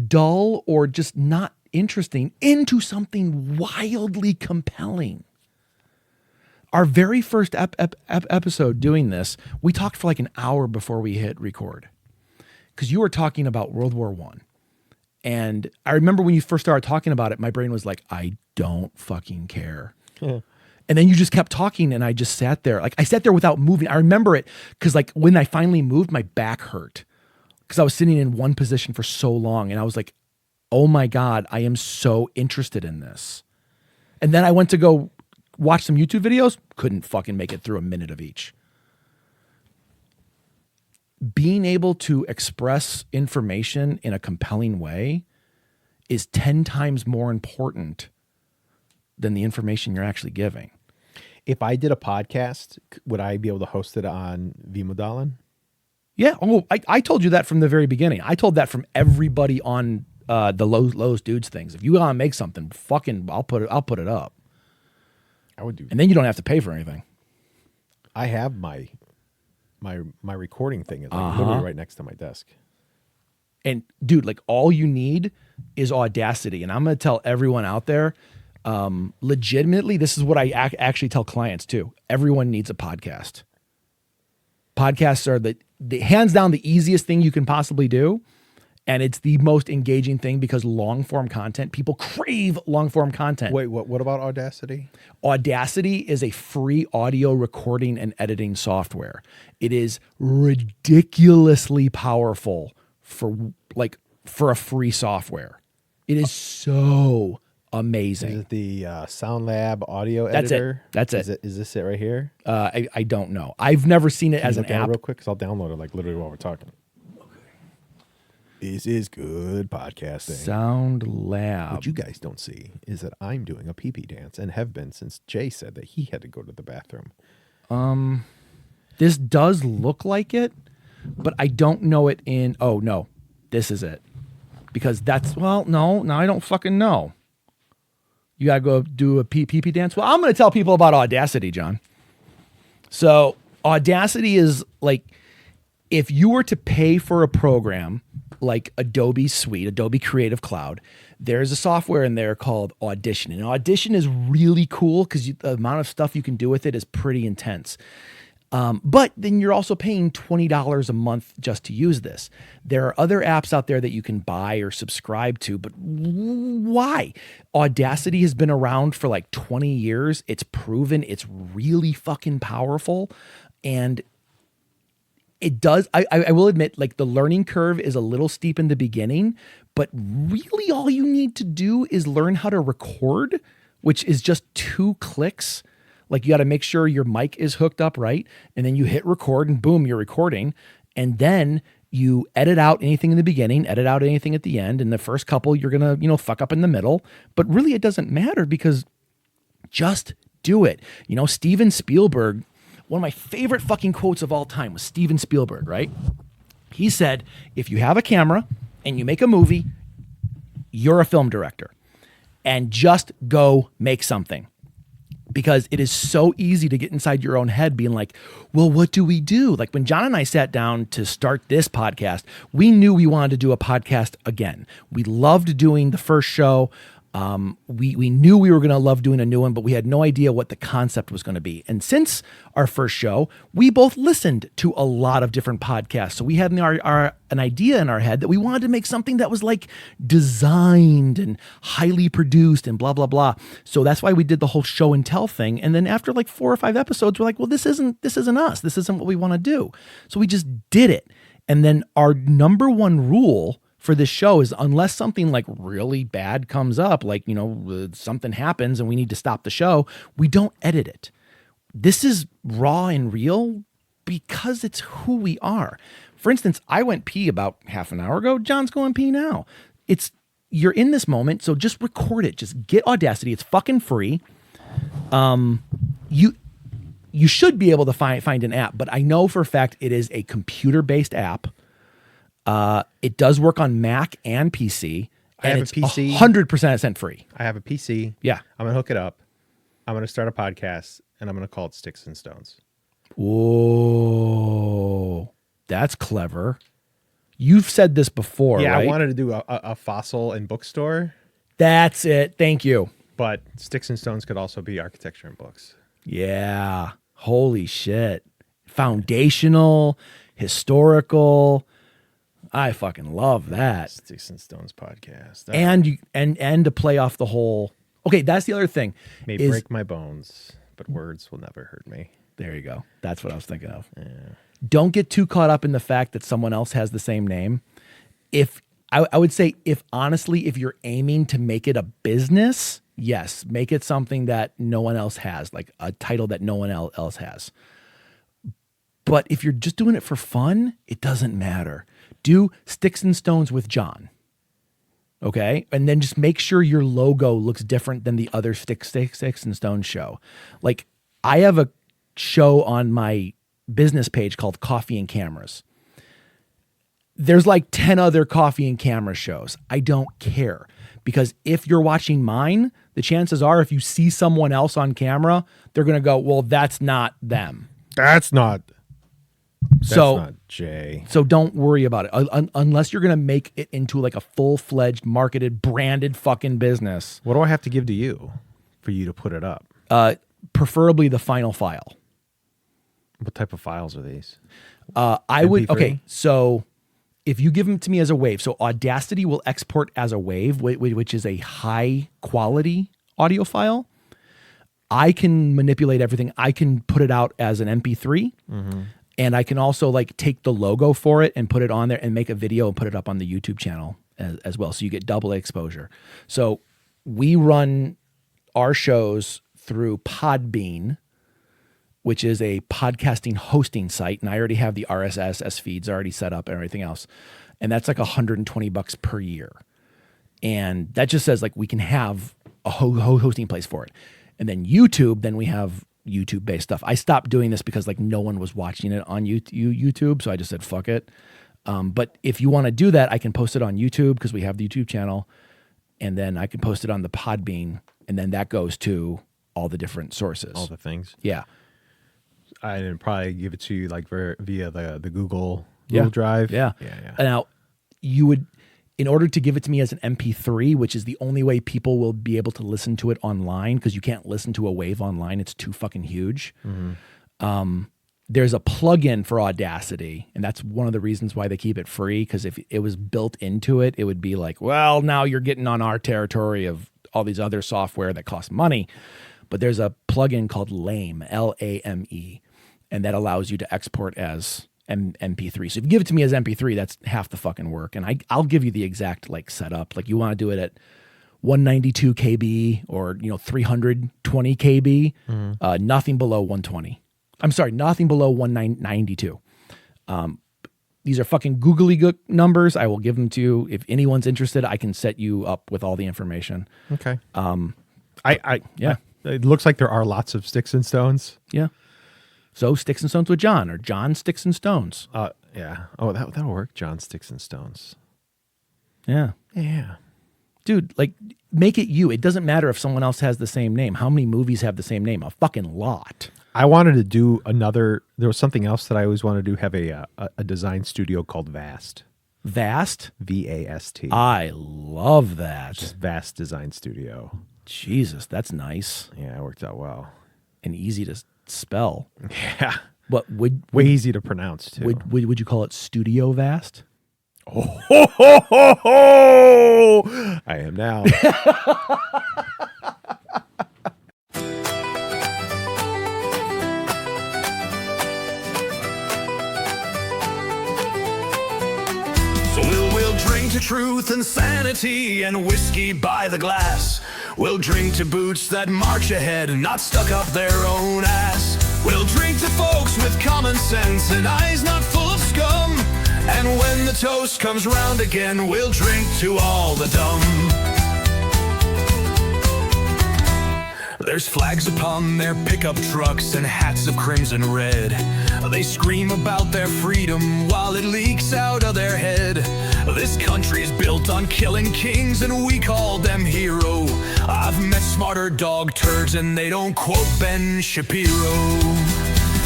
dull or just not interesting into something wildly compelling. Our very first episode doing this, we talked for like an hour before we hit record because you were talking about World War I. And I remember when you first started talking about it, my brain was like, I don't fucking care. Yeah. And then you just kept talking and I just sat there. Like I sat there without moving. I remember it because like when I finally moved, my back hurt because I was sitting in one position for so long. And I was like, oh my God, I am so interested in this. And then I went to go watch some YouTube videos, couldn't fucking make it through a minute of each. Being able to express information in a compelling way is 10 times more important than the information you're actually giving. If I did a podcast, would I be able to host it on Vimodalen? Yeah. Oh, I told you that from the very beginning. I told that from everybody on the Lowe's Dudes things. If you want to make something, fucking, I'll put it up. I would do. And then you don't have to pay for anything. I have my recording thing is like literally right next to my desk. And dude, like all you need is audacity. And I'm going to tell everyone out there, legitimately, this is what I actually tell clients too. Everyone needs a podcast. Podcasts are the hands down the easiest thing you can possibly do. And it's the most engaging thing because long form content, people crave long form content. Wait, what about Audacity? Audacity is a free audio recording and editing software. It is ridiculously powerful for a free software. It is so amazing. Is it the SoundLab audio editor? That's it. Is this it right here? I don't know. I've never seen it as an app. Real quick, because I'll download it like literally while we're talking. This is good podcasting. SoundLab. What you guys don't see is that I'm doing a pee-pee dance and have been since Jay said that he had to go to the bathroom. This does look like it, but I don't know it in. Oh no, this is it. Because no, I don't fucking know. You gotta go do a pee-pee dance. Well, I'm gonna tell people about Audacity, John. So Audacity is like if you were to pay for a program like Adobe Suite, Adobe Creative Cloud, there's a software in there called Audition. And Audition is really cool because the amount of stuff you can do with it is pretty intense. But then you're also paying $20 a month just to use this. There are other apps out there that you can buy or subscribe to, but why? Audacity has been around for like 20 years. It's proven it's really fucking powerful. And it does, I will admit, like the learning curve is a little steep in the beginning, but really all you need to do is learn how to record, which is just 2 clicks. Like you got to make sure your mic is hooked up right. And then you hit record and boom, you're recording. And then you edit out anything in the beginning, edit out anything at the end. And the first couple, you're going to, fuck up in the middle. But really it doesn't matter because just do it. Steven Spielberg, one of my favorite fucking quotes of all time was Steven Spielberg, right? He said, if you have a camera and you make a movie, you're a film director. And just go make something. Because it is so easy to get inside your own head being like, well, what do we do? Like when John and I sat down to start this podcast, we knew we wanted to do a podcast again. We loved doing the first show. We knew we were going to love doing a new one, but we had no idea what the concept was going to be. And since our first show, we both listened to a lot of different podcasts. So we had an idea in our head that we wanted to make something that was like designed and highly produced and blah, blah, blah. So that's why we did the whole show and tell thing. And then after like 4 or 5 episodes, we're like, well, this isn't us. This isn't what we want to do. So we just did it. And then our number one rule for this show is unless something like really bad comes up, like, something happens and we need to stop the show, we don't edit it. This is raw and real because it's who we are. For instance, I went pee about half an hour ago. John's going pee now. You're in this moment, so just record it. Just get Audacity. It's fucking free. You should be able to find an app, but I know for a fact it is a computer-based app. It does work on Mac and PC. I have a PC. 100% free. I have a PC. Yeah. I'm going to hook it up. I'm going to start a podcast, and I'm going to call it Sticks and Stones. Whoa. That's clever. You've said this before, yeah, right? I wanted to do a fossil and bookstore. That's it. Thank you. But Sticks and Stones could also be architecture and books. Yeah. Holy shit. Foundational, historical. I fucking love that. Sticks and Stones podcast. And to play off the whole. Okay, that's the other thing. May break my bones, but words will never hurt me. There you go. That's what I was thinking of. Yeah. Don't get too caught up in the fact that someone else has the same name. If I would say, if you're aiming to make it a business, yes, make it something that no one else has, like a title that no one else has. But if you're just doing it for fun, it doesn't matter. Do Sticks and Stones with John. Okay? And then just make sure your logo looks different than the other Sticks and Stones show. Like, I have a show on my business page called Coffee and Cameras. There's like 10 other coffee and camera shows. I don't care. Because if you're watching mine, the chances are if you see someone else on camera, they're going to go, well, that's not them. That's not Jay. So don't worry about it. Unless you're going to make it into like a full-fledged, marketed, branded fucking business. What do I have to give to you for you to put it up? Preferably the final file. What type of files are these? I would, okay, so if you give them to me as a wave, so Audacity will export as a wave, which is a high quality audio file. I can manipulate everything. I can put it out as an MP3. Mm-hmm. And I can also like take the logo for it and put it on there and make a video and put it up on the YouTube channel as well. So you get double exposure. So we run our shows through Podbean, which is a podcasting hosting site. And I already have the RSS feeds already set up and everything else. And that's like $120 per year. And that just says like we can have a hosting place for it. And then YouTube, then we have YouTube-based stuff. I stopped doing this because like no one was watching it on YouTube, so I just said fuck it. But if you want to do that, I can post it on YouTube because we have the YouTube channel, and then I can post it on the Podbean, and then that goes to all the different sources. All the things. Yeah. I'd probably give it to you like via the Google wheel drive. Yeah. Yeah. Now, you would, in order to give it to me as an MP3, which is the only way people will be able to listen to it online, because you can't listen to a wave online, it's too fucking huge. There's a plugin for Audacity, and that's one of the reasons why they keep it free, because if it was built into it, it would be like, well, now you're getting on our territory of all these other software that costs money. But there's a plugin called Lame, Lame, and that allows you to export as MP3. So if you give it to me as MP3, that's half the fucking work. And I'll give you the exact like setup. Like you want to do it at 192 KB or 320 KB, nothing below 120. I'm sorry, nothing below 192. These are fucking googly numbers. I will give them to you. If anyone's interested, I can set you up with all the information. Okay. It looks like there are lots of sticks and stones. Yeah. So Sticks and Stones with John, or John Sticks and Stones. Yeah. Oh, that'll work. John Sticks and Stones. Yeah. Yeah. Dude, like, make it you. It doesn't matter if someone else has the same name. How many movies have the same name? A fucking lot. I wanted to do there was something else that I always wanted to do, have a design studio called Vast. Vast? VAST. I love that. Just Vast Design Studio. Jesus, that's nice. Yeah, it worked out well. And easy to spell. Yeah. But way easy to pronounce, too. Would you call it Studio Vast? Oh, ho, ho, ho, ho. I am now. We'll drink to truth and sanity and whiskey by the glass. We'll drink to boots that march ahead and not stuck up their own ass. We'll drink to folks with common sense and eyes not full of scum. And when the toast comes round again, we'll drink to all the dumb. There's flags upon their pickup trucks and hats of crimson red. They scream about their freedom while it leaks out of their head. This country's built on killing kings and we call them hero. I've met smarter dog turds and they don't quote Ben Shapiro.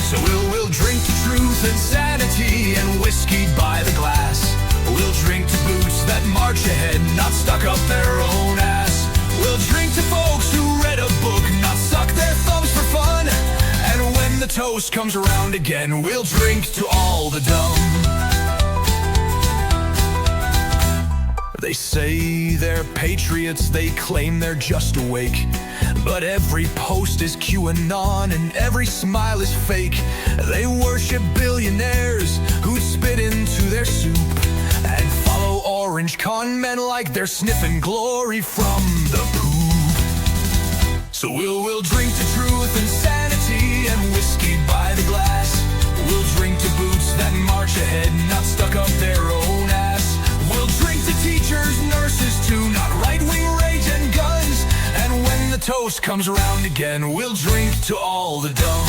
So we'll drink to truth and sanity and whiskey by the glass. We'll drink to boots that march ahead, not stuck up their own ass. We'll drink to folks who read a book, not suck their thumbs for fun. And when the toast comes around again, we'll drink to all the dumb. They say they're patriots, they claim they're just awake. But every post is QAnon and every smile is fake. They worship billionaires who'd spit into their soup and follow orange con men like they're sniffing glory from the poop. So we'll drink to truth and sanity and whiskey by the glass. We'll drink to boots that march ahead, not stuck up their own ass. We'll drink to teachers, nurses too, not right-wing rage and guns. And when the toast comes around again, we'll drink to all the dumb.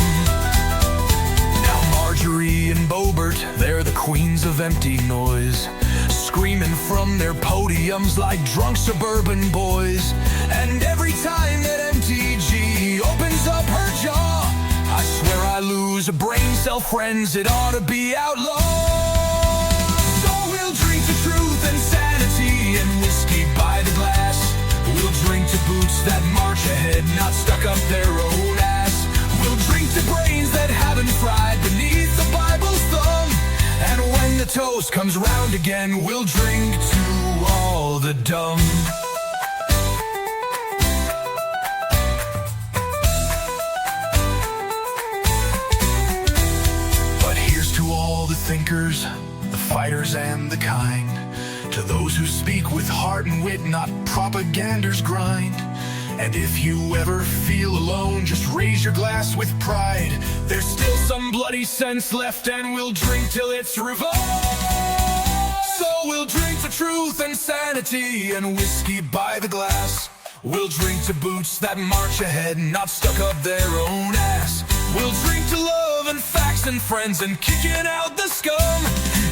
Now Marjorie and Boebert, they're the queens of empty noise, screaming from their podiums like drunk suburban boys. And every time that MTG opens up her jaw, I swear I lose a brain cell, friends, it ought to be outlawed. So we'll drink to truth and sanity and whiskey by the glass. We'll drink to boots that march ahead, not stuck up their own ass. We'll drink to brains that haven't fried beneath the Bible's thumb. And when the toast comes round again, we'll drink to all the dumb. But here's to all the thinkers, the fighters and the kind, to those who speak with heart and wit, not propaganda's grind. And if you ever feel alone, just raise your glass with pride. There's still some bloody sense left and we'll drink till it's revived. So we'll drink to truth and sanity and whiskey by the glass. We'll drink to boots that march ahead, not stuck up their own ass. We'll drink to love and facts and friends and kicking out the scum.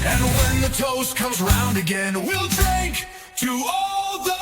And when the toast comes round again, we'll drink to all the